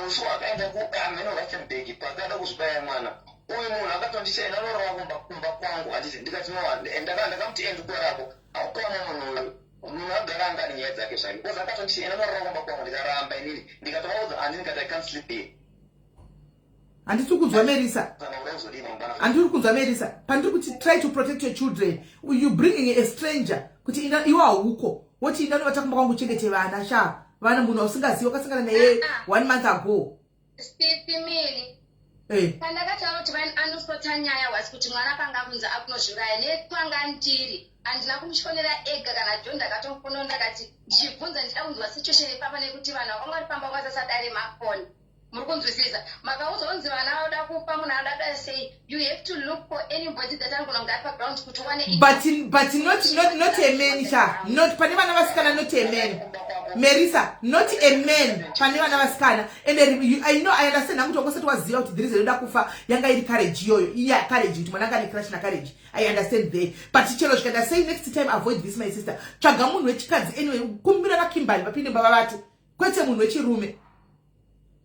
Musu akaenda kukameno vachambeki pakada kusibaya mwana uyu munhu akatondisha inarora kumba kwangu handiti ndikatinowa ndakamuti endikurapo aukama munhu uyu munhu agara angani nyaya dzake zvake because akatondisha inarora kumba kwangu ndikaramba inini ndikatovaudza handiti ndikati I can't sleep here. Handiti kunzwa Merisa. Handiti kunzwa Merisa. Pandiri kuti try to protect your children. You bringing a stranger kuti iwe hauko. Woti indano vachakumba kwangu chengete vana sha. Vana munhu usingaziva wakasangana naye 1 month ago. Sipimili. Pandakataura kuti anosota nyaya wasi kuti mwana panga kunza akunozviraya netwanga ndiri handina kumushonera ega kana John ndakatomufonera ndakati ndichibvunza ndida kunzwa situation ipapa nekuti vanhu vakamwari pamba kwasasadare mafoni muri kunzwisisa makaudzwa kunzi vana vanoda kufa munhu anoda sei you have to look for anybody that anogona kunge ari paground kuti uwane but not a man cha not pane vana vasikana not a man Marisa, not a man pane vana vasikana and I understand nakuti wakosati waziva kuti there is anoda kufa yanga iri courage yoyo iya courage kuti mwana ane crash na courage I understand there but chero zvikaenda say next time avoid this my sister tsvaga munhu wechikadzi anyway kumbira vakimbali vapinde baba vati kwete munhu wechirume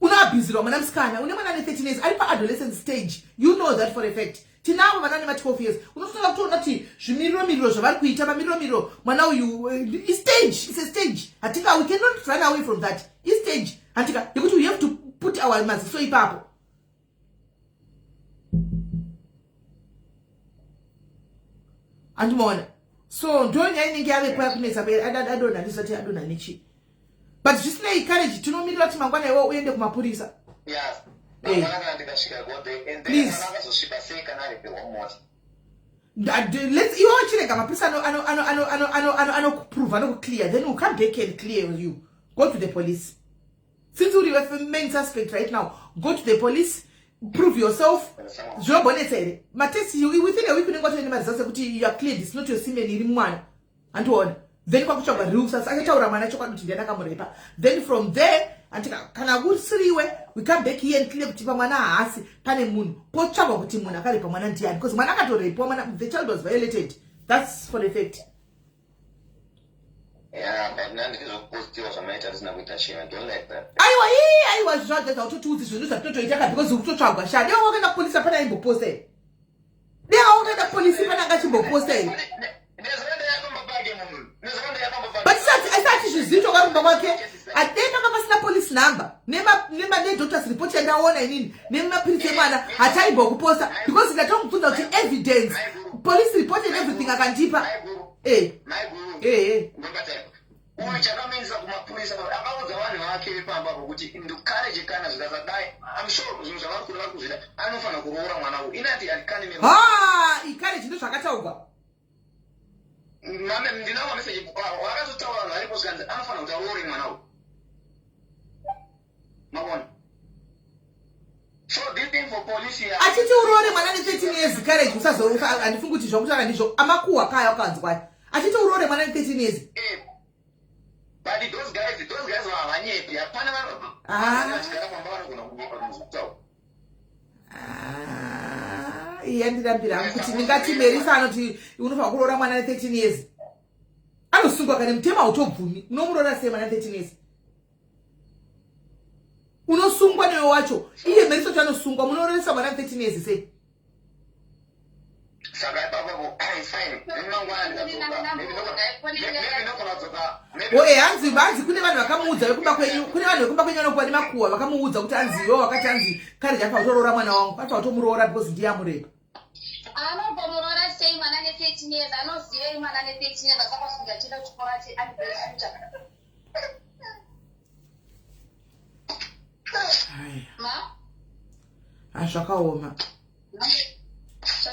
unoabhizirwa mwana musikana une mwana ane 13 years ari paadolescent stage you know that for a fact tinavo vana ane ma12 years unofanira kutoona kuti zvimiriromiro zvavari kuita pamiriromiro mwana uyu it's a stage hatika we cannot run away from that stage hatika yekuti we have to put our maziso ipapo andimona so ndonyaya inenge yavepo yakunetsa adonha ndisati adonha nechi but zvisinei courage tinomirira kuti mangwana iwo uende kumapurisa let's iwo chirega mapurisa anokuprove anokuklear then we'll come back and clear you go to the police since uri main suspect right now go to the police prove yourself zvinobonetsa here matesti within a week unenge watoende marizasi ekuti you are cleared it's not your semen iri mumwana andiona then kwakutsvagwa rules akataura mwana chokwadi kuti ndandakamurepa then from there antika kana kusiriwe we come back here and clear kuti pamwana haasi pane munhu potsvagwa kuti munhu akarepa mwana ndiani because mwana akatorepwa mwana the child was violated that's for the fact but nandikizokupostiwa zvamaita zvisina kuita shame I don't like that aiwa zvazvaza utotiudzi zvinhu zvatinotoitaka because ukutotsvagwa sha deo wakaenda polisi pana aimboposta here deo wakaenda polisi pana angachimboposta here but asati zvizito karumba kwake atenda kapasina police number nema doctor's report yandaona inini nemapirisi emwana hataimbokuposta because ndatomubvunza kuti evidence police report and everything akandipa uyu chakamenza kumapurisa akaudza vanhu vake pamba kuti ndikhareje kana zvikasadai I'm sure zvinhu zvavari kuti vari kuzvida anofanira kuroora mwana uyu inati andikani ikhareji ndo zvakataurwa mame ndinaona message wakazotaura vanhu varipo zvikanzi anofanira kuti aroore mwana uyu mabona so this thing for police here achiti uroore mwana ne13 years courage usazoruka andifungi kuti zvakutaura ndizvo amakuwa kaya wakanzwa achiti uroore mwana ne13 years but those guys were vanyepi hapana vachigara kwamba vanogona kuzvitaura yandirambira kuti ndingati Marisa anoti unofanira kuroora mwana ne13 years anosungwa kana mutema autobvumi unomuroora sei mwana ne13 years unosungwa newe wacho iye Marisa kuti anosungwa munororesa mwana ne13 years sei saka ipapo fine hanzi kune vanhu vakamuudza vekumba kwenyu kune vanhu vekumba kwenyu vanokuwa nemakuhwa vakamuudza kuti anziwo wakati anzi courage afa kutoroora mwana wangu afa kutomuroora because ndiye amurepa anombomuroora sei mwana ne13 years anozivei mwana ne13 years asakasunga chida chikora cheadvesuta zvakaoma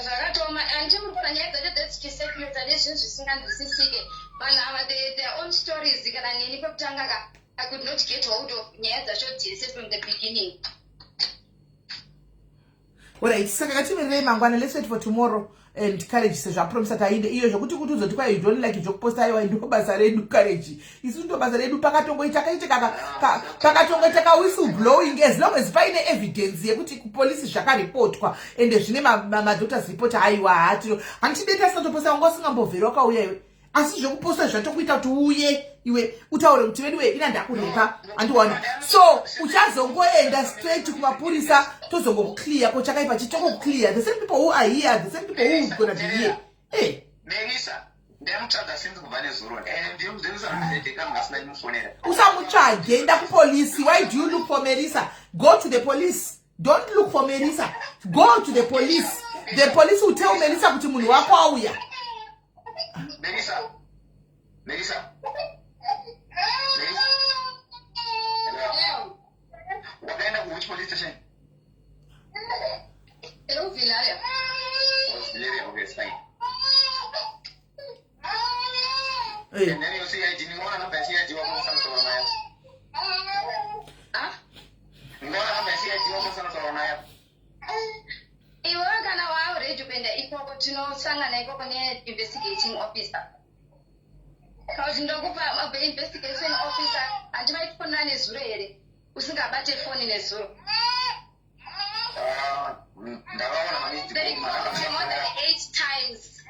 zvakatoma andimukora nyaya dzacho dzechicirculata nezvinhu zvisinganzwisisike vanhu ava their own stories kana neni pekutanga I could not get hold of nyaya dzacho dzese from the beginning. Alright, saka ngatimirire mangwana, let's wait for tomorrow and courage sezvapromisa tainde iyo zvokuti kuti uzoti kwa you don't like jokuposta aiwa ndo basa redu courage isu ndo basa redu pakatongoita pakatongoita ka whistle blowing as long as paine evidence yekuti kupolisi zvakarepotwa ende zvine ma doctors report aiwa hatino handideta sinotoposta ngosingambovhera kauya iwe asi zvokuposta zvatokuita kuti uye iwe utaure kuti wewe ina ndakurepa andiwana so uchazongoenda straight kumapurisa tozongoclear ko chakaipa chitoko clear the same people who are here the same people who gonna be here Marisa ndamutsvaga since kubva nezuro ndimuzamuzedeka ngasina ndimufonera usamutsvage enda kupolisi why do you look for Marisa go to the police don't look for Marisa go to the police will tell Marisa kuti munhu wako auya Marisa wakaenda kuwhich police station? Villaria. Villaria, okay, it's fine. Hey. And then you see, I didn't want to see a job on some sort of my. Huh? You want to see a job on some sort of my. Iwe kana wauredi kuenda ikoko tinosangana ikoko ne-investigating officer. Kuti ndokupa investigation officer handivaiti fonera nezuro here usingabate foni nezuro. Ndakaona maniti more than 8 times.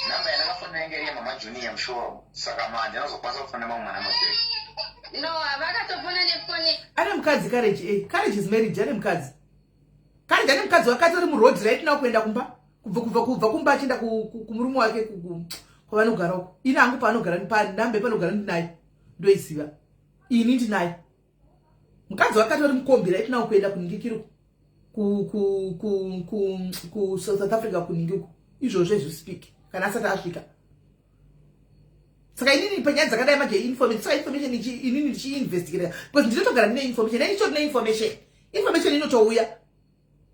namba yandakafonera ingeri yamama Junior, I'm sure. Saka manje anozokwanisa kufonera mamwe mwana mabheki. No, havakatofona nefoni. Ane mukadzi Courage, Courage is married, ane mukadzi. Courage ane mukadzi wakati uri muroad right now kuenda kumba. Kubva kumba achienda kumurume wake kwavanogara uko. Ini hangu paanogara panambe panogara ndinaye. Ndoiziva. Ini ndinaye. Mukadzi wakati uri mukombi right now kuenda kuningikiro ku South Africa kuningiko. Izvozvo speak. Kana asati asvika. Saka inini panyaya dzakadai maje information, saka information inini ndichiinvestigate because ndinotogara ndine information, ndine information. Information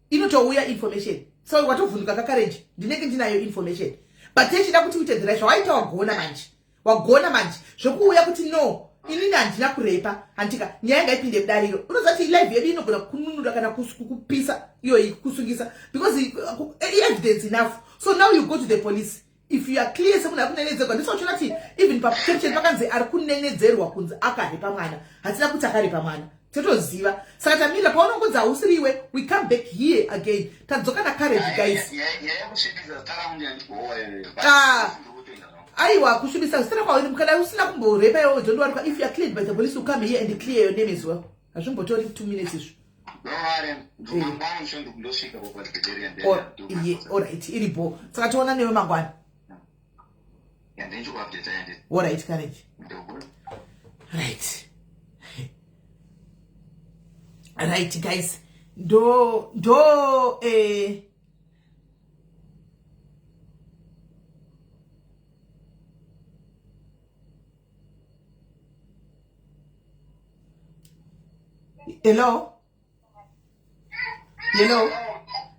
inotouya information. So watovhunduka kaCourage, ndinenge ndinayo information. But techida kuti uite dhirasha waita wagona manje. Zvokuuya kuti no, inini handina kurepa, handika nyaya ngaipinde mudariro. Unozati live yedu inogona kununura kana kupisa iyo kusungisa because evidence enough. So now you go to the police. If you are clear someone akunenedzerwa ndisoti even paprotection vakanzi ari kunenedzerwa kunzi akarepa mwana hatina kuti akarepa mwana totoziva saka tamira paunongodza hausiriwe we come back here again tadzoka naCourage guys aiwa kusvibisa zitara kwauri mukada usina kumborepa iwo dzondowanikwa if you are cleared by the police you come here and clear your name as well hazvimbotori 2 minutes izvo. Alright iripo saka toona newe mangwana. Alright, Courage. Right. Right, guys. Hello.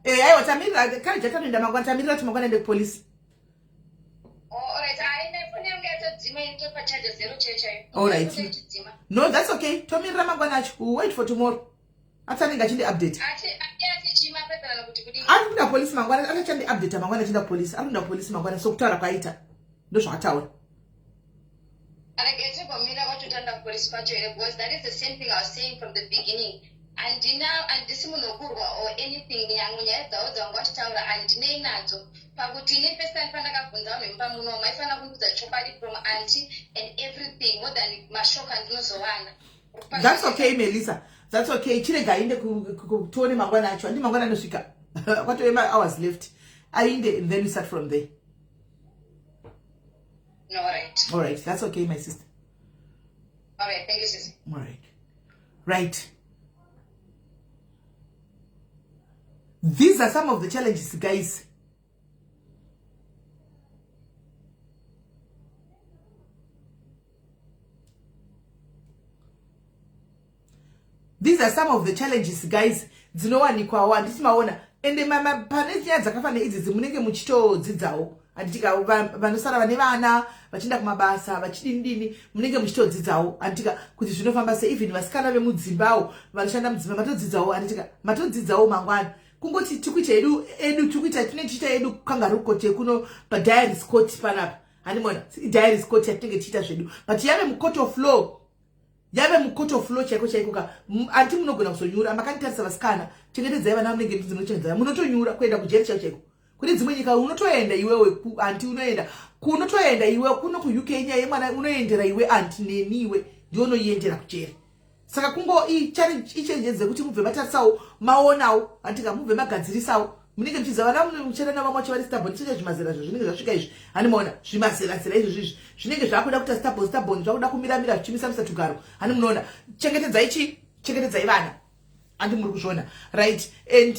Aiwa Tamira, Courage atanoenda mangwana. Tamira kuti mangwana ende police. No, that's okay. Tomira mangwana acho. We'll wait for tomorrow. Atsanenga chinde update. Arikuda police mangwana, atachande update mangwana chinda police. Arikuda police mangwana so kutaura kwaita. Ndo zvataura. Because that is the same thing I was saying from the beginning. And now, and this or anything, and nazo pakuti ine pesa pandakabvunza vanhu vemupamuno maifana kundudza chokwadi from auntie and everything more than mashoka ndinozowana. That's okay, Melissa. That's okay. Chirega ainde kuone mangwana acho. Andi mangwana anosvika. Kwatove hours left. Ainde and then we start from there. No, alright. Alright, that's okay, my sister. Alright, thank you, sis. Alright. Right. These are some of the challenges, guys. These are some of the challenges, guys. Dzinowanikwa wa ndisimaona ende mama pane nyaya dzakafana idzi dzimunenge muchitodzidzawo anditika vanosara vane vana vachinda kumabasa vachidini munenge muchitodzidzawo anditika kuti zvinofamba sei even vasikana vemudzimbawo vanoshanda mudzimba matodzidzawo anditika matodzidzawo mangwana kungoti tikuita edu tikuita tinetiita edu kangaroo court kuno padiaries court panapa animona diaries court yatinenge tiita zvedu but yave mucourt of law chaiko ka anti munogona kusonyura makanditarisa vasikana chengetedzai vana munenge ndinochengetedzai munotonyura kuenda kujeri chaiko kune dzimwe nyika unotoenda iwewe anti unoenda kunotoenda iwe kuno ku UK nyaya yemwana unoendera iwe anti neniwe ndionoiendera kujeri saka kungo challenge ichenjeze kuti mubve matarisawo maonawo antika mubve magadzirisawo munenge mchiza vana muchera na vamwe chavari stubborn chete zvimazera zvinenge zvasvika izvi animona zvimazera izvi zvinenge zvakuda kuita stubborn zvakuda kumira zvichimisa tugaro ani munoona chengetedzai vana andi muri kuzviona right and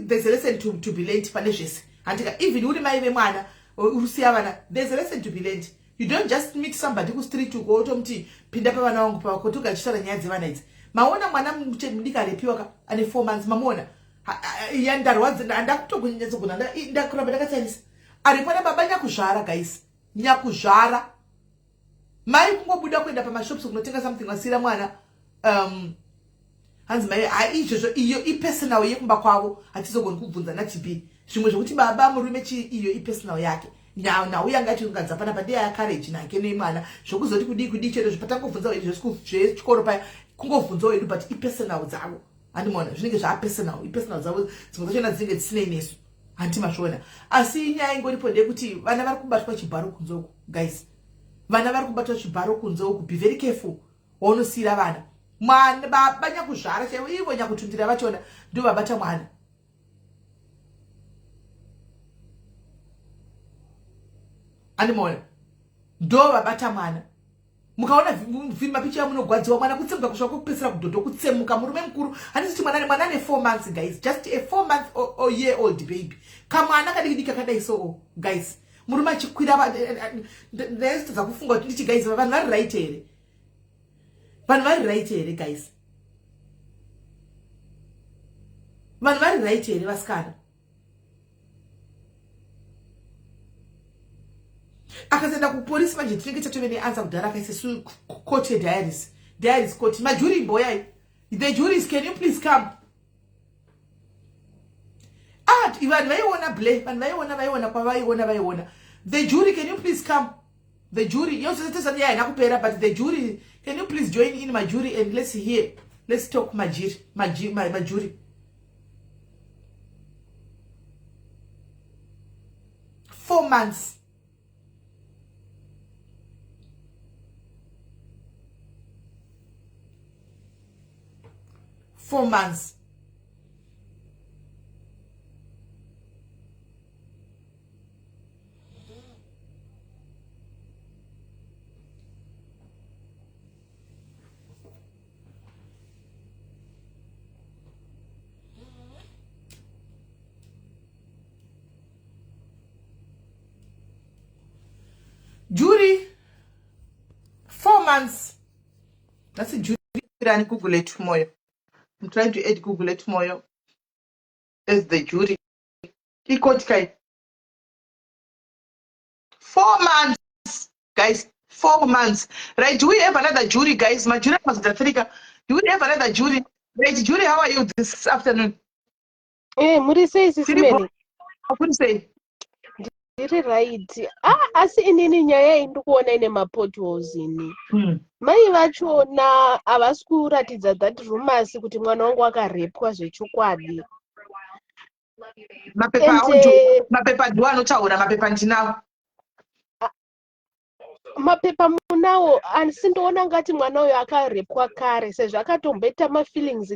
there's a lesson to be learned pane zvese andika even uri mai vemwana urusiya vana there's a lesson to be learned. You don't just meet somebody ku street uko otomuti pinda pa vana vangu pa kotuka chitara nyaya dzevana idzi maona mwana mudiki arepiwa ane 4 months mamuona yandarwadza andakutogonyetsa kugona ndakuramba ndakatarisa ari mwana baba nyakuzvara guys nyakuzvara mai kungobuda kuenda pamashops kunotenga something wasira mwana hanzi mai izvozvo iyo ipersonal yekumba kwavo hatizogoni kubvunza naTB zvimwe zvokuti baba murume iyo ipersonal yake nhau yangati ungadza pana padeya yacourage nake nemwana zvokuzoti kudi chete zvipatangovhunza zvechikoro paya kungovhunzawo hedu but ipersonal dzavo handimona zvinenge zvaapersonal ipersonal dzavo dzimwe dzachona dzinenge dzisinei nesu handimazviona asi inyaya ingoripo ndeyekuti vana vari kubatwa chibharo kunze uku guys vana vari kubatwa chibharo kunze uku be very careful waunosiyira vana mwana baba nyakuzvara chaivo ivo nyakutundira vachona ndo vabata mwana handimona ndo vabata mwana mukaona mapicha yamunogwadziwa mwana kutsemuka kusvika kwekupedzisira kudhodho kutsemuka murume mukuru handisiti mwana ane 4 months guys just a 4 month or year old baby kamwana kadiki kakadai so guys murume achikwira ndaizotadza kufunga kuti ndichi guys vanhu vari right here vanhu vari right here guys vanhu vari right here vasikana akasaenda kupolisi manje tinenge tatove neansa kudhara akaisa court diaries court majuri mboyai the juries can you please come vanhu vaiona ble vanhu vaiona kwavaiona the jury can you please come the jury yozotesani yaina kupera but the jury can you please join in my jury and let's talk majuri 4 months jury 4 months. That's a jury. Google it tomorrow. I'm trying to add Google it tomorrow as the jury. 4 months, guys. 4 months. Right? Do we have another jury, guys? My jury was Africa. Do we have another jury? Right, jury, how are you this afternoon? Muri sei sisimeni? I couldn't say. Ndiri right. Asi inini nyaya iyi ndikuona ine mapotholes ini. Mai vachona havasi kuratidza that rumors kuti mwana wangu akarepwa zvechokwadi. Mapepa ndo anotaura mapepa ndinawo. Mapepa munawo asi ndoona ngati mwana uyo akarepwa kare sezvo akatomboita mafeelings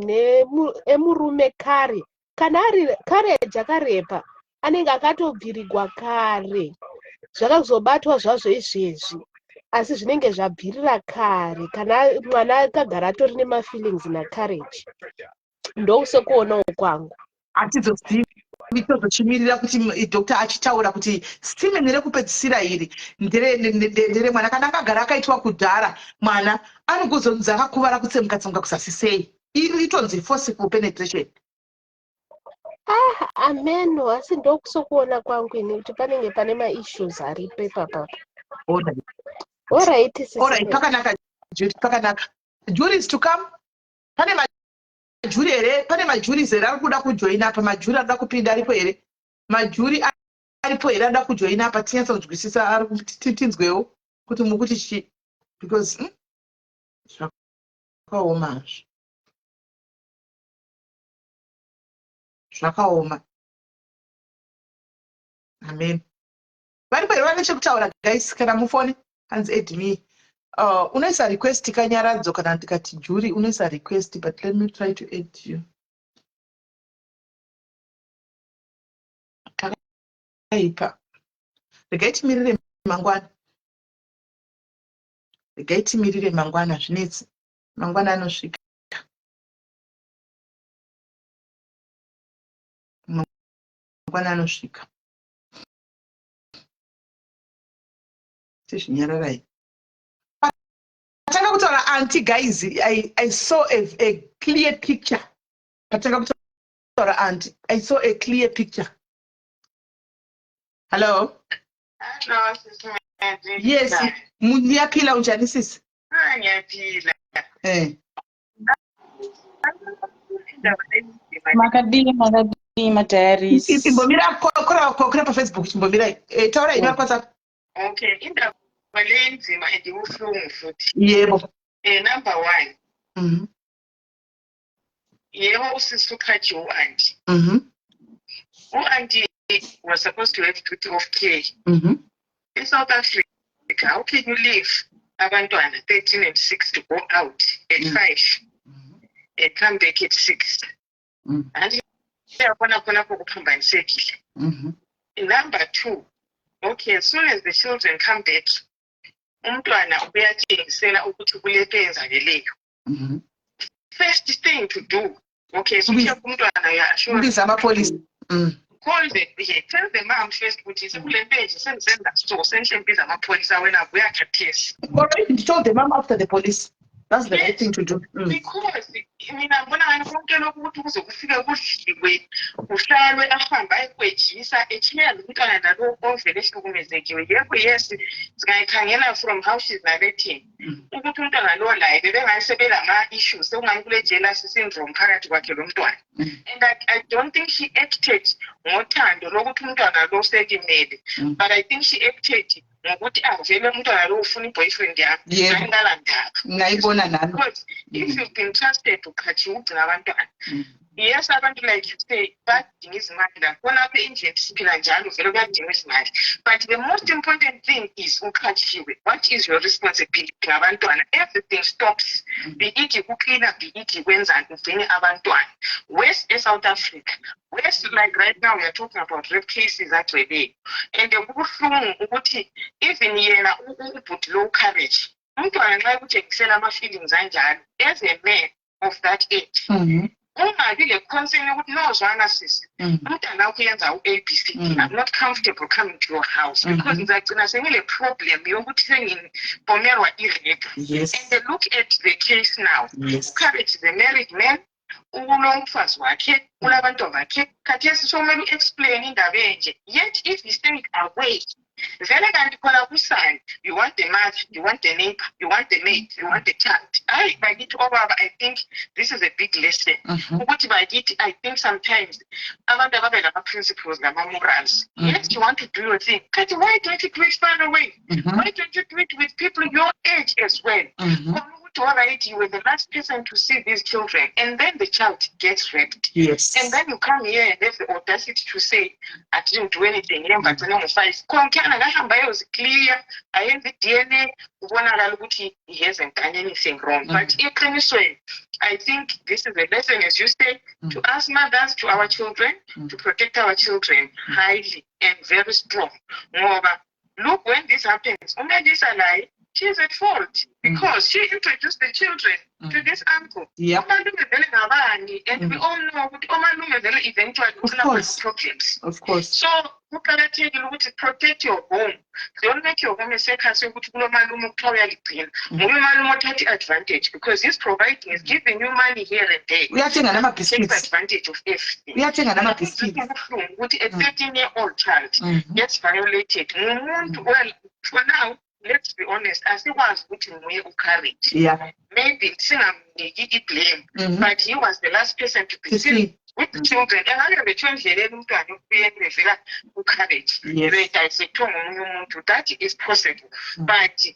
emurume kare. Kana ari courage akarepa anenge akatobvirigwa kare zvakazobatwa zvazvo izvezvi asi zvinenge zvabvirira kare kana mwana akagara atori nemafeelings nacourage ndokusekuonawo kwangu hatizozivi tozochimirira kuti doctor achitaura kuti stimen rekupedzisira iri ndere mwana kana akagara akaitwa kudhara mwana anogozonzi akakuvara kutsemuka kusasi sei iri itonzi forcible penetration. Ameno asi ndokusekuona kwangu ini kuti panenge pane maissues aripo ipapa. Alright, pakanaka juries to come. Pane majuri here, pane majuries here ari kuda kujoina apa, majuri anoda kupinda aripo here, majuri aripo here anoda kujoina apa, tinyatsa kunzwisisa ari kuti tinzwewo kuti mukuti chi because zvakaoma zvakaoma. Amen. Varipo here vane chekutaura guys kana mufoni hanzi edme unoisa request kanyaradzo kana ndikati jury unoisa request but let me try to add you. Kakaipa regai timirire mangwana, regai timirire mangwana zvinetsi mangwana anosvika, mangwana anosvika tizvinyararai. Batanga kuthola auntie guys, I saw a clear picture. Batanga kuthola auntie, I saw a clear picture. Hello. Hello, Sister Magic. Yes, niyaphila unjani sisi? Ngiyaphila. Makadima diaries. Imbomira khona pa Facebook imbomira taura ina WhatsApp. Okay, indaba lenzima endibuhlungu futhi. Yebo. Number 1. Yebo usisi uqhatshe u-auntie. U-auntie was supposed to have duty of care. In South Africa, how can you leave abantwana 13 and 6 to go out at 5 and come back at 6? And yabona khona kokuphambanisekile. Number 2, okay, as soon as the children come back, umntwana uyatshengisela ukuthi kulento eyenzakeleyo. First thing to do, okay, so umntwana uyasho Ubiza amapolice. Tell the mom first ukuthi sekulento enje senzenza so senhle mbiza amapolice wena buya khathesi. Already told the mom after the police. That's the right thing to do. Because mina ngibona ngani konke lokhu ukuthi kuze kufike kudliwe kuhlalwe ahambe ayikwejisa echiya umntwana nalo ovele ehlukumezekiwe. Yebo yes singayikhangela from how she's narrating ukuthi umntwana lo laye bebengayisebela ama-issues sekungani kule jealousy syndrome phakathi kwakhe lo mntwana. And I don't think she acted ngothando lokuthi umntwana lo sekimele, but I think she acted ngokuthi avele umntwana lo ufuna i-boyfriend yakhe angalandaba. Ngayibona nami. Because if you've been trusted to ukhathi ugcina abantwana, yes, abantu like you say badinga izimali la khona apha endlini siphila njalo vele kuyadinga izimali, but the most important thing is ukhathiwe. What is your responsibility ngabantwana? Everything stops. Be it ukucleana, be it kwenzani ugcine abantwana. West South Africa, west, like right now we are talking about rape cases agcweleyo, and kubuhlungu ukuthi even yena ubhuti low courage umntwana nxa kutshengisela ama-feelings anjalo as a man of that age. Ungabi le-concern yokuthi nozwana sisi umntwana wakho uyenza u-ABC, I'm not comfortable coming to your house because ngizagcina sengile-problem yokuthi sengibhomerwa i-rape. And look at the case now. Courage is a married man, unomfazi wakhe, ulabantu bakhe, khathesi somele u-explain indaba enje. Yet if he stayed away, vele kanti khona kusani, you want the mother, you want the neighbor, you want the maid, you want the child. Bakithi obaba, I think this is a big lesson. Ukuthi bakithi, I think sometimes abantu ababe nama-principles nama-morals. Yes, you want to do your thing. But why don't you do it far away? Why don't you do it with people your age as well? Alright, you were the last person to see these children, and then the child gets raped. Yes. And then you come here and have the audacity to say, I didn't do anything. Konke clear. I have the DNA. He hasn't done anything wrong. But I think this is a lesson, as you say, to us mothers, to our children, to protect our children highly and very strong. Moreover, look, when this happens, she's at fault because she introduced the children to this uncle. Yeah. And we all know that eventually problems. Of course. So kuqakathekile ukuthi protect your home. Don't make your home a circus ukuthi kulomalume ukuthiwa uyaligcina. Nguye umalume othatha advantage because he's providing, he's giving you money here and there. Uyathenga nama biscuits. Takes advantage of everything. Uyathenga nama biscuits. Ukuthi a 13-year-old child gets violated. Well, for now, let's be honest, asikwazi ukuthi nguye ucourage. Yeah. Maybe singamniki blame, but he was the last person to be seen with the children. And that is possible. But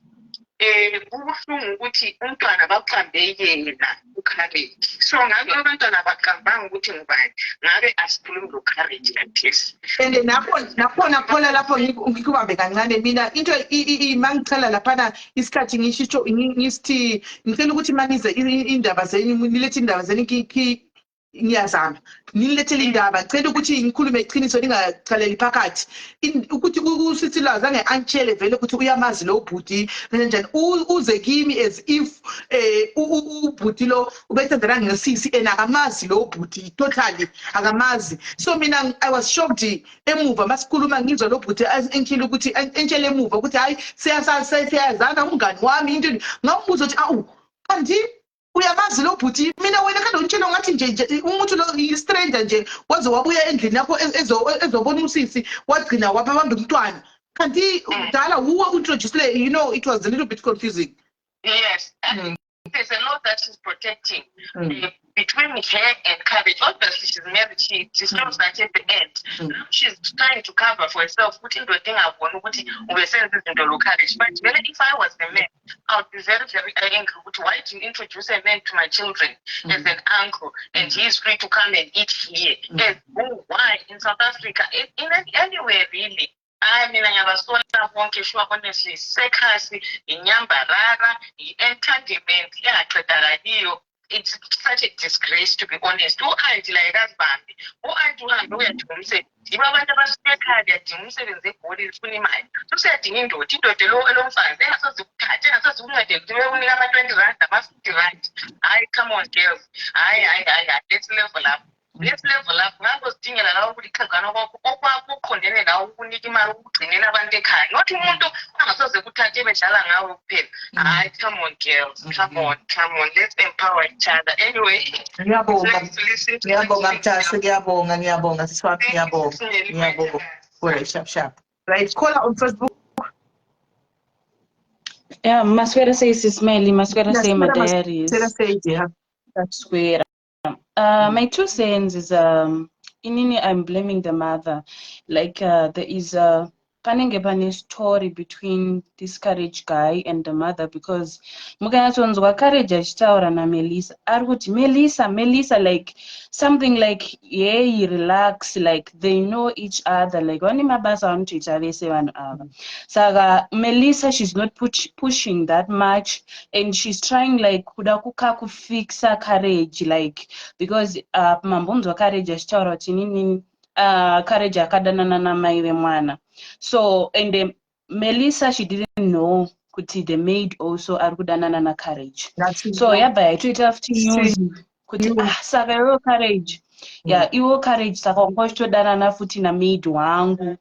kubuhlungu ukuthi umntwana baqambe yena ucourage. So ngabe abantwana baqambanga ukuthi ngubani, ngabe asikhulumi lo courage kathesi. And nakhona khona lapho ngikubambe kancane mina into mangicela laphana isikhathi ngisho ngisithi ngicela ukuthi manize indaba zenu nilethe indaba zenu ngiyazama nilethele indaba ngicela ukuthi ngikhulume iqiniso ningaqaleli phakathi ukuthi usithila zange antshele vele ukuthi uyamazi lo bhuti njani uze kimi as if ubhuti lo ubethandana ngesisi akamazi lo bhuti totally akamazi. So mina I was shocked emuva masikhuluma ngizwa lo bhuti engitshela ukuthi entshele emuva ukuthi hayi siyazana umngani wami into ngambuza ukuthi awu kanti uyamazi lo bhuti mina wena kade ungitshela ngathi nje umuntu lo stranger nje waze wabuya endlini yakho ezobona usisi wagcina wabamba umntwana kanti udala uwa introduce you know it was a little bit confusing. Yes. There's a law that is protecting between her and Courage. Obviously, she's married. She disclosed that at the end. Now she's trying to cover for herself, putting the thing up on Courage. But if I was the man, I would be very, very angry. Why did you introduce a man to my children as an uncle, and he is free to come and eat here? Why in South Africa? Anywhere really. I mean, I have a story of one case, honestly, secrecy, inyambarara, entanglement, it's such a disgrace, to be honest. Who I like us, Bambi? Who I do have nowhere to say, if I want to speak, I get to say the body is funny mind. To say, Tingo, Tito, the low alone fine, then I saw the cat, and I saw the woman, the only have 20 rand, I must be right. I come on, girls. Let's level up. Let's level up. I was thinking about the Kagano, condemned out, Nikimaru, and not to want to answer the good time. I come on, girls. Come on. Let's empower each other. Anyway, right, call on Facebook. Yeah, Maswera says Ismaili, Maswera say my diaries. That's where. My 2 cents is inini I'm blaming the mother. Like there is a panengebane story between this Courage guy and the mother, because Muganasonzwa Courage achitaura na Melissa. Arguti Melissa like something like yeah, relax, like they know each other, like wani mabasa wantu itavese wanu ava. Saga Melissa, she's not pushing that much, and she's trying like kudakuka kufixa Courage, like because mambonzwa Courage achitaura tinini Courage akadanana na maiwe mwana. So and then Melissa, she didn't know kuti the maid also argudanana na Courage. So yeah, by Twitter after news kuti saka yo Courage. Yeah, iwo Courage saka ngoshodanana futi na maid wangu.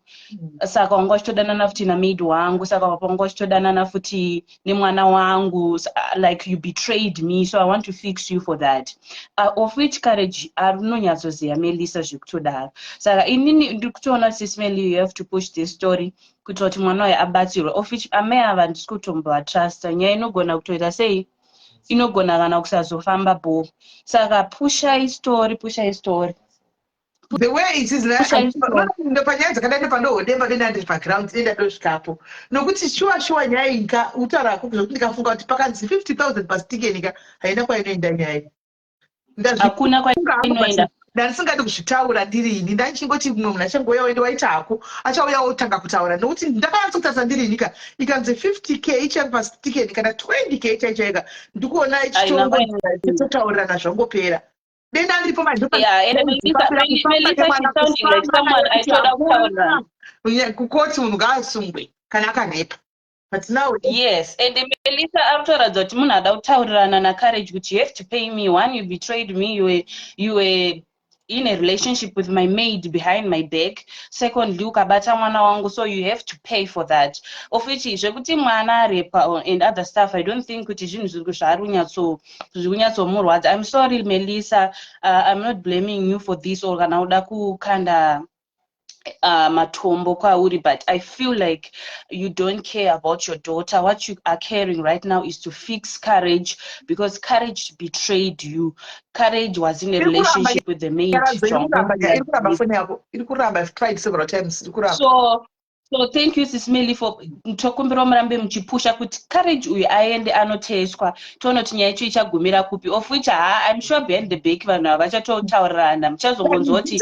Saka ngoshodanana futi na maid wangu, saka ngoshodanana futi ni mwana wangu, like you betrayed me, so I want to fix you for that. Of which Courage arunonyazozia Melissa zvekutodaro. Saka inini ndikutoona sismeli, you have to push this story kutoti mwana waye abatsirwe, of which ameva ndisikutomboa trust nyaya inogona kutoita sei inogona kana kusazofamba bo. Saka pusha story. The way it is like ndopanyanza kada ndopando demba ndandi background enda dosvikapo nokuti shuwa nyaya inga utaura kuti ndikafunga kuti pakanzi 50,000 pasitike nika haina kwainoenda nyaya hakuna kwainoenda. Ndasingadi kuzvitaura ndirini, ndachingoti mumwe munhu achangoya wende waitako achauya otanga kutaura nokuti ndakanatsa kutarisa ndirinika ikanzi 50k ichange pasitike kana 20k chaichaika ndikuona ichitotaurirana zvangopera. Then I for my Melissa, she's sounding like someone I told her. But now yes, and Melissa after that munada utaurirana na Courage, which you have to pay me. One, you betrayed me, you were in a relationship with my maid behind my back. Secondly, ukabata mwana wangu, so you have to pay for that. Of which is kuti mwana repa and other stuff. I don't think kuti zvinhu zvirunyatso murwadza. I'm sorry Melissa, I'm not blaming you for this or kana uda kukanda matombo kwauri, but I feel like you don't care about your daughter. What you are caring right now is to fix Courage, because Courage betrayed you. Courage was in a relationship with the maid. I've tried several times. So thank you Sismeli for tokumbira murambe muchipusha kuti Courage uyu aende anoteswa toona kuti nyaya yacho ichagumira kupi, of which I'm sure behind the back vanhu vachatotaurirana muchazongonzwa kuti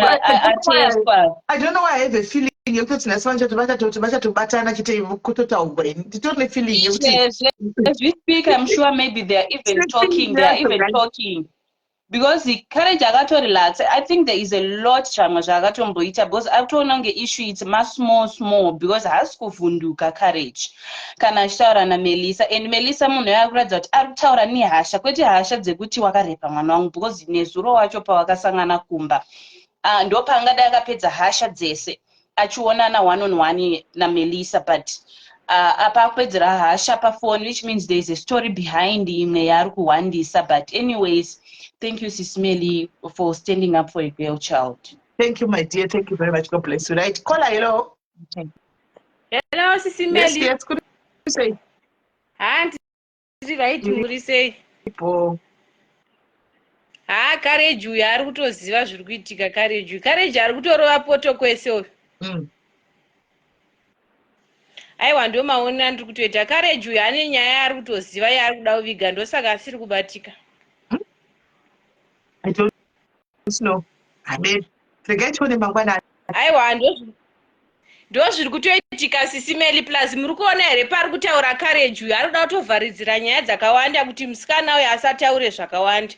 ateswa. I don't know why I have a feeling yekuti nhasi vachatobatana chete kutotaurwa. Nditorine feeling yekuti as we speak, I'm sure maybe they are even talking. because the courage akatorelax. I think there is a lot zvamwe zvaakatomboita because akutoona kunge issue it's small because haasi kuvhunduka courage kana achitaura naMelissa, and Melissa munhu yakuratidza kuti ari kutaura nehasha, kwete hasha dzekuti wakarepa mwana wangu, because nezuro wacho pawakasangana kumba ndo paangadai akapedza hasha dzese achionana one on one naMelissa, but apa akupedzera hasha pafoni, which means there is a story behind imwe yaari kuhwandisa. But anyways, thank you Sisimeli for standing up for a girl child. Thank you, my dear. Thank you very much. God bless you. Right, caller, hello. Okay. Hello Sisimeli. Yes, good to say. Auntie, right, muri sei? Courage uyu ari kutoziva zviri kuitika. Courage ari kutorova poto kwese uyu. Aiwa ndo maonero andiri kutoita. Courage uyu ane nyaya yaari kutoziva yaari kuda kuviga, ndosaka asiri kubatika. I don't know. I mean, forget what mangwana. Aiwa ndo zviri kutoitika Sisimeli, plus muri kuona here pari kutaura Courage uyu ari kuda kutovharidzira nyaya dzakawanda kuti musikana uyu asataure zvakawanda.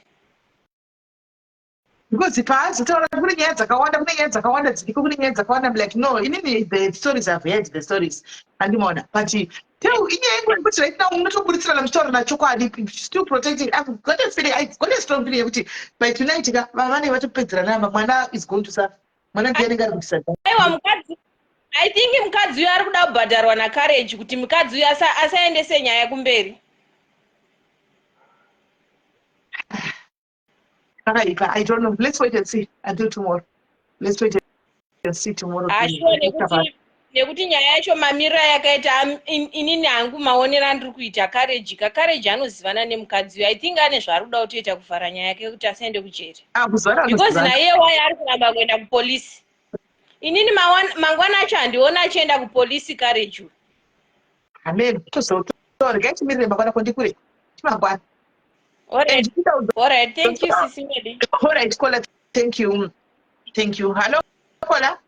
Because if I tell her putting heads, I want putting heads, I'm like, no, in the stories I've heard, the stories, and the mona. But tell but right now, I'm not going to story and I still protecting. I've got a feeling, I've got a strong feeling. By tonight, my money was to pay the mana is going to serve. Mana getting a good. I think mukadzi uyu ari kuda kubhadharwa naCourage kuti mukadzi uyu asaendese nyaya kumberi. I don't know. Let's wait and see until tomorrow. Let's wait and see tomorrow. Nekuti nyaya yacho mamiriro yakaita inini hangu maonero andiri kuita Courage anozivana nemukadzi uyu. I think ane zvaari kuda kutoita kuvhara nyaya yake kuti asaende kujeri. Because naye waye ari kuramba kuenda kupolisi. Inini mangwana acho handiona achienda kupolisi Courage uyu. Amen. Get me the mangwana kondikure. Chimangwana. All right, thank you, Sisimeli. All right, caller, thank you. Hello, caller.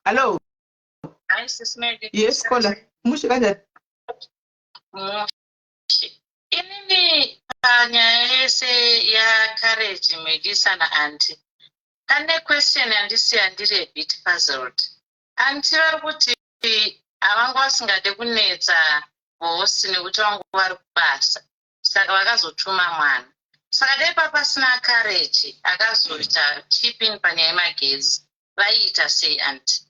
Hello. Hi, Sisimeli. Yes, caller. Mushikanja. Inini nyaya yese ya Courage, Melissa na Auntie. Ane question handiri a bit puzzled. Auntie vari kuti havangu vasingade kunetsa bosi nekuti vangu vari kubasa, saka vakazotuma mwana. Saka dai papasina Courage akazoita chipping panyaya yemagetsi, vaiita sei Auntie?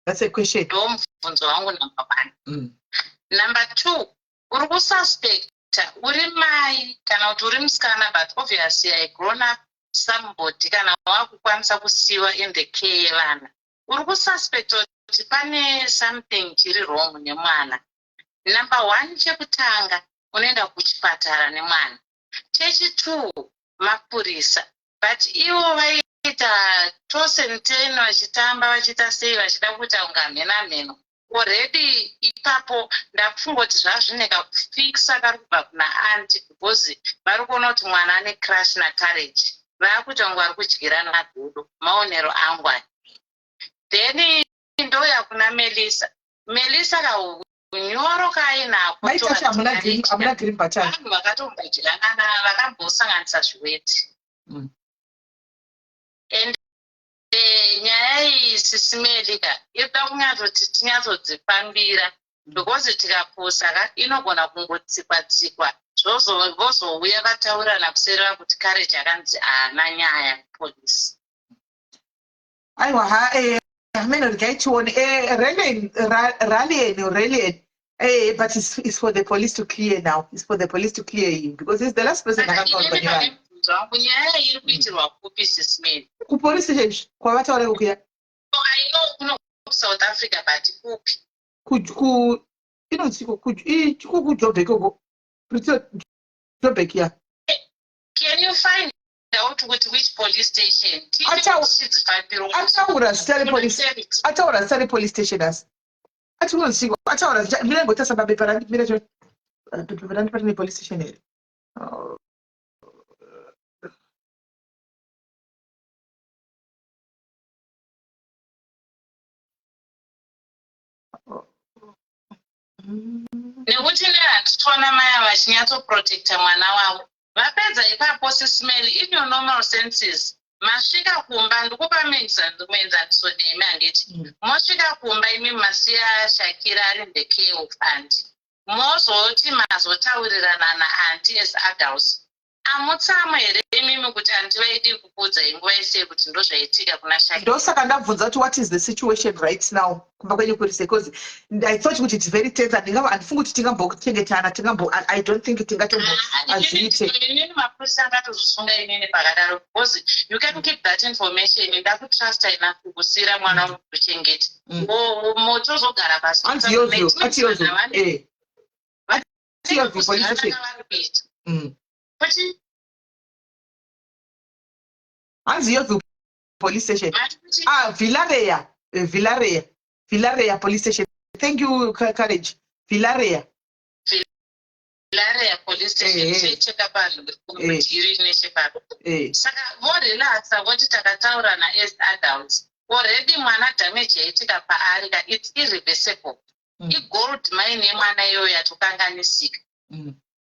That's a question. Ndo mubvunzo wangu number 1. Number 2, uri kususpecta uri mai kana kuti uri musikana, but obviously I grown up somebody kana wakukwanisa kusiyiwa in the care yevana. Uri kususpecta kuti pane something chiri wrong nemwana. Number 1 chekutanga, unoenda kuchipatara nemwana. Chechi2, mapurisa. But ivo vaita toss and turn, vachitamba vachiita sei vachida kuita kunga mhenamheno. Already ipapo ndafunga kuti zvazvineka kufixa kari kubva kuna Auntie because vari kuona kuti mwana ane crush naCourage. Vakuita kunge vari kudyirana godo, maonero angu aya. Then ndoya kuna Melissa kaunyoro kainako vanhu vakatombodyirana vakambosanganisa zviweti. And nyaya iyi Sisimeli inoda kunyatsoti tinyatsodzifambira because tikaposa inogona kungotsikwa vozouya vataurana kusereva kuti Courage akanzi haana nyaya kupolisi. Aiwa, ameno ndikaichiona rallying, but it's for the police to clear now. It's for the police to clear you because it's the last person akakaunyaya iri kuitirwa kupi Sisimeli? Kupolice station kwavataura kuya. I know kuno South Africa but kupi? Inonzi kuJoburg uko. Joburg here. Can you find out which police station? Ataura Stari police station as. Ataura milengo tasa babepara mira pepara police station here. nekuti nehanditoona mai vachinyatsoprotecta mwana wavo. Vapedza ipapo sisimeli in your normal senses. Masvika kumba ndikupa muenzaniso nemi handiti. Mosvika kumba imi masiya Shakira ari in the care of auntie. Mozoti mazotaurirana naanti as adults. Amutsamu here imimi kuti handivaidi kukudza inguva yese kuti ndozvaitika kuna Shakira. Ndosaka ndabvunza kuti what is the situation right now kumba kwenyu kurise, because I thought kuti it's very tense. Handifungi kuti tingambochengetana, I don't think tingatomboazviite. Inini mapurisa angatozosunga inini pakadaro, because you can keep that information. Ndakutrusta enough kukusira mwana wekuchengeta. Motozogara pasi. Atiyozvo police station. Vilarea police station. Thank you, Courage. Vilarea police station. Cheka pano iri nechepano. Saka vorelasa voti takataurana as adults. Already mwana damage yaitika paari, it's irreversible. Igold mine yemwana iyoyo yatokanganisika.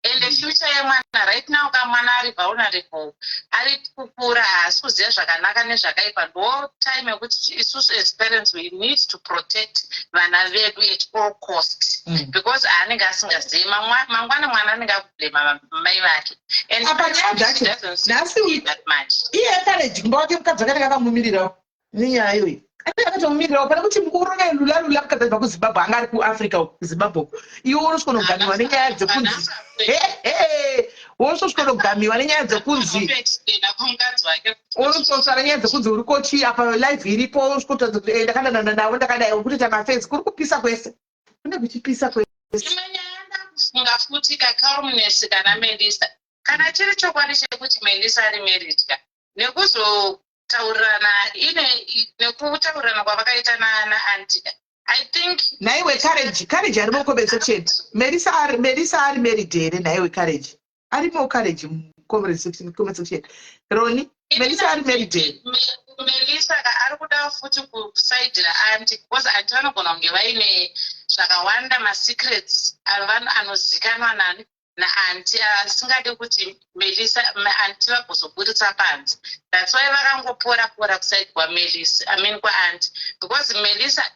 And the future yemwana right now kamwana ari vulnerable, ari kukura haasi kuziva zvakanaka nezvakaipa. Ndo time yekuti isusu as parents we need to protect vana vedu at all costs, because anenge asingazivi mangwana mwana anenge akublema mai vake, and doesn't see that much. Iye Courage kumba wake mukadzi akati akamumirirawo nenyaya iyoyi. Akatomumirirawo pana kuti mukurona lula mukadzi abva kuZimbabwe, anga ari kuAfrica kuZimbabwe. Iwe unosvika kugamiwa nenyaya dzekunzi wosvika nenyaya dzekunzi unotsotsa nenyaya dzekunzi uri kochi apa live iripo, usvikotaza kuti ndakandanana navo ndakadai kutoita mafenzi, kuri kupisa kwese, kune kuchipisa kwese. Imanyanda kufunga futi kaCalmness kana Melissa, kana chiri chokwadi chekuti Melissa ari married ka nekuzotaurirana nekutaurirana kwavakaita naantika. I think naiwe Courage ari mukombedzo chete. Melissa ari married here. Naiwe Courage arimo Courage mukombedzo chete. Roni Melissa ari married here. Melissa ari kuda futi kusaidira anti, because anti vanogona kunge vaine zvakawanda masecrets anozikanwa naanti asingade kuti Melissa anti vagozoburitsa panze. That's why vakangopora kuside kwaMelissa, kwaanti, because Melissa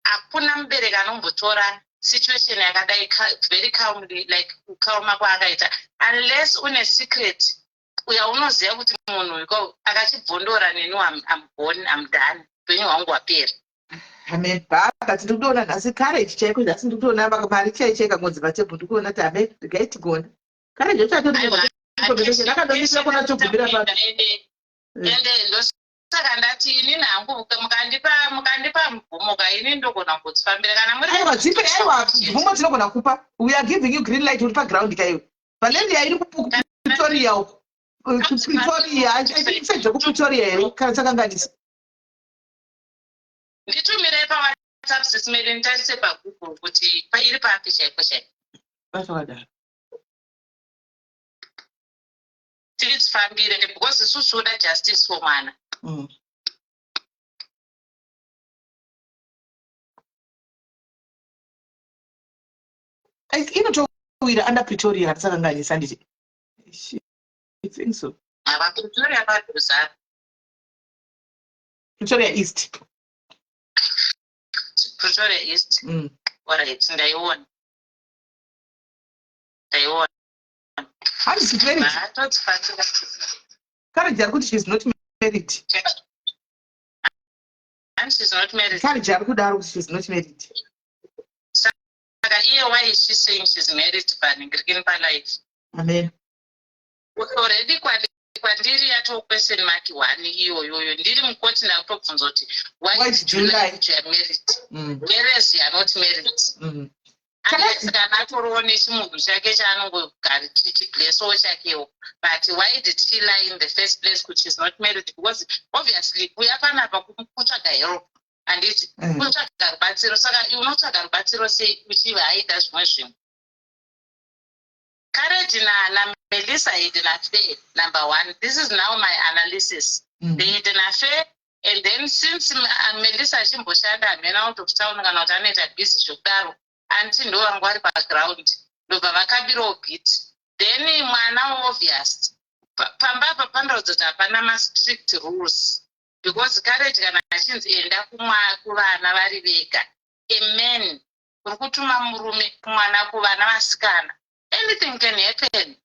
hakuna mubereki anombotora situation yakadai very calmly, like kukauma kwaakaita, unless une secret yaunoziva kuti munhu iko akachibvondora neni I'm done, upenyu hwangu hwapera. Amen. Baba tinokuona nhasi Courage chaiko, nhasi ndikuona mari chaicheka ngodzi patebhu, ndikuona kuti amen gaitigona Courage akadomisira kuna togumira pa ende saka ndati inini hangu mukandipa mvumo ini ndogona kudzifambira kana muri aiwa mvumo tinogona kupa. We are giving you green light uri paground kaiwe. Valeria iri kuPretoria kuPretoria here kana sakanganisa. Nditumire paWhatsApp sisimeli nditarise paGoogle kuti iri papi chaiko chaiko. Vaswada. Tidzifambire because isusu toda justice for mwana. Inotowira under Pretoria sakanganisa nditi. I think so. Pretoria padhuza. Pretoria East. Pretoria East. Alright, ndaiona. She's married. Courage ari kuti she's not married. And she's not married. Courage ari kudaro kuti she's not married. Saka why is she saying she's married in life? Amen. Already kwandiri question mark 1 iyoyo ndiri mukoti ndakutobvunza kuti why did you like you are married? Whereas you are not married. Kana atorowo nechimunhu chake chaanongogara chichiblesawo chakewo, but why did she lie in the first place kuti she's not married? Because obviously uya panapa kutsvaga help handiti kutsvaga rubatsiro, saka unotsvaga rubatsiro sei uchiva aita zvimwe zvinhu. Courage naMelissa had an affair, number one. This is now my analysis. They had an affair, and then since Melissa achimboshanda hamena out of town kana kuti anoita busy zvekudaro, anti ndo vanga vari paground ndobva vakabirawo beat then mwana obvious pambapa pandaudza kuti hapana mastrict rules because carriage kana achinzi enda kuvana vari vega amen uri kutuma murume mwana kuvana vasikana anything can happen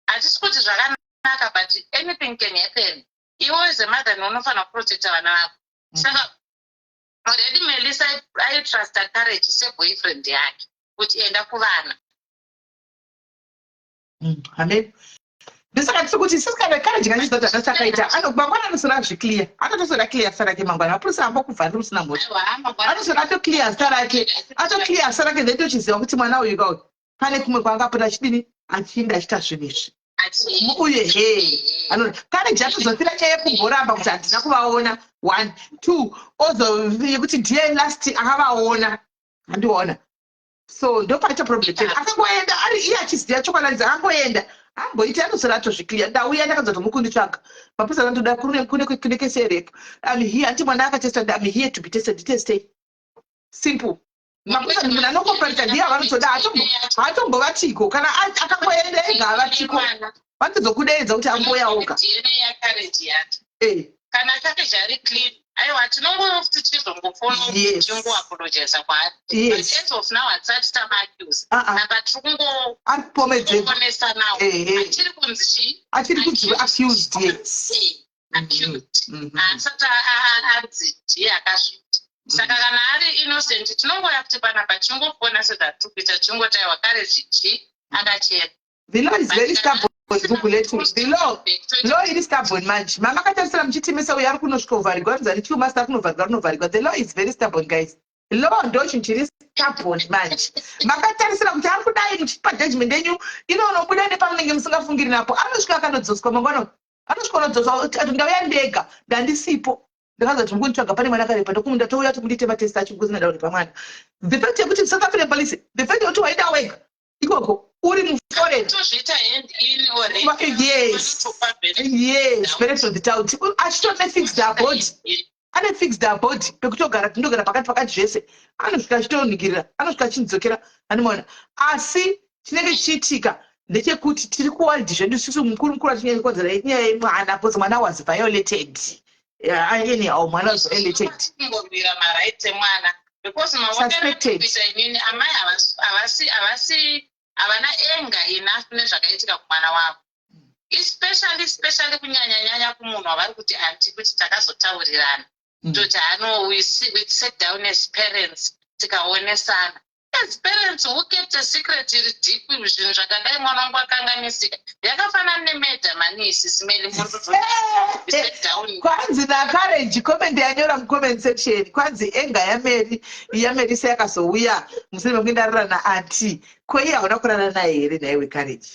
hatisi kuti zvakanaka but anything can happen iwe as a mother unofanira kuprotecta vana vako saka already Melissa aitrasta Courage seboyfriend yake kuti enda kuvana amen ndisaka kuti sisikana Courage kanizoti atakaita mangwana anosora zvikliya atotosora clear sara rake mangwana apurisa amba kubva ndi rusina moto anosora atoclear sara rake atoclear sara rake ndochiziva kuti mwana uyu kauyu pane kumwe kwaangapota chidini achiinda achita zvinizvi uye Courage atozofira chaiye kumboramba kuti handina kuvaona 1 2 ozofira ndiye last akavaona handiona so ndopaita problem chete akangoenda ari iye achiziva chokwadi angoenda amboita anosora atozvikliya ndauya ndakadza tomukunditsvaga mapurisa andoda kune kese repo here anti mwana akatested I'm here to be tested simple mapurisa munhu anokomparita ndiye avanotoda hatombovatiko kana akangoenda ega avatiko vanozokudeedza kuti angoyaoka kana Courage ari clean aiwa tinongoti tizongofona tingoapologiza kwaari but as of now hatisati tamaccuse apa tirikungoonesa nawo achiri kunzi chii achiri kunzi accused accused haasati anzi ndiye akasvita saka kana ari innocent tinongoya kuti panapa tingofona sedhatikuita tingotaiwa Courage chi akachena the law is very stubborn. The law is stubborn manje makatarisira muchitimisa uyo ari kunosvika kuvharigwa rinzani chiu master kunovharigwa the law is very stubborn guys law ndo chinhu chiri stubborn manje makatarisira kuti ari kudai muchipa judgment yenyu inonobuda nepamunenge musingafungiri napo anosvika akanodzoswa mangwana anosvika unodzoswa ati ndauya ndega ndandisipo ndakaza kuti mukunditsvaga pane mwana akarepa ndokumunda touya kuti mundite matest acho because ndada kuripa mwana the fact yekuti South African police the fact yekuti waida wega ikoko uri muforeign tozviita hand in or yes parents of the town achitone fixed abode ane fixed abode pekutogara tindogara pakati pakati zvese anosvika achitonikirira anosvika achindzokera animaona asi chinenge chiitika ndechekuti tiri kuwaldi zvedu susu mukuru atinenge kodzera nyaya yemwana because mwana was violated anyhow mwana was violated kungobvira marights emwana because mawakuita inini amai havasi havana enga enough nezvakaitika kumwana wavo especially kunyanya kumunhu wavari kuti anti kuti takazotaurirana toti we sit down as parents tikaonesana as parents who kept a secret iri deep zvinhu zvakadai mwana wangu akanganisika yakafanana nemedha manisi simeli mundu kwanzi naCourage comment yanyora mucomment section kwanzi enga yamerisa yakazouya mushure mekundarira naanti kweiye hauna kurara naye here naiwe Courage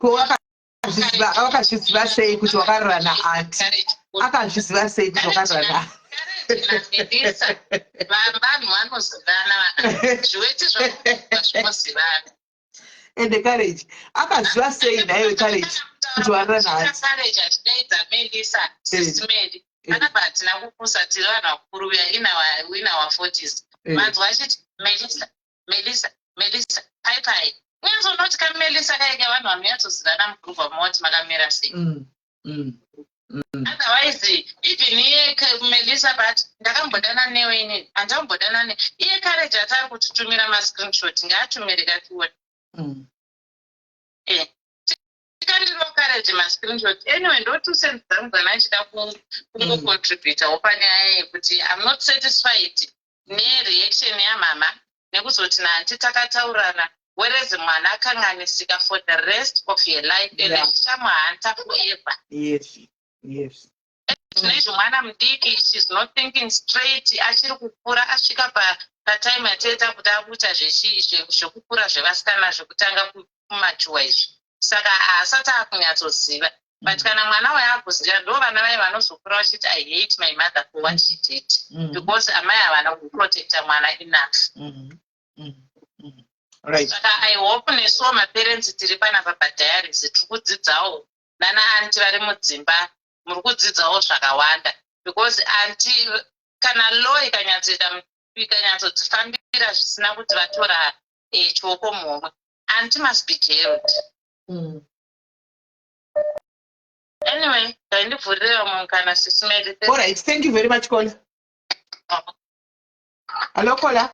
ko wakazviziva sei kuti wakarara naanti akazviziva sei kuti wakarara naye vanhu vanozivana zviweti zvozivana ende Courage akaziva sei naiwe Courage kuti warara naanti Courage achidaidza Melissa sisimeli akabva hatina kupusa tiri vanhu vakuru uya in our 40s vanzwa achiti Melissa pai unyanzonoti kaMelissa kaike vanhu vanonyatsozivana mugurugwa moti makamira sei otherwise even iye Melissa but ndakambodana newe inini handambodana ne iye Courage atari kutitumira mascreenshot ngaatumire kationa tikandiro Courage mascreenshot anyway ndotuseni dzangu dzana achida kungocontributa panyaya yekuti I'm not satisfied nereaction yamama nekuzoti nanti takataurana whereas mwana akanganisika for the rest of your life ende zvichamuhanta forever yes zvinezvi mwana mudiki she's not thinking straight achiri kukura asvika patime yateta kuti akuita zvekukura zvevasikana zvekutanga kumachuwa izvi saka haasati akunyatsoziva but kana mwana wayakuziva ndo vana vai vanozokura vachiti I hate my mother for what she did because amai havana kuprotecta mwana enough right saka I hope nesuwo maparents tiri panapa padiaries tiri kudzidzawo nana anti vari mudzimba muri kudzidzawo zvakawanda because anti kana law ikanyatsoita vikanyatsodzifambira zvisina kuti vatora choko mumwe, and must be jailed. Anyway, ndivhurire munhu kana sisimeli. All right, thank you very much, Kola. Hello, Kola.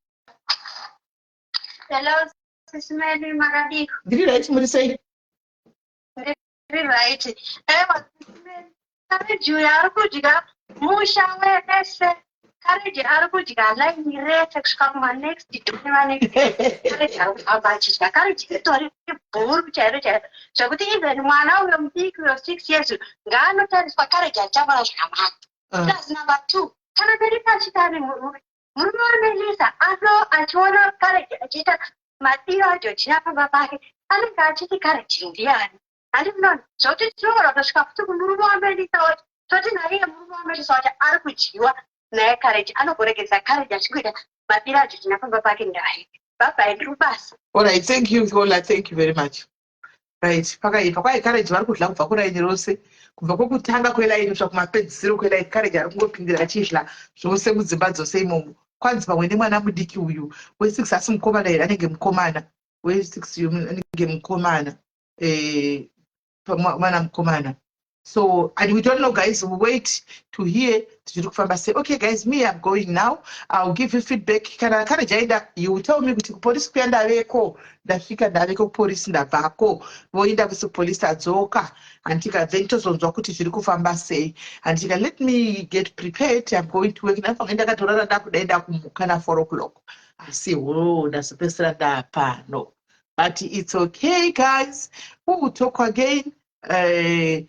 Hello, sisimeli Maradi. Did you write somebody say? Right. Courage Arakujiga, Musha Wese, Courage Arakujiga, like me, Retex come my next to about courage to poor charity. So good evening, 1 hour of 6 years. Gano tells for courage at Jabal Shamak. That's number 2. Can I very much time Murmur Melissa, Afro, and Chona courage, Jita, Matira, Japa, and a gadget courage in the end. I didn't know. So it's true of the scuff to Murmur thought. So I am Murmur sort of Arakuch, you are their courage. I know what is a courage as good, but the other is never back in die. Papa, I bus. All right, thank you, Kola. Thank you very much. Right, Paka courage, Varkut Fakura in the Rose, Kuvaku Tanga Quella in Shop my pet, Zero Quella courage, and whooping the Chishla. So say with the bad the same moment. Quanz, but when anyone would DQ you, we 6 as some command and game commander, we 6 you and game commander. Madam Commander. So, and we don't know, guys, we wait to hear to look from us say, okay, guys, me, I'm going now. I'll give you feedback. Can I jaida? You will tell me with police kwenda reko, that she can direct police in the bako, voida with police at Zoka, and take adventures on Zokuti Chiruku Famba say, and you can let me get prepared. I'm going to work now from Indagatura 4 o'clock. I say, oh, that's the best that no. But it's okay, guys. We will talk again. Good